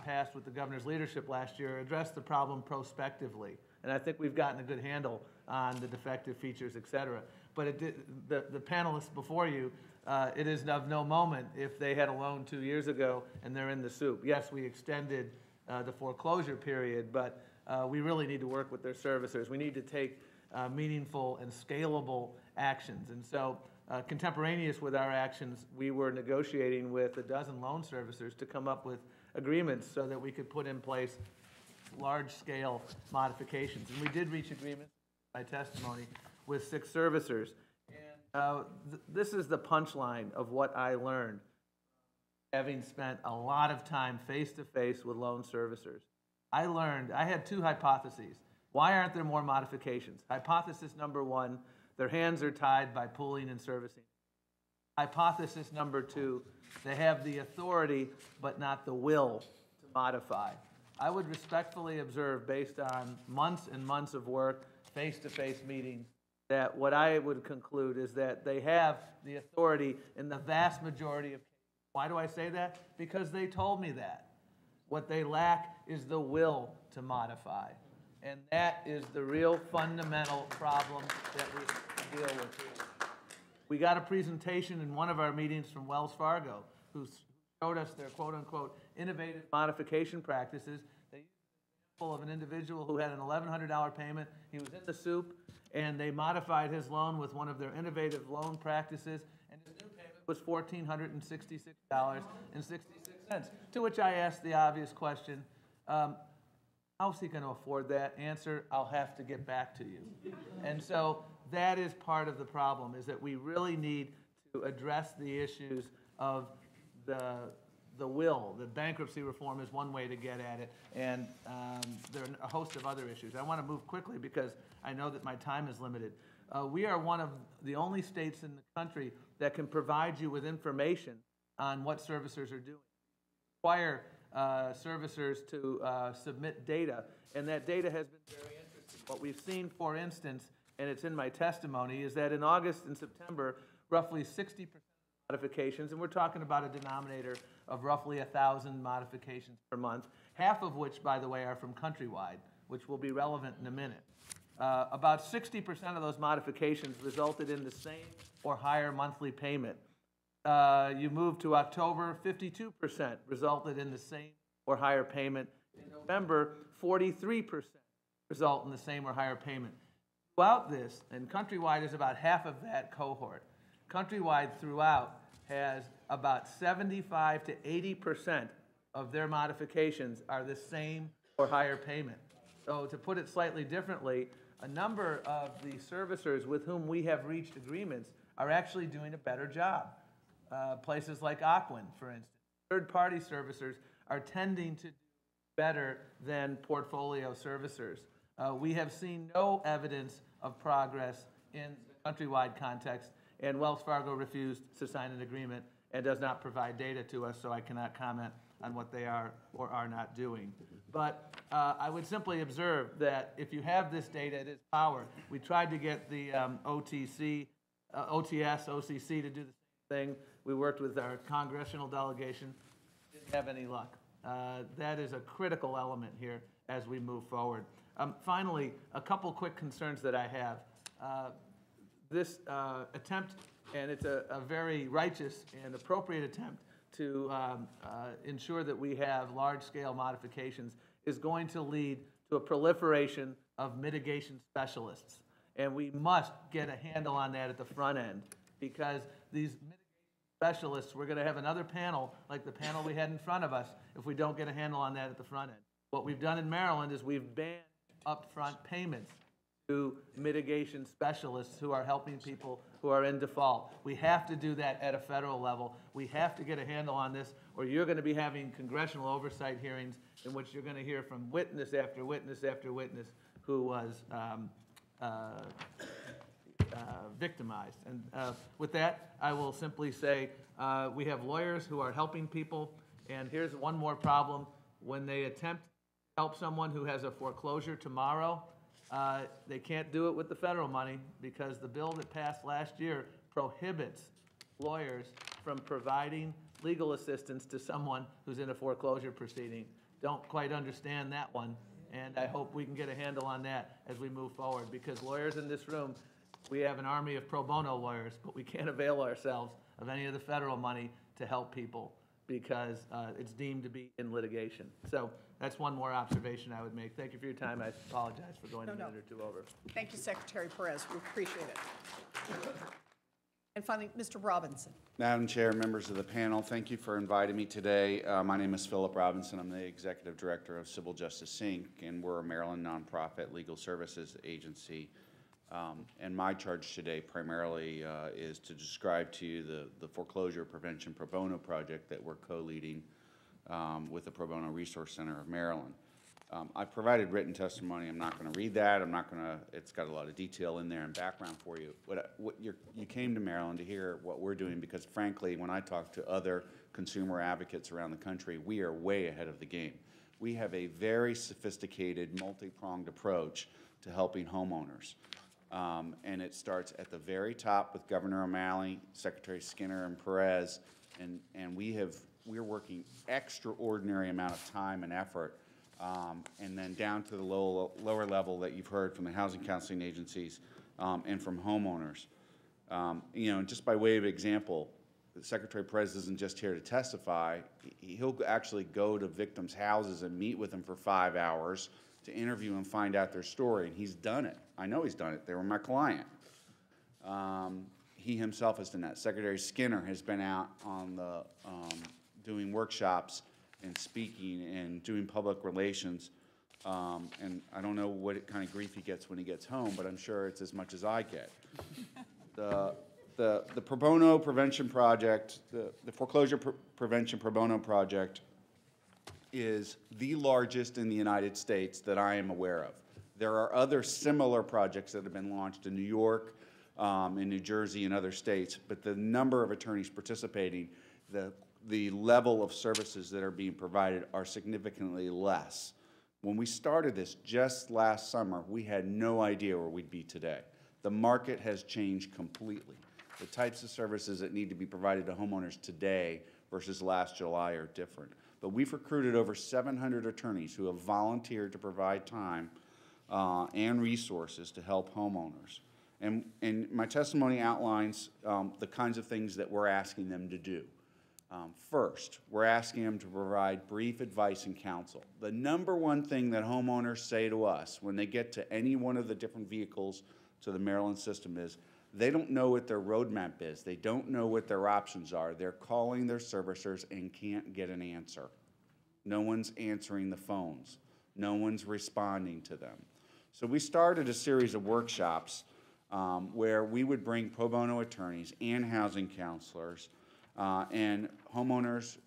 passed with the governor's leadership last year addressed the problem prospectively, and I think we've gotten a good handle on the defective features, et cetera. But it did, the panelists before you, it is of no moment if they had a loan 2 years ago and they're in the soup. Yes, we extended the foreclosure period, but we really need to work with their servicers. We need to take meaningful and scalable actions. And so contemporaneous with our actions, we were negotiating with a dozen loan servicers to come up with agreements so that we could put in place large-scale modifications. And we did reach agreements, by testimony, with 6 servicers. And this is the punchline of what I learned, having spent a lot of time face-to-face with loan servicers. I learned, I had 2 hypotheses. Why aren't there more modifications? Hypothesis number 1, their hands are tied by pooling and servicing. Hypothesis number 2, they have the authority but not the will to modify. I would respectfully observe, based on months and months of work, face-to-face meetings, that what I would conclude is that they have the authority in the vast majority of cases. Why do I say that? Because they told me that. What they lack is the will to modify. And that is the real fundamental problem that we deal with here. We got a presentation in one of our meetings from Wells Fargo who showed us their quote-unquote innovative modification practices. They used an example of an individual who had an $1,100 payment. He was in the soup, and they modified his loan with one of their innovative loan practices, and his new payment was $1,466.66. To which I asked the obvious question, how's he going to afford that? Answer, I'll have to get back to you. And so that is part of the problem, is that we really need to address the issues of the the will. The bankruptcy reform is one way to get at it, and there are a host of other issues. I want to move quickly because I know that my time is limited. We are one of the only states in the country that can provide you with information on what servicers are doing. Require servicers to submit data, and that data has been very interesting. What we've seen, for instance, and it's in my testimony, is that in August and September, roughly 60% modifications, and we're talking about a denominator of roughly 1,000 modifications per month, half of which, by the way, are from Countrywide, which will be relevant in a minute. About 60% of those modifications resulted in the same or higher monthly payment. You move to October, 52% resulted in the same or higher payment. In November, 43% result in the same or higher payment. Throughout this, and Countrywide is about half of that cohort, Countrywide throughout has about 75 to 80% of their modifications are the same or higher payment. So to put it slightly differently, a number of the servicers with whom we have reached agreements are actually doing a better job. Places like Ocwen, for instance. Third-party servicers are tending to do better than portfolio servicers. We have seen no evidence of progress in the Countrywide context, and Wells Fargo refused to sign an agreement and does not provide data to us, so I cannot comment on what they are or are not doing. But I would simply observe that if you have this data, it is power. We tried to get the OTS, OCC to do the same thing. We worked with our congressional delegation, didn't have any luck. That is a critical element here as we move forward. Finally, a couple quick concerns that I have. This attempt, and it's a very righteous and appropriate attempt to ensure that we have large-scale modifications, is going to lead to a proliferation of mitigation specialists. And we must get a handle on that at the front end, because these mitigation specialists, we're going to have another panel like the panel we had in front of us if we don't get a handle on that at the front end. What we've done in Maryland is we've banned upfront payments to mitigation specialists who are helping people who are in default. We have to do that at a federal level. We have to get a handle on this, or you're going to be having congressional oversight hearings in which you're going to hear from witness after witness after witness who was victimized. And with that, I will simply say we have lawyers who are helping people, and here's one more problem. When they attempt to help someone who has a foreclosure tomorrow, they can't do it with the federal money because the bill that passed last year prohibits lawyers from providing legal assistance to someone who's in a foreclosure proceeding. Don't quite understand that one, and I hope we can get a handle on that as we move forward, because lawyers in this room, we have an army of pro bono lawyers, but we can't avail ourselves of any of the federal money to help people because it's deemed to be in litigation. So that's one more observation I would make. Thank you for your time. I apologize for going a minute or two over. Thank you, Secretary Perez. We appreciate it. And finally, Mr. Robinson. Madam Chair, members of the panel, thank you for inviting me today. My name is Philip Robinson. I'm the Executive Director of Civil Justice Inc., and we're a Maryland nonprofit legal services agency. And my charge today primarily is to describe to you the Foreclosure Prevention Pro Bono project that we're co-leading with the Pro Bono Resource Center of Maryland. I've provided written testimony. I'm not going to read that. It's got a lot of detail in there and background for you. You came to Maryland to hear what we're doing because, frankly, when I talk to other consumer advocates around the country, we are way ahead of the game. We have a very sophisticated, multi-pronged approach to helping homeowners. And it starts at the very top with Governor O'Malley, Secretary Skinner, and Perez, and we're working extraordinary amount of time and effort, and then down to the lower level that you've heard from the housing counseling agencies and from homeowners. Just by way of example, Secretary Perez isn't just here to testify. He'll actually go to victims' houses and meet with them for 5 hours to interview and find out their story, and he's done it. I know he's done it. They were my client. He himself has done that. Secretary Skinner has been out on the doing workshops and speaking and doing public relations, and I don't know what kind of grief he gets when he gets home, but I'm sure it's as much as I get. The the pro bono prevention project, the foreclosure prevention pro bono project is the largest in the United States that I am aware of. There are other similar projects that have been launched in New York, in New Jersey, and other states, but the number of attorneys participating, the level of services that are being provided are significantly less. When we started this just last summer, we had no idea where we'd be today. The market has changed completely. The types of services that need to be provided to homeowners today versus last July are different. But we've recruited over 700 attorneys who have volunteered to provide time and resources to help homeowners. And my testimony outlines the kinds of things that we're asking them to do. First, we're asking them to provide brief advice and counsel. The number one thing that homeowners say to us when they get to any one of the different vehicles to the Maryland system is they don't know what their roadmap is. They don't know what their options are. They're calling their servicers and can't get an answer. No one's answering the phones. No one's responding to them. So we started a series of workshops where we would bring pro bono attorneys and housing counselors, and homeowners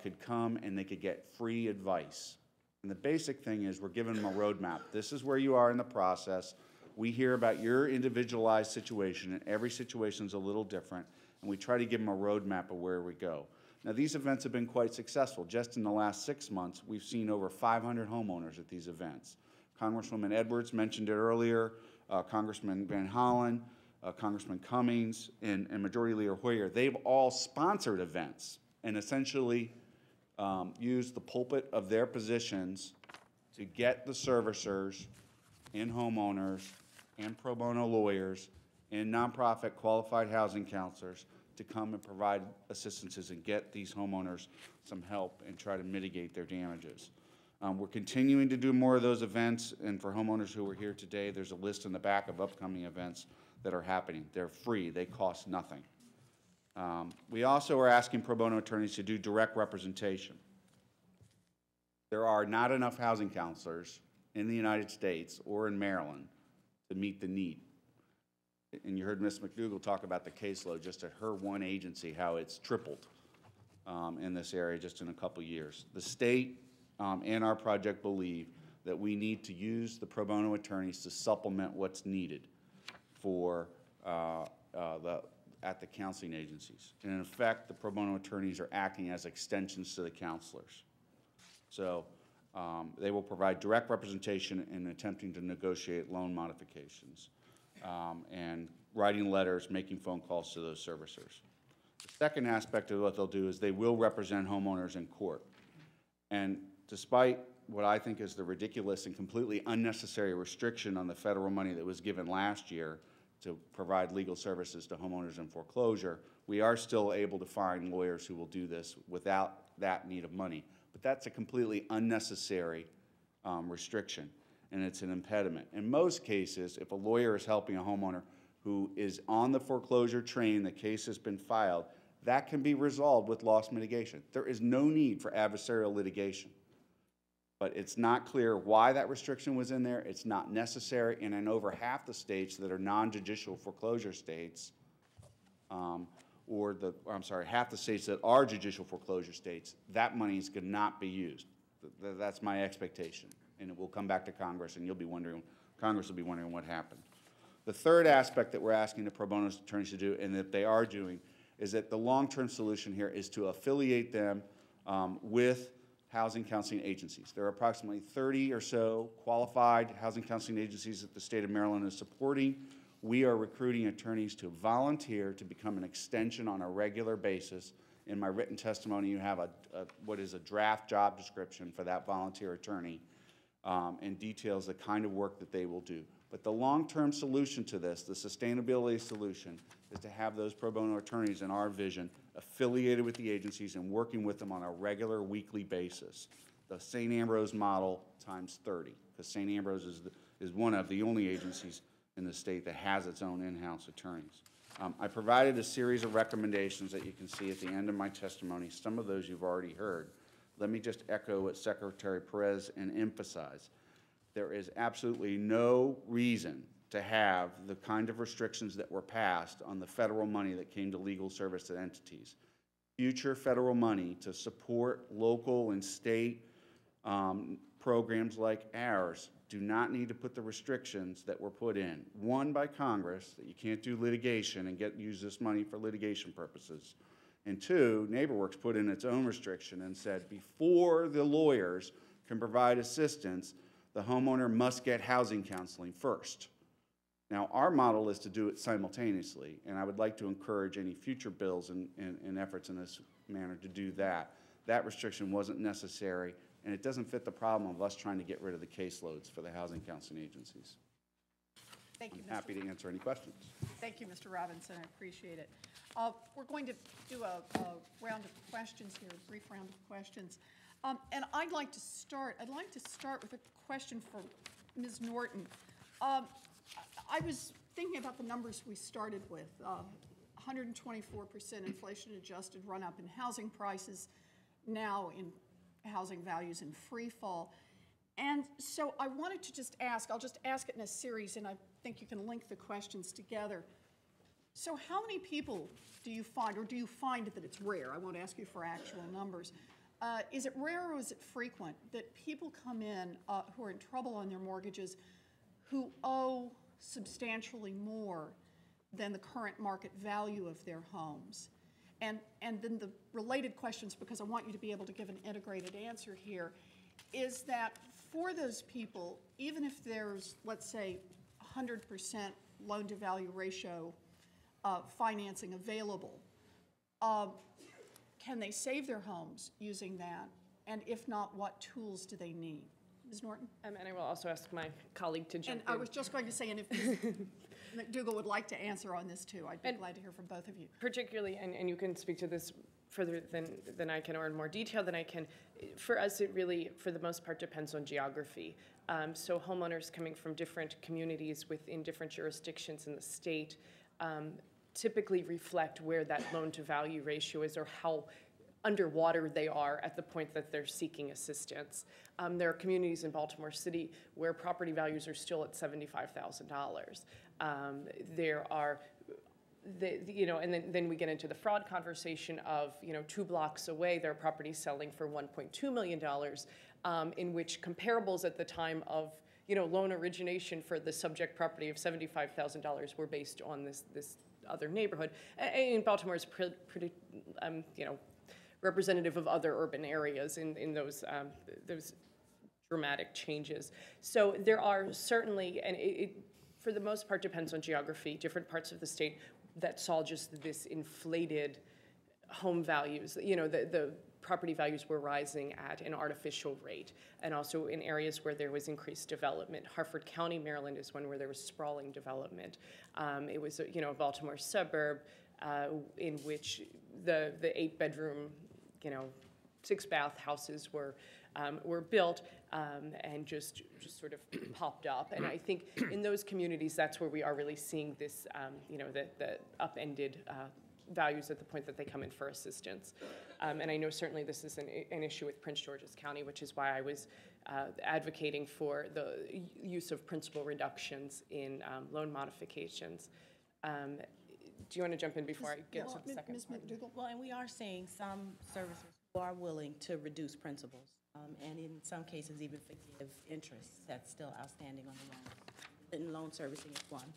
could come and they could get free advice. And the basic thing is we're giving them a roadmap. This is where you are in the process. We hear about your individualized situation, and every situation is a little different, and we try to give them a roadmap of where we go. Now, these events have been quite successful. Just in the last 6 months, we've seen over 500 homeowners at these events. Congresswoman Edwards mentioned it earlier, Congressman Van Hollen, Congressman Cummings, and Majority Leader Hoyer. They've all sponsored events and essentially used the pulpit of their positions to get the servicers and homeowners and pro bono lawyers and nonprofit qualified housing counselors to come and provide assistances and get these homeowners some help and try to mitigate their damages. We're continuing to do more of those events, and for homeowners who are here today, there's a list in the back of upcoming events that are happening. They're free, they cost nothing. We also are asking pro bono attorneys to do direct representation. There are not enough housing counselors in the United States or in Maryland to meet the need. And you heard Ms. McDougall talk about the caseload just at her one agency, how it's tripled in this area just in a couple years. The state and our project believe that we need to use the pro bono attorneys to supplement what's needed for at the counseling agencies. And in effect, the pro bono attorneys are acting as extensions to the counselors. So they will provide direct representation in attempting to negotiate loan modifications and writing letters, making phone calls to those servicers. The second aspect of what they'll do is they will represent homeowners in court. And despite what I think is the ridiculous and completely unnecessary restriction on the federal money that was given last year to provide legal services to homeowners in foreclosure, we are still able to find lawyers who will do this without that need of money. But that's a completely unnecessary restriction, and it's an impediment. In most cases, if a lawyer is helping a homeowner who is on the foreclosure train, the case has been filed, that can be resolved with loss mitigation. There is no need for adversarial litigation. But it's not clear why that restriction was in there. It's not necessary, and in over half the states that are non-judicial foreclosure states, half the states that are judicial foreclosure states, that money is going to not be used. That's my expectation, and it will come back to Congress, and Congress will be wondering what happened. The third aspect that we're asking the pro bono attorneys to do, and that they are doing, is that the long-term solution here is to affiliate them with housing counseling agencies. There are approximately 30 or so qualified housing counseling agencies that the state of Maryland is supporting. We are recruiting attorneys to volunteer to become an extension on a regular basis. In my written testimony, you have what is a draft job description for that volunteer attorney and details the kind of work that they will do. But the long-term solution to this, the sustainability solution, is to have those pro bono attorneys, in our vision, affiliated with the agencies and working with them on a regular weekly basis. The St. Ambrose model times 30, because St. Ambrose is one of the only agencies in the state that has its own in-house attorneys. I provided a series of recommendations that you can see at the end of my testimony. Some of those you've already heard. Let me just echo what Secretary Perez and emphasize. There is absolutely no reason to have the kind of restrictions that were passed on the federal money that came to legal service entities. Future federal money to support local and state programs like ours do not need to put the restrictions that were put in. One, by Congress, that you can't do litigation and use this money for litigation purposes. And two, NeighborWorks put in its own restriction and said before the lawyers can provide assistance, the homeowner must get housing counseling first. Now, our model is to do it simultaneously, and I would like to encourage any future bills and efforts in this manner to do that. That restriction wasn't necessary, and it doesn't fit the problem of us trying to get rid of the caseloads for the housing counseling agencies. Thank you, I'm happy to answer any questions. Thank you, Mr. Robinson. I appreciate it. We're going to do a round of questions here, a brief round of questions. And I'd like to start with a question for Ms. Norton. I was thinking about the numbers we started with, 124% inflation-adjusted run-up in housing prices, now in housing values in free fall. And so I wanted to just ask, I'll just ask it in a series, and I think you can link the questions together. So how many people do you find, or do you find that it's rare? I won't ask you for actual numbers. Is it rare or is it frequent that people come in who are in trouble on their mortgages who owe substantially more than the current market value of their homes? And then the related questions, because I want you to be able to give an integrated answer here, is that for those people, even if there's, let's say, 100% loan-to-value ratio financing available, can they save their homes using that? And if not, what tools do they need? Ms. Norton? And I will also ask my colleague to jump in. And I was just going to say, and if Ms. McDougall would like to answer on this too, I'd be glad to hear from both of you. Particularly, and you can speak to this further than I can, or in more detail than I can, for us it really, for the most part, depends on geography. So homeowners coming from different communities within different jurisdictions in the state typically reflect where that loan-to-value ratio is, or how underwater they are at the point that they're seeking assistance. There are communities in Baltimore City where property values are still at $75,000. There are, and then we get into the fraud conversation of, 2 blocks away, there are properties selling for $1.2 million, in which comparables at the time of, loan origination for the subject property of $75,000 were based on this other neighborhood. And Baltimore is pretty, representative of other urban areas in those dramatic changes. So there are certainly, and it for the most part depends on geography, different parts of the state that saw just this inflated home values. The property values were rising at an artificial rate, and also in areas where there was increased development. Harford County, Maryland is one where there was sprawling development. It was a Baltimore suburb in which the 8-bedroom, 6-bath houses were built and just sort of popped up. And I think in those communities, that's where we are really seeing this, the upended values at the point that they come in for assistance. And I know certainly this is an issue with Prince George's County, which is why I was advocating for the use of principal reductions in loan modifications. Do you want to jump in before I get to the second part? Well, and we are seeing some servicers who are willing to reduce principals, and in some cases even forgive interest that's still outstanding on the loan. And loan servicing is one.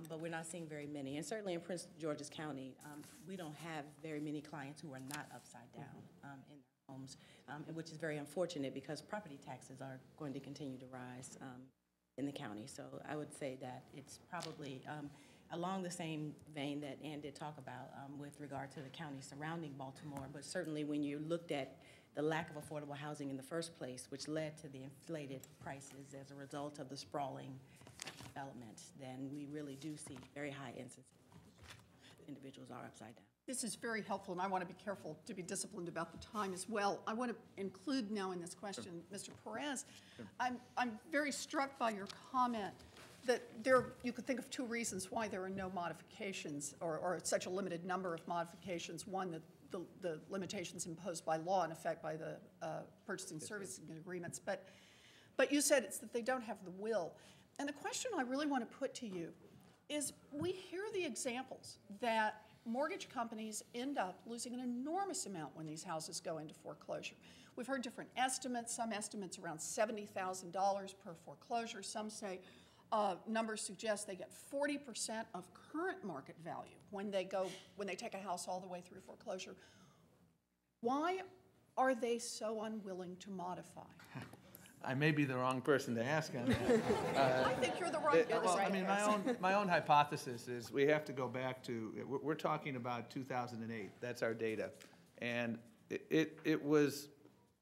But we're not seeing very many. And certainly in Prince George's County, we don't have very many clients who are not upside down in their homes, which is very unfortunate because property taxes are going to continue to rise in the county. So I would say that it's probably along the same vein that Ann did talk about with regard to the county surrounding Baltimore, but certainly when you looked at the lack of affordable housing in the first place, which led to the inflated prices as a result of the sprawling development, then we really do see very high instances. Individuals are upside down. This is very helpful, and I want to be careful to be disciplined about the time as well. I want to include now in this question, Mr. Perez. I'm very struck by your comment that you could think of 2 reasons why there are no modifications or such a limited number of modifications. One, the limitations imposed by law, in effect by the purchasing servicing agreements. But you said it's that they don't have the will. And the question I really want to put to you is, we hear the examples that mortgage companies end up losing an enormous amount when these houses go into foreclosure. We've heard different estimates, some estimates around $70,000 per foreclosure. Some say numbers suggest they get 40% of current market value when they take a house all the way through foreclosure. Why are they so unwilling to modify? I may be the wrong person to ask on that. I think you're the right person. Well, I mean, my own hypothesis is we have to go back to, we're talking about 2008. That's our data. And it was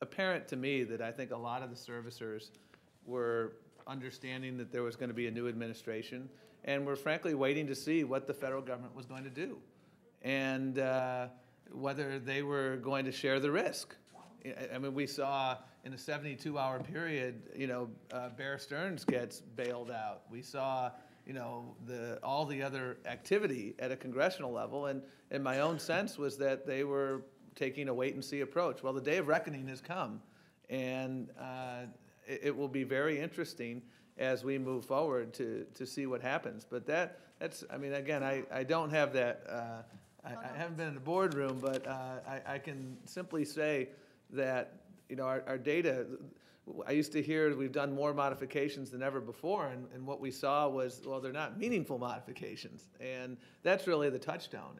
apparent to me that I think a lot of the servicers were understanding that there was going to be a new administration and were frankly waiting to see what the federal government was going to do and whether they were going to share the risk. I mean, we saw in a 72-hour period, Bear Stearns gets bailed out. We saw, all the other activity at a congressional level, and my own sense was that they were taking a wait-and-see approach. Well, the day of reckoning has come, and it will be very interesting as we move forward to see what happens. But that's, I mean, again, I don't have that, I haven't been in the boardroom, but I can simply say that, our data, I used to hear we've done more modifications than ever before, and what we saw was, well, they're not meaningful modifications, and that's really the touchstone.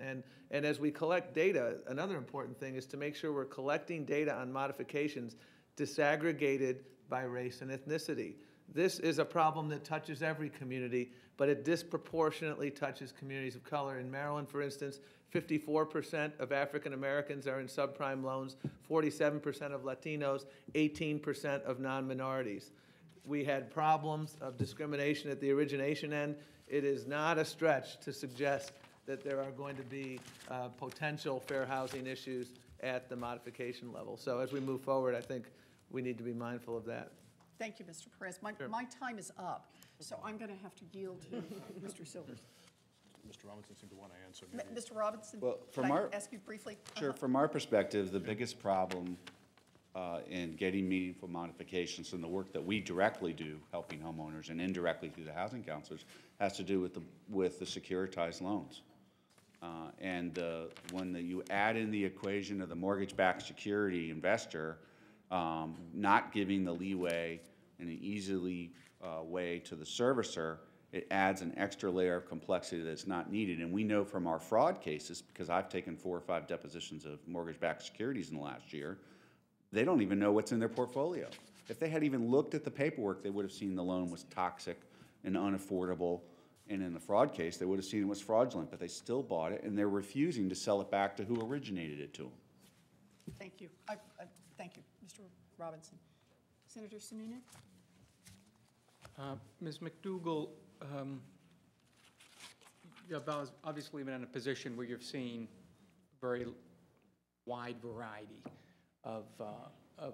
And as we collect data, another important thing is to make sure we're collecting data on modifications disaggregated by race and ethnicity. This is a problem that touches every community, but it disproportionately touches communities of color. In Maryland, for instance, 54% of African Americans are in subprime loans, 47% of Latinos, 18% of non-minorities. We had problems of discrimination at the origination end. It is not a stretch to suggest that there are going to be potential fair housing issues at the modification level. So as we move forward, I think we need to be mindful of that. Thank you, Mr. Perez. My time is up, so I'm going to have to yield to Mr. Silvers. Mr. Robinson seemed to want to answer. Mr. Robinson, Well, can I ask you briefly? Sure. From our perspective, the biggest problem in getting meaningful modifications and the work that we directly do, helping homeowners, and indirectly through the housing counselors, has to do with the securitized loans. When you add in the equation of the mortgage-backed security investor, not giving the leeway in an easily way to the servicer, it adds an extra layer of complexity that's not needed. And we know from our fraud cases, because I've taken 4 or 5 depositions of mortgage-backed securities in the last year, they don't even know what's in their portfolio. If they had even looked at the paperwork, they would have seen the loan was toxic and unaffordable. And in the fraud case, they would have seen it was fraudulent, but they still bought it, and they're refusing to sell it back to who originated it to them. Thank you. Thank you, Mr. Robinson. Senator Sununu? Ms. McDougall, you've obviously been in a position where you've seen a very wide variety of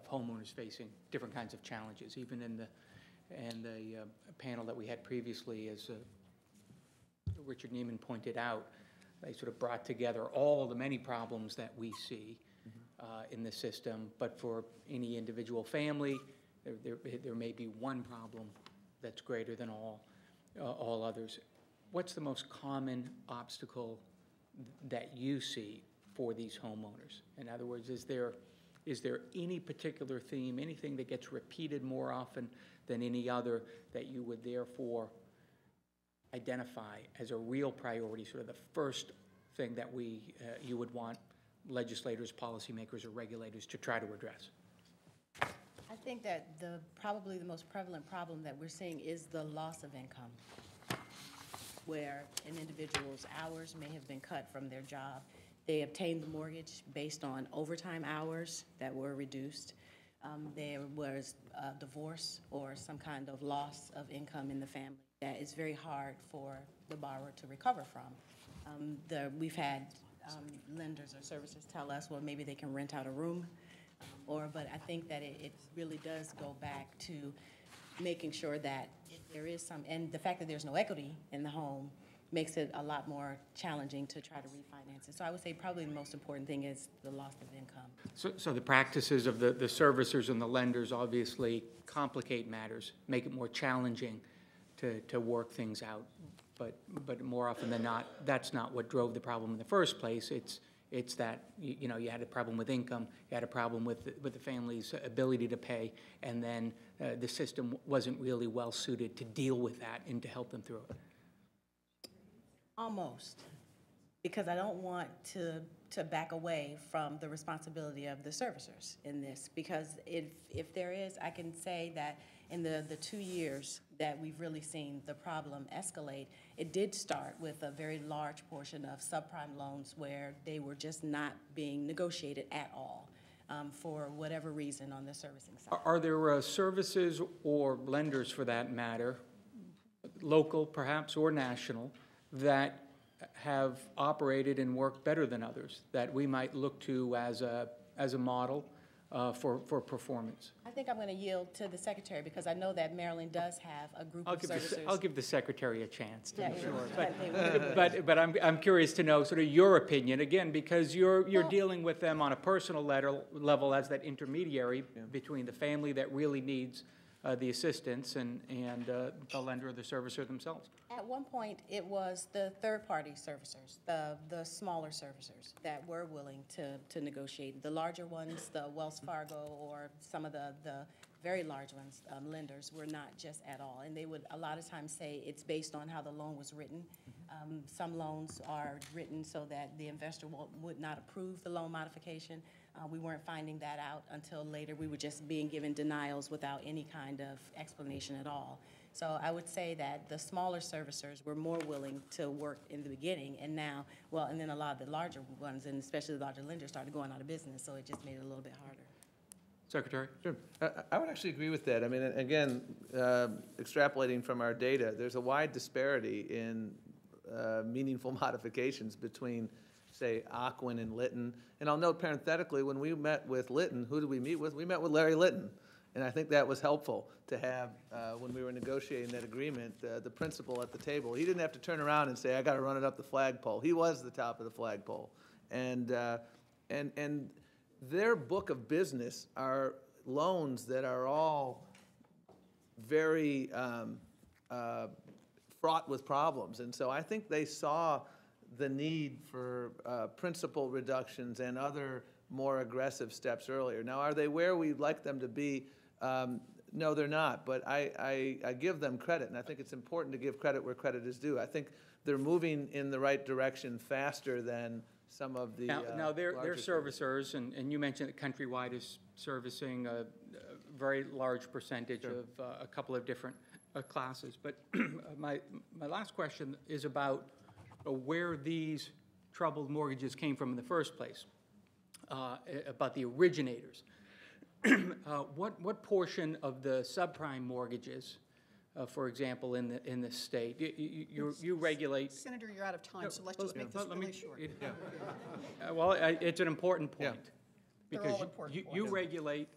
homeowners facing different kinds of challenges. Even in the panel that we had previously, as Richard Neiman pointed out, they sort of brought together all the many problems that we see in the system. But for any individual family, there may be one problem that's greater than all others. What's the most common obstacle that you see for these homeowners? In other words, is there any particular theme, anything that gets repeated more often than any other that you would therefore identify as a real priority, sort of the first thing that you would want legislators, policymakers, or regulators to try to address? I think that probably the most prevalent problem that we're seeing is the loss of income, where an individual's hours may have been cut from their job. They obtained the mortgage based on overtime hours that were reduced. There was a divorce or some kind of loss of income in the family that is very hard for the borrower to recover from. We've had lenders or servicers tell us, well, maybe they can rent out a room, but I think that it really does go back to making sure that if there is and the fact that there's no equity in the home makes it a lot more challenging to try to refinance it. So I would say probably the most important thing is the loss of income. So the practices of the servicers and the lenders obviously complicate matters, make it more challenging to work things out. But more often than not, that's not what drove the problem in the first place. It's that, you know, you had a problem with income, you had a problem with the family's ability to pay, and then the system wasn't really well suited to deal with that and to help them through it. Almost, because I don't want to back away from the responsibility of the servicers in this, because if there is, I can say that in the 2 years that we've really seen the problem escalate, it did start with a very large portion of subprime loans where they were just not being negotiated at all for whatever reason on the servicing side. Are there services or lenders, for that matter, local perhaps or national, that have operated and worked better than others that we might look to as a model for performance? I think I'm going to yield to the secretary because I know that Maryland does have a group of servicers. I'll give the secretary a chance to be sure. Yeah, But I'm curious to know sort of your opinion, again, because you're dealing with them on a personal level as that intermediary between the family that really needs the assistance and the lender or the servicer themselves. At one point, it was the third-party servicers, the smaller servicers that were willing to negotiate. The larger ones, the Wells Fargo or some of the very large ones, lenders, were not just at all. And they would a lot of times say it's based on how the loan was written. Some loans are written so that the investor would not approve the loan modification. We weren't finding that out until later. We were just being given denials without any kind of explanation at all. So I would say that the smaller servicers were more willing to work in the beginning, and now, well, and then a lot of the larger ones, and especially the larger lenders, started going out of business, so it just made it a little bit harder. Secretary? Sure. I would actually agree with that. I mean, again, extrapolating from our data, there's a wide disparity in meaningful modifications between, say, Ocwen and Litton. And I'll note parenthetically, when we met with Litton, who did we meet with? We met with Larry Litton. And I think that was helpful to have, when we were negotiating that agreement, the principal at the table. He didn't have to turn around and say, I got to run it up the flagpole. He was the top of the flagpole. And their book of business are loans that are all very fraught with problems. And so I think they saw the need for principal reductions and other more aggressive steps earlier. Now, are they where we'd like them to be? No, they're not, but I give them credit, and I think it's important to give credit where credit is due. I think they're moving in the right direction faster than some of the Now they're servicers, and you mentioned that Countrywide is servicing a very large percentage of a couple of different classes. But my last question is about where these troubled mortgages came from in the first place, about the originators. What portion of the subprime mortgages, for example, in the state, you regulate? Senator, you're out of time, so let's just make this really short. Well, it's an important point. They're all important You regulate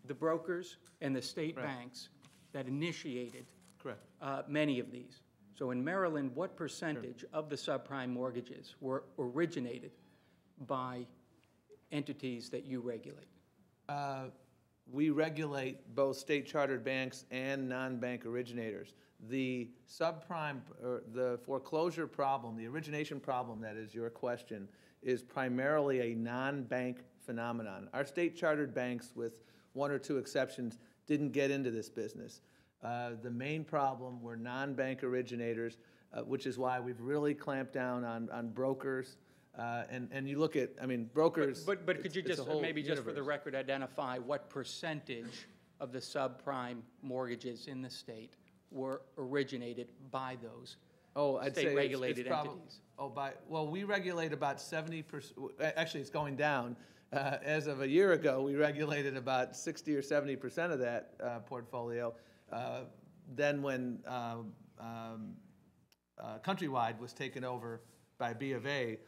the brokers and the state banks that initiated many of these. So in Maryland, what percentage of the subprime mortgages were originated by entities that you regulate? We regulate both state chartered banks and non-bank originators. The subprime, or the foreclosure problem, the origination problem, that is your question, is primarily a non-bank phenomenon. Our state chartered banks, with one or two exceptions, didn't get into this business. The main problem were non-bank originators, which is why we've really clamped down on brokers. And you look at, I mean, brokers. But could you just, maybe just for the record, identify what percentage of the subprime mortgages in the state were originated by those state-regulated entities? Well, we regulate about 70%. Actually, it's going down. As of a year ago, we regulated about 60 or 70% of that portfolio. Then when Countrywide was taken over by B of A,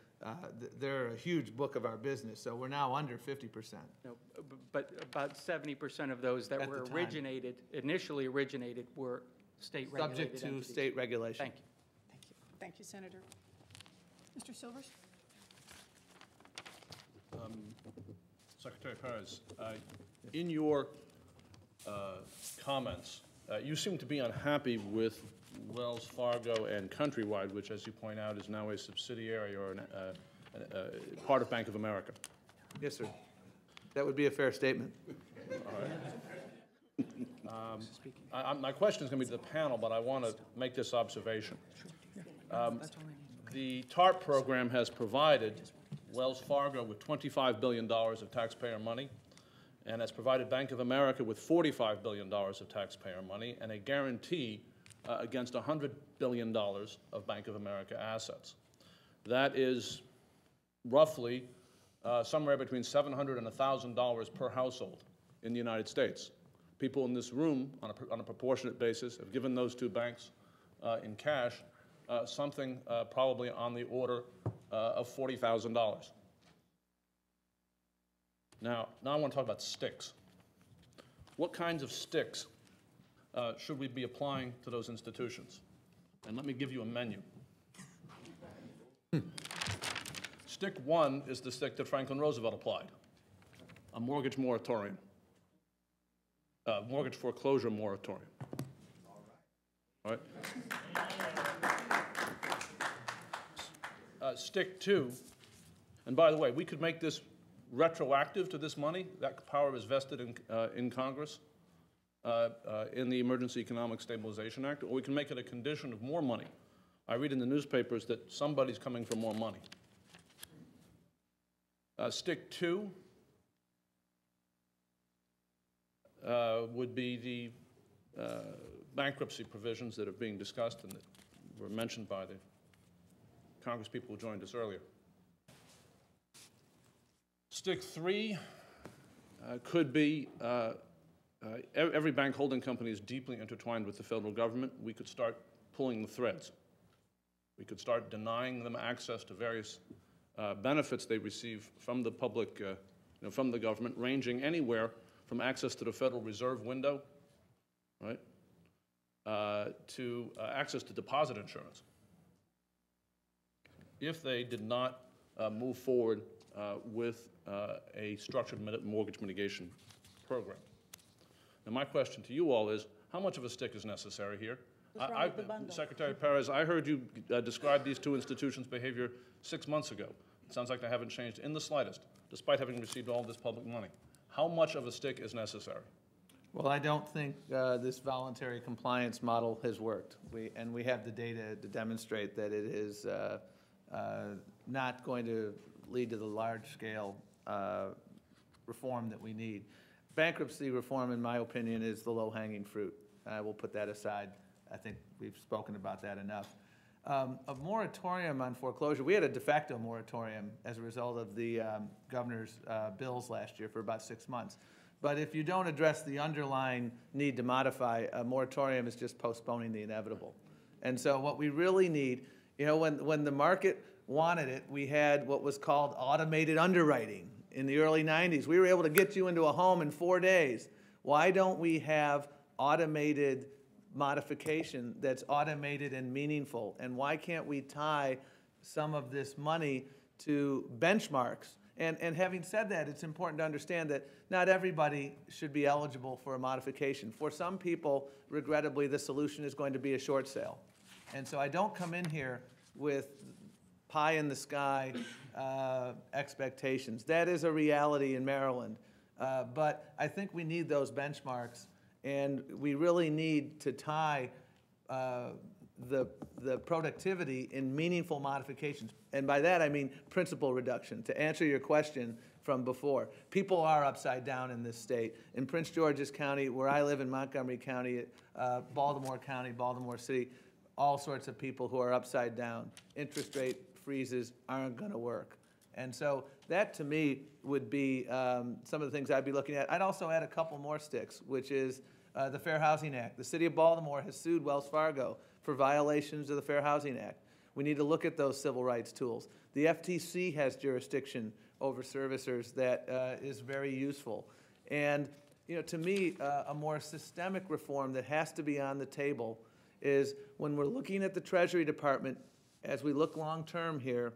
they're a huge book of our business, so we're now under 50%. No, but about 70% of those that were originated, initially originated, were state-regulated Subject to entities. state regulation. Thank you. Thank you. Thank you, Senator. Mr. Silvers? Secretary Perez, in your comments You seem to be unhappy with Wells Fargo and Countrywide, which, as you point out, is now a subsidiary or part of Bank of America. Yes, sir. That would be a fair statement. My question is going to be to the panel, but I want to make this observation. The TARP program has provided Wells Fargo with $25 billion of taxpayer money, and has provided Bank of America with $45 billion of taxpayer money and a guarantee against $100 billion of Bank of America assets. That is roughly somewhere between $700 and $1,000 per household in the United States. People in this room, on a proportionate basis, have given those two banks in cash something probably on the order of $40,000. Now I want to talk about sticks. What kinds of sticks should we be applying to those institutions? And let me give you a menu. Stick one is the stick that Franklin Roosevelt applied, a mortgage moratorium, mortgage foreclosure moratorium. All right. Stick two, and by the way, we could make this retroactive to this money. That power is vested in Congress in the Emergency Economic Stabilization Act, or we can make it a condition of more money. I read in the newspapers that somebody's coming for more money. Stick two would be the bankruptcy provisions that are being discussed and that were mentioned by the Congress people who joined us earlier. Stick three could be every bank holding company is deeply intertwined with the federal government. We could start pulling the threads. We could start denying them access to various benefits they receive from the public, from the government, ranging anywhere from access to the Federal Reserve window, right, to access to deposit insurance, if they did not move forward with a structured mortgage mitigation program. Now, my question to you all is, how much of a stick is necessary here? Secretary Perez, I heard you describe these two institutions' behavior 6 months ago. It sounds like they haven't changed in the slightest, despite having received all this public money. How much of a stick is necessary? Well, I don't think this voluntary compliance model has worked. We have the data to demonstrate that it is not going to lead to the large-scale reform that we need. Bankruptcy reform, in my opinion, is the low-hanging fruit. I will put that aside. I think we've spoken about that enough. A moratorium on foreclosure, we had a de facto moratorium as a result of the governor's bills last year for about 6 months. But if you don't address the underlying need to modify, a moratorium is just postponing the inevitable. And so what we really need, when the market wanted it, we had what was called automated underwriting. In the early 90s, we were able to get you into a home in 4 days. Why don't we have automated modification that's automated and meaningful? And why can't we tie some of this money to benchmarks? And having said that, it's important to understand that not everybody should be eligible for a modification. For some people, regrettably, the solution is going to be a short sale. And so I don't come in here with pie-in-the-sky expectations. That is a reality in Maryland. But I think we need those benchmarks, and we really need to tie the productivity in meaningful modifications. And by that, I mean principal reduction. To answer your question from before, people are upside down in this state. In Prince George's County, where I live in Montgomery County, Baltimore County, Baltimore City, all sorts of people who are upside down. Interest rate freezes aren't going to work. And so that, to me, would be some of the things I'd be looking at. I'd also add a couple more sticks, which is the Fair Housing Act. The city of Baltimore has sued Wells Fargo for violations of the Fair Housing Act. We need to look at those civil rights tools. The FTC has jurisdiction over servicers that is very useful. And to me, a more systemic reform that has to be on the table is when we're looking at the Treasury Department, as we look long-term here,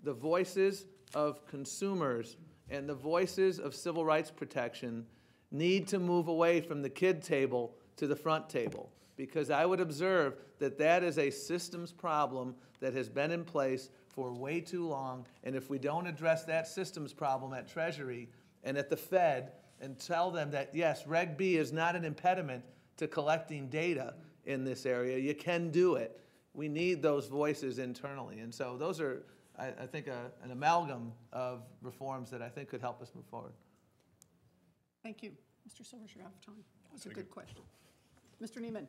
the voices of consumers and the voices of civil rights protection need to move away from the kid table to the front table, because I would observe that that is a systems problem that has been in place for way too long, and if we don't address that systems problem at Treasury and at the Fed and tell them that, yes, Reg B is not an impediment to collecting data in this area, you can do it. We need those voices internally, and so those are, I think, an amalgam of reforms that I think could help us move forward. Thank you. Mr. Silvers, you're out of time. That was a good question. Mr. Neiman.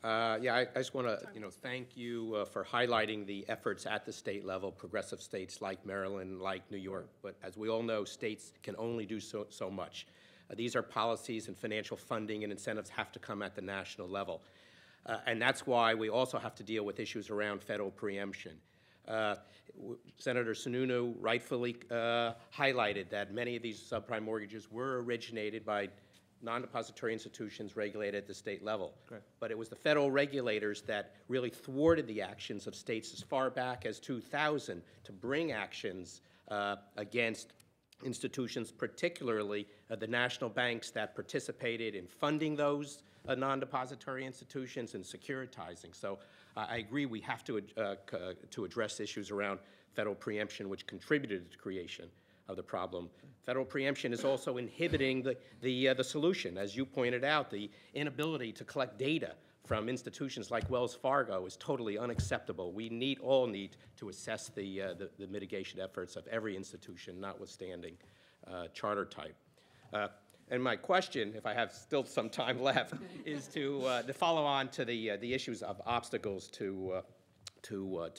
I just want to, thank you for highlighting the efforts at the state level, progressive states like Maryland, like New York. But as we all know, states can only do so much. These are policies, and financial funding and incentives have to come at the national level. And that's why we also have to deal with issues around federal preemption. Senator Sununu rightfully highlighted that many of these subprime mortgages were originated by non-depository institutions regulated at the state level. Correct. But it was the federal regulators that really thwarted the actions of states as far back as 2000 to bring actions against institutions, particularly the national banks that participated in funding those non-depository institutions and securitizing. So I agree we have to address issues around federal preemption, which contributed to the creation of the problem. Federal preemption is also inhibiting the solution. As you pointed out, the inability to collect data from institutions like Wells Fargo is totally unacceptable. We all need to assess the mitigation efforts of every institution, notwithstanding charter type. And my question, if I have still some time left, is to follow on to the issues of obstacles to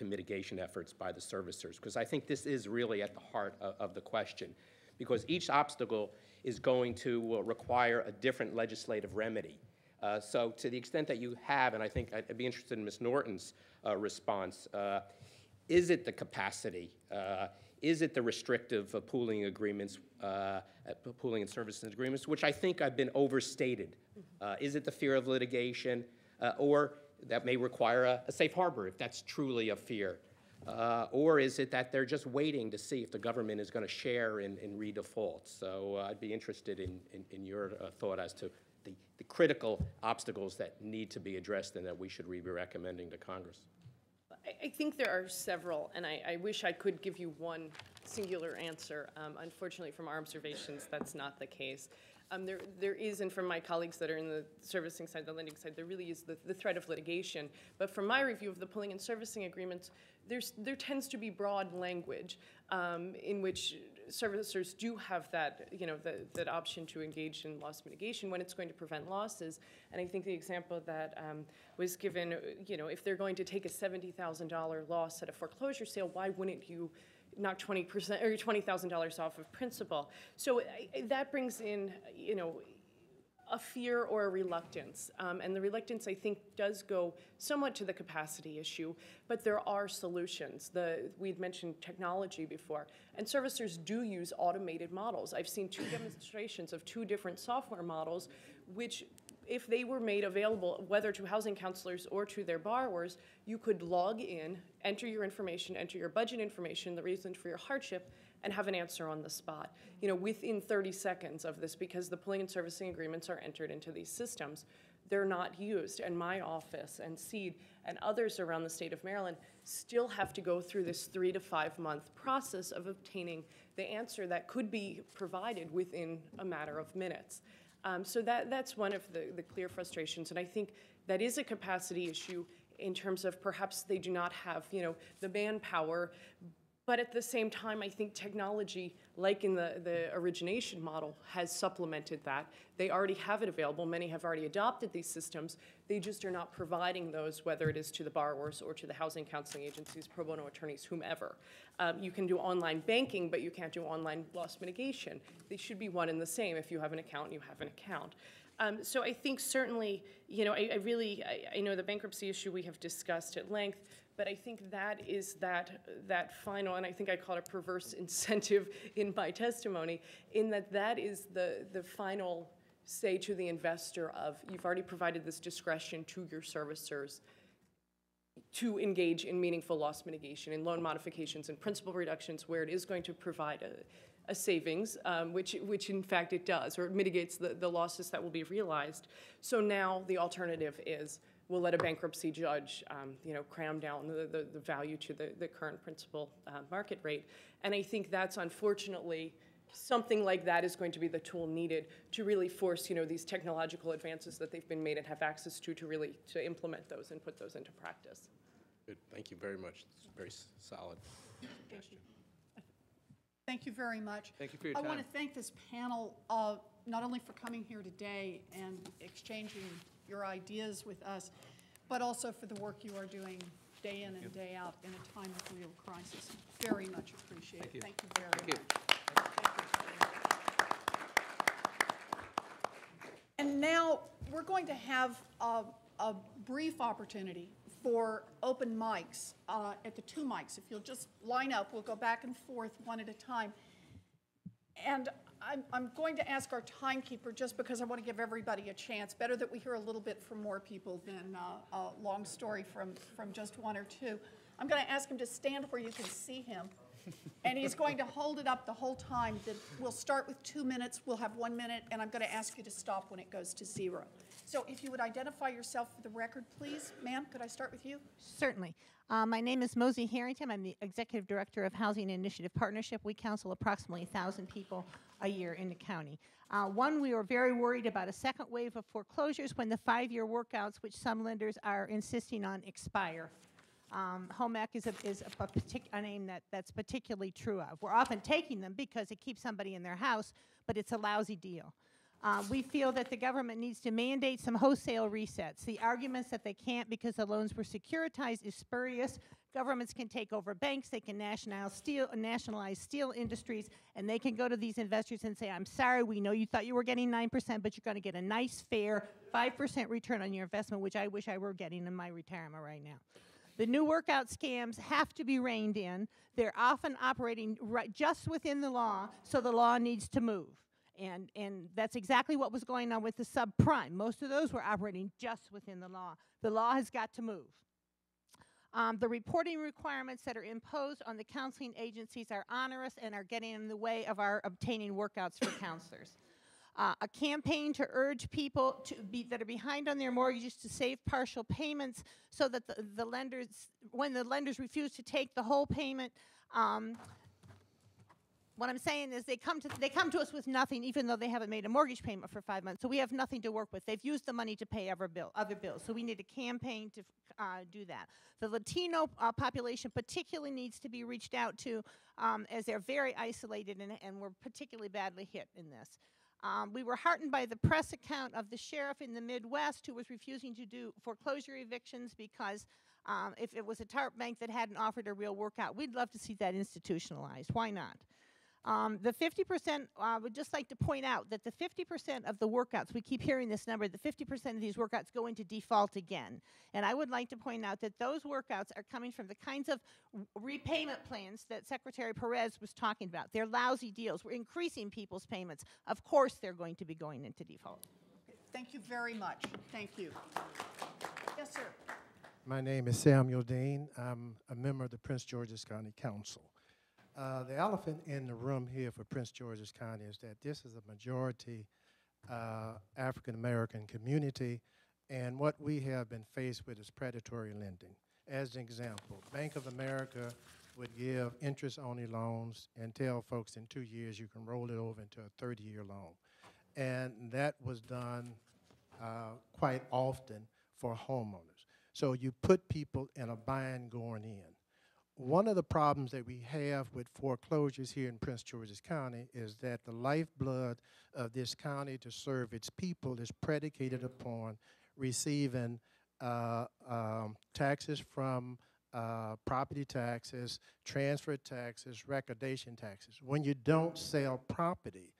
mitigation efforts by the servicers, because I think this is really at the heart of the question, because each obstacle is going to require a different legislative remedy. So to the extent that you have, and I think I'd be interested in Ms. Norton's response, is it the capacity? Is it the restrictive pooling agreements, pooling and services agreements, which I think have been overstated? Is it the fear of litigation, or that may require a safe harbor if that's truly a fear? Or is it that they're just waiting to see if the government is going to share in redefault? So I'd be interested in your thought as to the critical obstacles that need to be addressed and that we should be recommending to Congress. I think there are several, and I wish I could give you one singular answer. Unfortunately, from our observations, that's not the case. There is, and from my colleagues that are in the servicing side, the lending side, there really is the threat of litigation. But from my review of the pooling and servicing agreements, there tends to be broad language in which servicers do have that, that option to engage in loss mitigation when it's going to prevent losses. And I think the example that was given, if they're going to take a $70,000 loss at a foreclosure sale, why wouldn't you knock 20% or $20,000 off of principal? So that brings in, a fear or a reluctance. And the reluctance, I think, does go somewhat to the capacity issue, but there are solutions. We'd mentioned technology before, and servicers do use automated models. I've seen 2 demonstrations of 2 different software models, which, if they were made available, whether to housing counselors or to their borrowers, you could log in, enter your information, enter your budget information, the reason for your hardship, and have an answer on the spot, within 30 seconds of this, because the pooling and servicing agreements are entered into these systems. They're not used, and my office and SEED and others around the state of Maryland still have to go through this 3 to 5 month process of obtaining the answer that could be provided within a matter of minutes. So that's one of the clear frustrations, and I think that is a capacity issue in terms of perhaps they do not have, the manpower. But at the same time, I think technology, like in the origination model, has supplemented that. They already have it available. Many have already adopted these systems. They just are not providing those, whether it is to the borrowers or to the housing counseling agencies, pro bono attorneys, whomever. You can do online banking, but you can't do online loss mitigation. They should be one and the same. If you have an account, you have an account. So I think certainly, I know the bankruptcy issue we have discussed at length, but I think that is that final, and I think I call it a perverse incentive in my testimony, in that is the final say to the investor of, you've already provided this discretion to your servicers to engage in meaningful loss mitigation, in loan modifications and principal reductions, where it is going to provide a savings, which in fact it does, or it mitigates the losses that will be realized. So now the alternative is we'll let a bankruptcy judge, cram down the value to the current principal market rate. And I think that's unfortunately something like that is going to be the tool needed to really force, these technological advances that they've been made and have access to really to implement those and put those into practice. Good. Thank you very much. It's very solid suggestion. Thank you very much. Thank you for your I time. want to thank this panel, not only for coming here today and exchanging your ideas with us, but also for the work you are doing day in and day out in a time of real crisis. Very much appreciated. Thank you very much. And now we're going to have a brief opportunity for open mics at the two mics. If you'll just line up, we'll go back and forth one at a time. And I'm going to ask our timekeeper, just because I want to give everybody a chance. Better that we hear a little bit from more people than a long story from just one or two. I'm going to ask him to stand where you can see him. And he's going to hold it up the whole time. We'll start with 2 minutes, we'll have 1 minute, and I'm going to ask you to stop when it goes to 0. So if you would identify yourself for the record, please. Ma'am, could I start with you? Certainly. My name is Mosey Harrington. I'm the Executive Director of Housing Initiative Partnership. We counsel approximately 1,000 people a year in the county. One, we were very worried about a second wave of foreclosures when the 5-year workouts, which some lenders are insisting on, expire. Home ec is a name that's particularly true of. We're often taking them because it keeps somebody in their house, but it's a lousy deal. We feel that the government needs to mandate some wholesale resets. The arguments that they can't because the loans were securitized is spurious. Governments can take over banks, they can nationalize steel industries, and they can go to these investors and say, I'm sorry, we know you thought you were getting 9%, but you're going to get a nice, fair 5% return on your investment, which I wish I were getting in my retirement right now. The new workout scams have to be reined in. They're often operating just within the law, so the law needs to move. And that's exactly what was going on with the subprime. Most of those were operating just within the law. The law has got to move. The reporting requirements that are imposed on the counseling agencies are onerous and are getting in the way of our obtaining workouts for counselors. A campaign to urge people that are behind on their mortgages to save partial payments so that the lenders, when the lenders refuse to take the whole payment, what I'm saying is they come to us with nothing, even though they haven't made a mortgage payment for 5 months. So we have nothing to work with. They've used the money to pay other bills. So we need a campaign to do that. The Latino population particularly needs to be reached out to, as they're very isolated and we're particularly badly hit in this. We were heartened by the press account of the sheriff in the Midwest who was refusing to do foreclosure evictions because if it was a TARP bank that hadn't offered a real workout, we'd love to see that institutionalized. Why not? The 50%, I would just like to point out that the 50% of the workouts, we keep hearing this number, the 50% of these workouts go into default again. And I would like to point out that those workouts are coming from the kinds of repayment plans that Secretary Perez was talking about. They're lousy deals. We're increasing people's payments. Of course they're going to be going into default. Thank you very much. Thank you. Yes, sir. My name is Samuel Dean. I'm a member of the Prince George's County Council. The elephant in the room here for Prince George's County is that this is a majority African-American community, and what we have been faced with is predatory lending. As an example, Bank of America would give interest-only loans and tell folks in 2 years you can roll it over into a 30-year loan. And that was done quite often for homeowners. So you put people in a bind going in. One of the problems that we have with foreclosures here in Prince George's County is that the lifeblood of this county to serve its people is predicated upon receiving taxes from property taxes, transfer taxes, recordation taxes. When you don't sell property,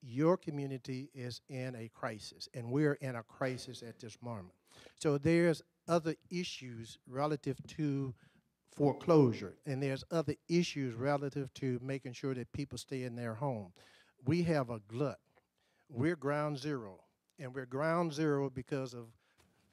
your community is in a crisis, and we're in a crisis at this moment. So there's other issues relative to foreclosure, and there's other issues relative to making sure that people stay in their home. We have a glut. We're ground zero, and we're ground zero because of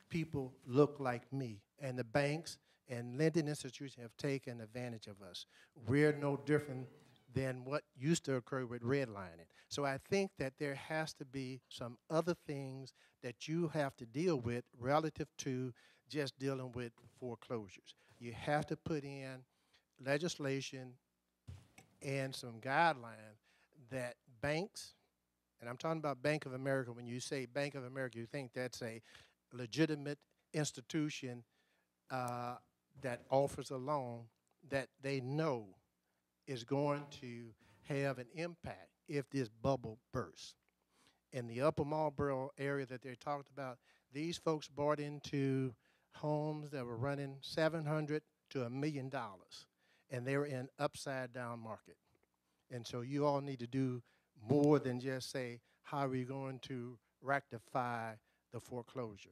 people look like me, and the banks and lending institutions have taken advantage of us. We're no different than what used to occur with redlining. So I think that there has to be some other things that you have to deal with relative to just dealing with foreclosures. You have to put in legislation and some guidelines that banks, and I'm talking about Bank of America. When you say Bank of America, you think that's a legitimate institution that offers a loan that they know is going to have an impact if this bubble bursts. In the Upper Marlboro area that they talked about, these folks bought into homes that were running $700,000 to $1 million, and they were in upside down market. And so you all need to do more than just say, how are we going to rectify the foreclosure?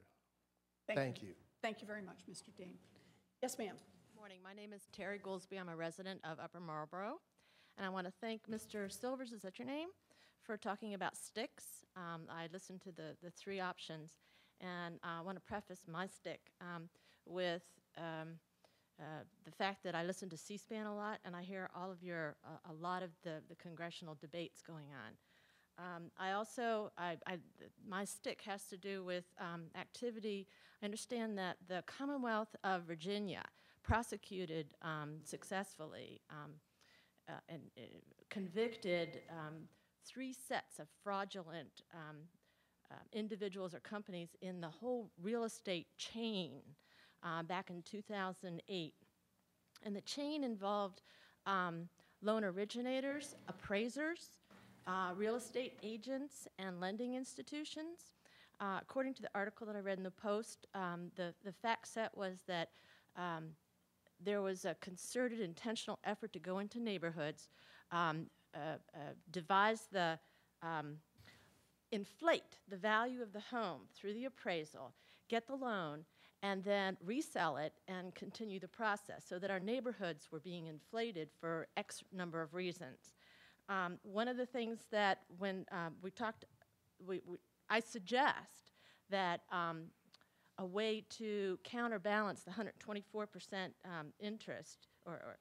Thank you. Thank you very much, Mr. Dean. Yes, ma'am. Good morning. My name is Terry Goolsby. I'm a resident of Upper Marlboro. And I want to thank Mr. Silvers, is that your name, for talking about sticks. I listened to the three options. And I want to preface my stick with the fact that I listen to C-SPAN a lot, and I hear all of your, a lot of the congressional debates going on. My stick has to do with activity. I understand that the Commonwealth of Virginia prosecuted successfully and convicted 3 sets of fraudulent individuals or companies in the whole real estate chain back in 2008. And the chain involved loan originators, appraisers, real estate agents, and lending institutions. According to the article that I read in the Post, the fact set was that there was a concerted, intentional effort to go into neighborhoods, devise the inflate the value of the home through the appraisal, get the loan, and then resell it and continue the process, so that our neighborhoods were being inflated for X number of reasons. One of the things that when we talked, I suggest that a way to counterbalance the 124% interest or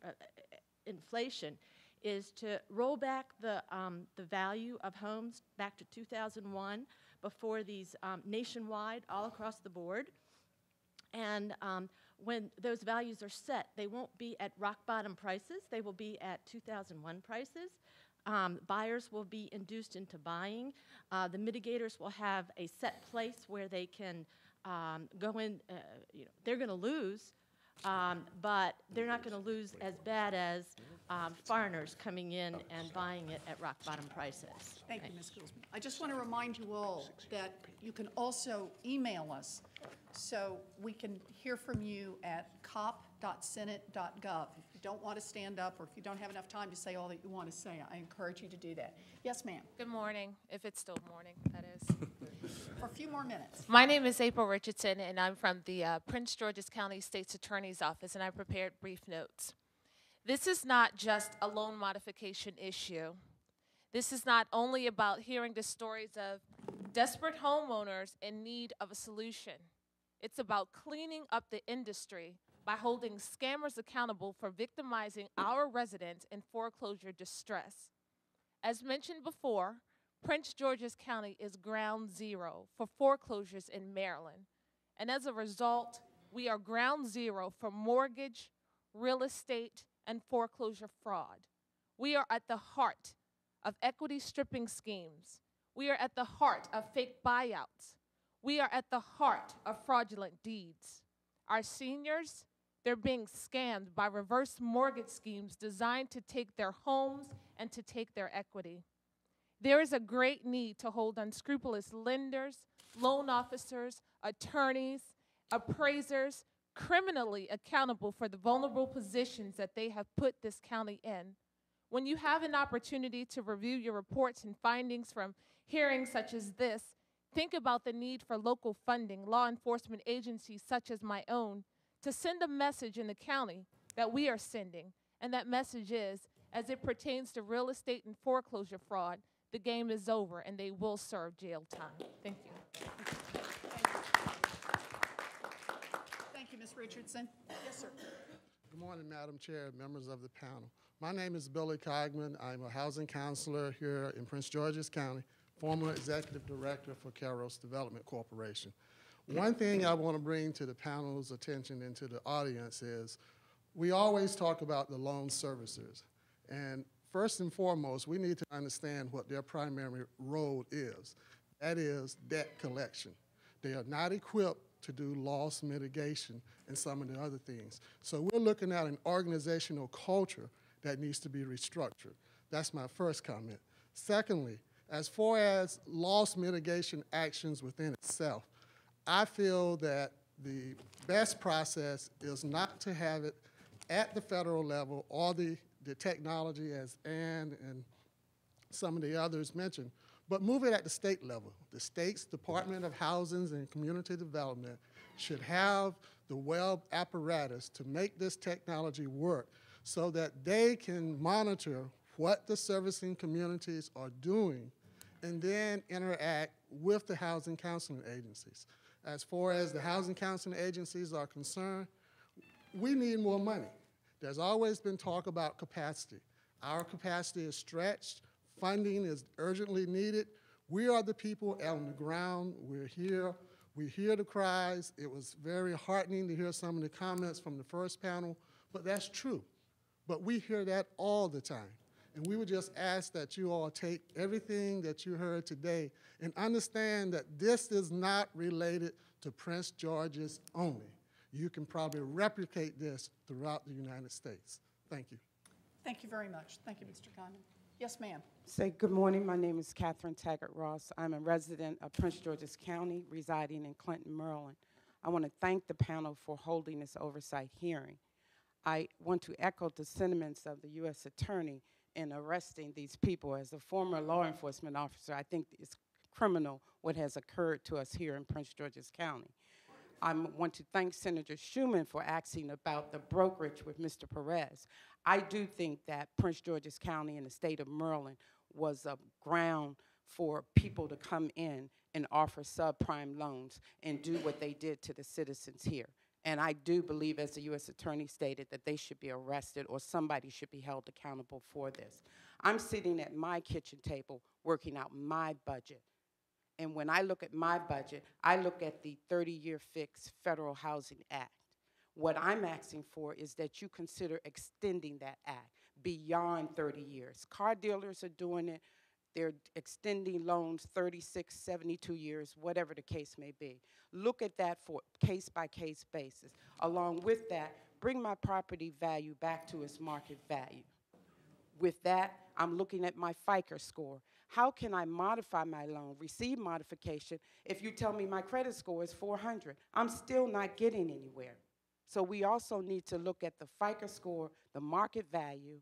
inflation is to roll back the value of homes back to 2001, before these nationwide, all across the board. And when those values are set, they won't be at rock bottom prices. They will be at 2001 prices. Buyers will be induced into buying. The mitigators will have a set place where they can go in. They're going to lose, but they're not going to lose as bad as foreigners coming in and buying it at rock bottom prices. Thank you, Ms. Goolsby. I just want to remind you all that you can also email us, so we can hear from you at cop.senate.gov. If you don't want to stand up, or if you don't have enough time to say all that you want to say, I encourage you to do that. Yes, ma'am. Good morning, if it's still morning, that is. For a few more minutes. My name is April Richardson, and I'm from the Prince George's County State's Attorney's Office, and I prepared brief notes. This is not just a loan modification issue. This is not only about hearing the stories of desperate homeowners in need of a solution. It's about cleaning up the industry by holding scammers accountable for victimizing our residents in foreclosure distress. As mentioned before, Prince George's County is ground zero for foreclosures in Maryland. And as a result, we are ground zero for mortgage, real estate, and foreclosure fraud. We are at the heart of equity stripping schemes. We are at the heart of fake buyouts. We are at the heart of fraudulent deeds. Our seniors, they're being scammed by reverse mortgage schemes designed to take their homes and to take their equity. There is a great need to hold unscrupulous lenders, loan officers, attorneys, appraisers, criminally accountable for the vulnerable positions that they have put this county in. When you have an opportunity to review your reports and findings from hearings such as this, think about the need for local funding, law enforcement agencies such as my own, to send a message in the county that we are sending. And that message is, as it pertains to real estate and foreclosure fraud, the game is over and they will serve jail time. Thank you. Thank you, Ms. Richardson. Yes, sir. Good morning, Madam Chair, members of the panel. My name is Billy Cogman. I'm a housing counselor here in Prince George's County, former executive director for Kairos Development Corporation. One thing I want to bring to the panel's attention and to the audience is we always talk about the loan servicers. And first and foremost, we need to understand what their primary role is. That is debt collection. They are not equipped to do loss mitigation and some of the other things. So we're looking at an organizational culture that needs to be restructured. That's my first comment. Secondly, as far as loss mitigation actions within itself, I feel that the best process is not to have it at the federal level or the technology, as Ann and some of the others mentioned, but move it at the state level. The state's Department of Housing and Community Development should have the web apparatus to make this technology work so that they can monitor what the servicing communities are doing and then interact with the housing counseling agencies. As far as the housing counseling agencies are concerned, we need more money. There's always been talk about capacity. Our capacity is stretched. Funding is urgently needed. We are the people on the ground. We're here. We hear the cries. It was very heartening to hear some of the comments from the first panel, but that's true. But we hear that all the time. And we would just ask that you all take everything that you heard today and understand that this is not related to Prince George's only. You can probably replicate this throughout the United States. Thank you. Thank you very much. Thank you, Mr. Condon. Yes, ma'am. Say good morning. My name is Catherine Taggart Ross. I'm a resident of Prince George's County, residing in Clinton, Maryland. I want to thank the panel for holding this oversight hearing. I want to echo the sentiments of the U.S. Attorney in arresting these people. As a former law enforcement officer, I think it's criminal what has occurred to us here in Prince George's County. I want to thank Senator Schuman for asking about the brokerage with Mr. Perez. I do think that Prince George's County and the state of Maryland was a ground for people to come in and offer subprime loans and do what they did to the citizens here. And I do believe, as the U.S. Attorney stated, that they should be arrested or somebody should be held accountable for this. I'm sitting at my kitchen table working out my budget. And when I look at my budget, I look at the 30-year fixed Federal Housing Act. What I'm asking for is that you consider extending that act beyond 30 years. Car dealers are doing it. They're extending loans 36, 72 years, whatever the case may be. Look at that for case-by-case basis. Along with that, bring my property value back to its market value. With that, I'm looking at my FICO score. How can I modify my loan, receive modification, if you tell me my credit score is 400? I'm still not getting anywhere. So we also need to look at the FICO score, the market value,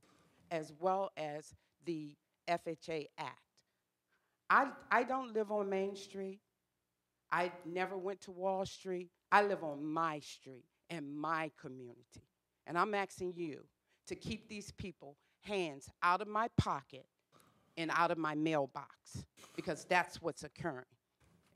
as well as the FHA Act. I don't live on Main Street. I never went to Wall Street. I live on my street and my community. And I'm asking you to keep these people hands out of my pocket and out of my mailbox, because that's what's occurring.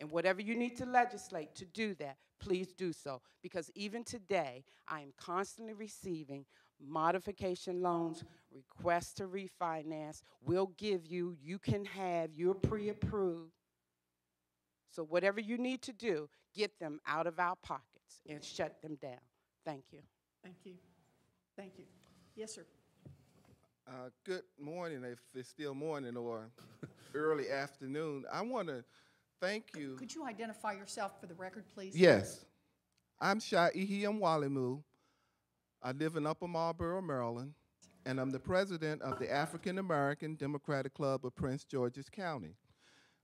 And whatever you need to legislate to do that, please do so, because even today, I am constantly receiving modification loans, requests to refinance. We'll give you, you can have, you're pre-approved. So whatever you need to do, get them out of our pockets and shut them down. Thank you. Thank you. Thank you. Yes, sir. Good morning, if it's still morning or early afternoon. I want to thank you. Could you identify yourself for the record, please? Yes. I'm Shaihi Mwalimu. I live in Upper Marlboro, Maryland, and I'm the president of the African American Democratic Club of Prince George's County.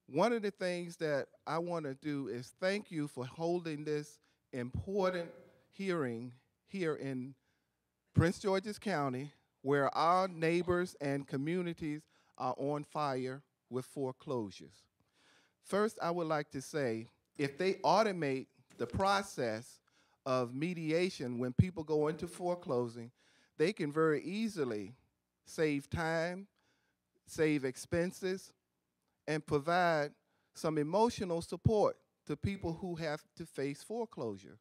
One of the things that I want to do is thank you for holding this important hearing here in Prince George's County, where our neighbors and communities are on fire with foreclosures. First, I would like to say, if they automate the process of mediation when people go into foreclosing, they can very easily save time, save expenses, and provide some emotional support to people who have to face foreclosure.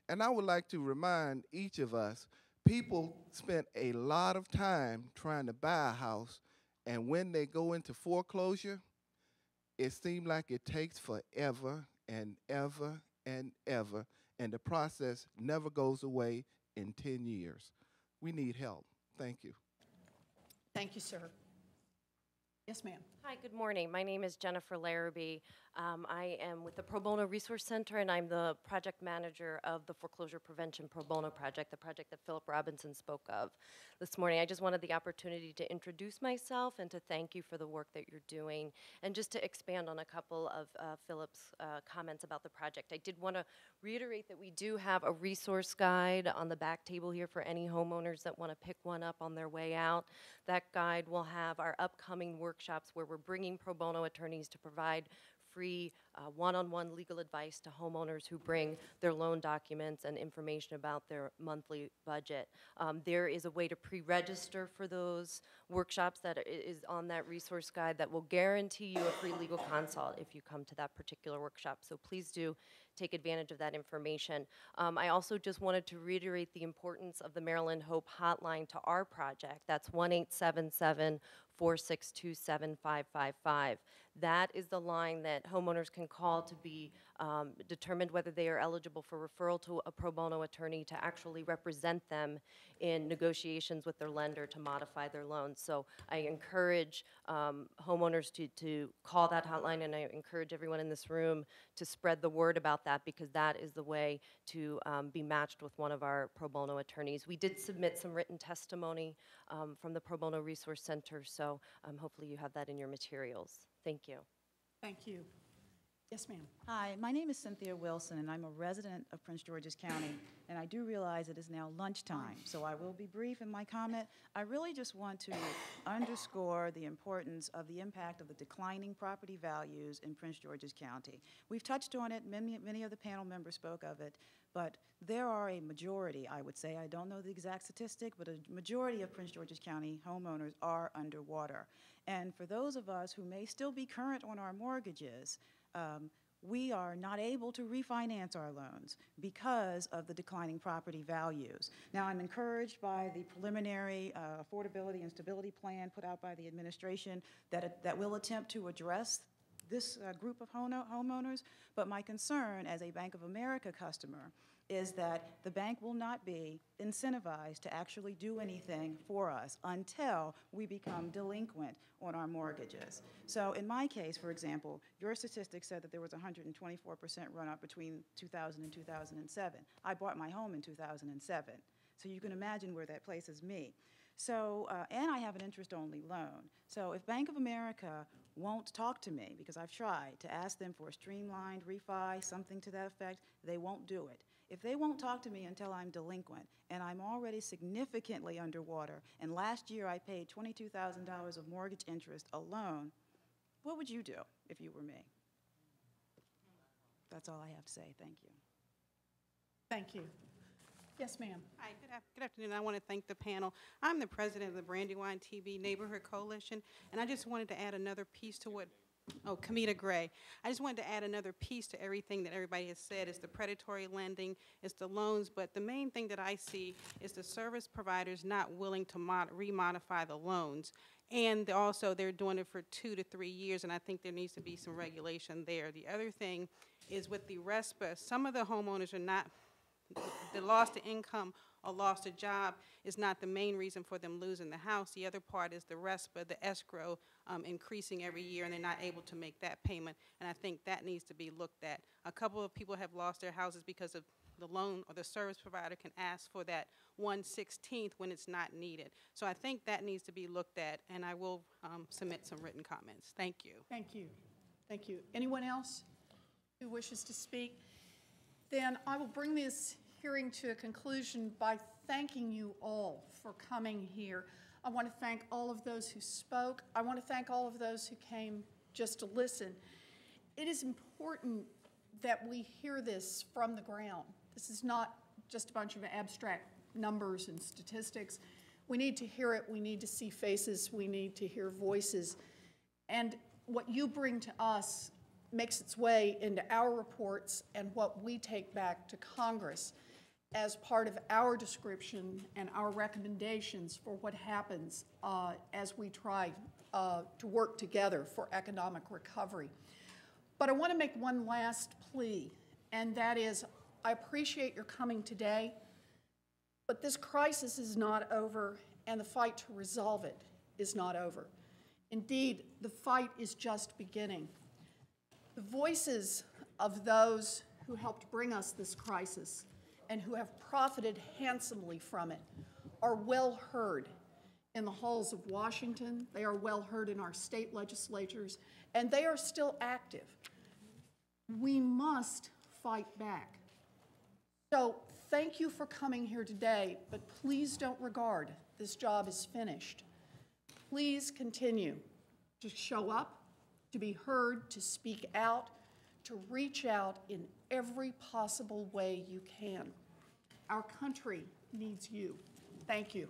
And I would like to remind each of us People spend a lot of time trying to buy a house, and when they go into foreclosure, it seems like it takes forever and ever and ever, and the process never goes away in 10 years. We need help. Thank you. Thank you, sir. Yes, ma'am. Hi, good morning. My name is Jennifer Larrabee. I am with the Pro Bono Resource Center, and I'm the project manager of the Foreclosure Prevention Pro Bono Project, the project that Philip Robinson spoke of this morning. I just wanted the opportunity to introduce myself and to thank you for the work that you're doing, and just to expand on a couple of Philip's comments about the project. I did want to reiterate that we do have a resource guide on the back table here for any homeowners that want to pick one up on their way out. That guide will have our upcoming workshops where we're bringing pro bono attorneys to provide free one-on-one legal advice to homeowners who bring their loan documents and information about their monthly budget. There is a way to pre-register for those workshops that is on that resource guide that will guarantee you a free legal consult if you come to that particular workshop. So please do take advantage of that information. I also just wanted to reiterate the importance of the Maryland Hope hotline to our project. That's 1-877-462-7555. That is the line that homeowners can call to be determined whether they are eligible for referral to a pro bono attorney to actually represent them in negotiations with their lender to modify their loans. So I encourage homeowners to call that hotline, and I encourage everyone in this room to spread the word about that, because that is the way to be matched with one of our pro bono attorneys. We did submit some written testimony from the Pro Bono Resource Center, so hopefully you have that in your materials. Thank you. Thank you. Yes, ma'am. Hi, my name is Cynthia Wilson, and I'm a resident of Prince George's County, and I do realize it is now lunchtime, so I will be brief in my comment. I really just want to underscore the importance of the impact of the declining property values in Prince George's County. We've touched on it, many of the panel members spoke of it, but there are a majority, I would say, I don't know the exact statistic, but a majority of Prince George's County homeowners are underwater. And for those of us who may still be current on our mortgages, we are not able to refinance our loans because of the declining property values. Now, I'm encouraged by the preliminary affordability and stability plan put out by the administration that will attempt to address this group of homeowners, but my concern as a Bank of America customer is that the bank will not be incentivized to actually do anything for us until we become delinquent on our mortgages. So in my case, for example, your statistics said that there was 124% run-up between 2000 and 2007. I bought my home in 2007, so you can imagine where that places me. So, and I have an interest-only loan. So if Bank of America won't talk to me, because I've tried to ask them for a streamlined refi, something to that effect, they won't do it. If they won't talk to me until I'm delinquent, and I'm already significantly underwater, and last year I paid $22,000 of mortgage interest alone, what would you do if you were me? That's all I have to say. Thank you. Thank you. Yes, ma'am. Hi, good afternoon. I want to thank the panel. I'm the president of the Brandywine TB Neighborhood Coalition, and I just wanted to add another piece to what Kamita Gray. I just wanted to add another piece to everything that everybody has said. It's the predatory lending, it's the loans, but the main thing that I see is the service providers not willing to remodify the loans. And also they're doing it for 2 to 3 years, and I think there needs to be some regulation there. The other thing is with the RESPA, some of the homeowners are not, the loss to income or loss to job is not the main reason for them losing the house. The other part is the RESPA, the escrow, increasing every year, and they're not able to make that payment. And I think that needs to be looked at. A couple of people have lost their houses because of the loan, or the service provider can ask for that 1/16 when it's not needed. So I think that needs to be looked at, and I will submit some written comments. Thank you. Thank you. Thank you. Anyone else who wishes to speak? Then I will bring this hearing to a conclusion by thanking you all for coming here. I want to thank all of those who spoke. I want to thank all of those who came just to listen. It is important that we hear this from the ground. This is not just a bunch of abstract numbers and statistics. We need to hear it. We need to see faces. We need to hear voices. And what you bring to us makes its way into our reports and what we take back to Congress. as part of our description and our recommendations for what happens as we try to work together for economic recovery. But I want to make one last plea, and that is, I appreciate your coming today, but this crisis is not over, and the fight to resolve it is not over. Indeed, the fight is just beginning. The voices of those who helped bring us this crisis and who have profited handsomely from it are well heard in the halls of Washington. They are well heard in our state legislatures, and they are still active. We must fight back. So thank you for coming here today, but please don't regard this job as finished. Please continue to show up, to be heard, to speak out, to reach out in every possible way you can. Our country needs you. Thank you.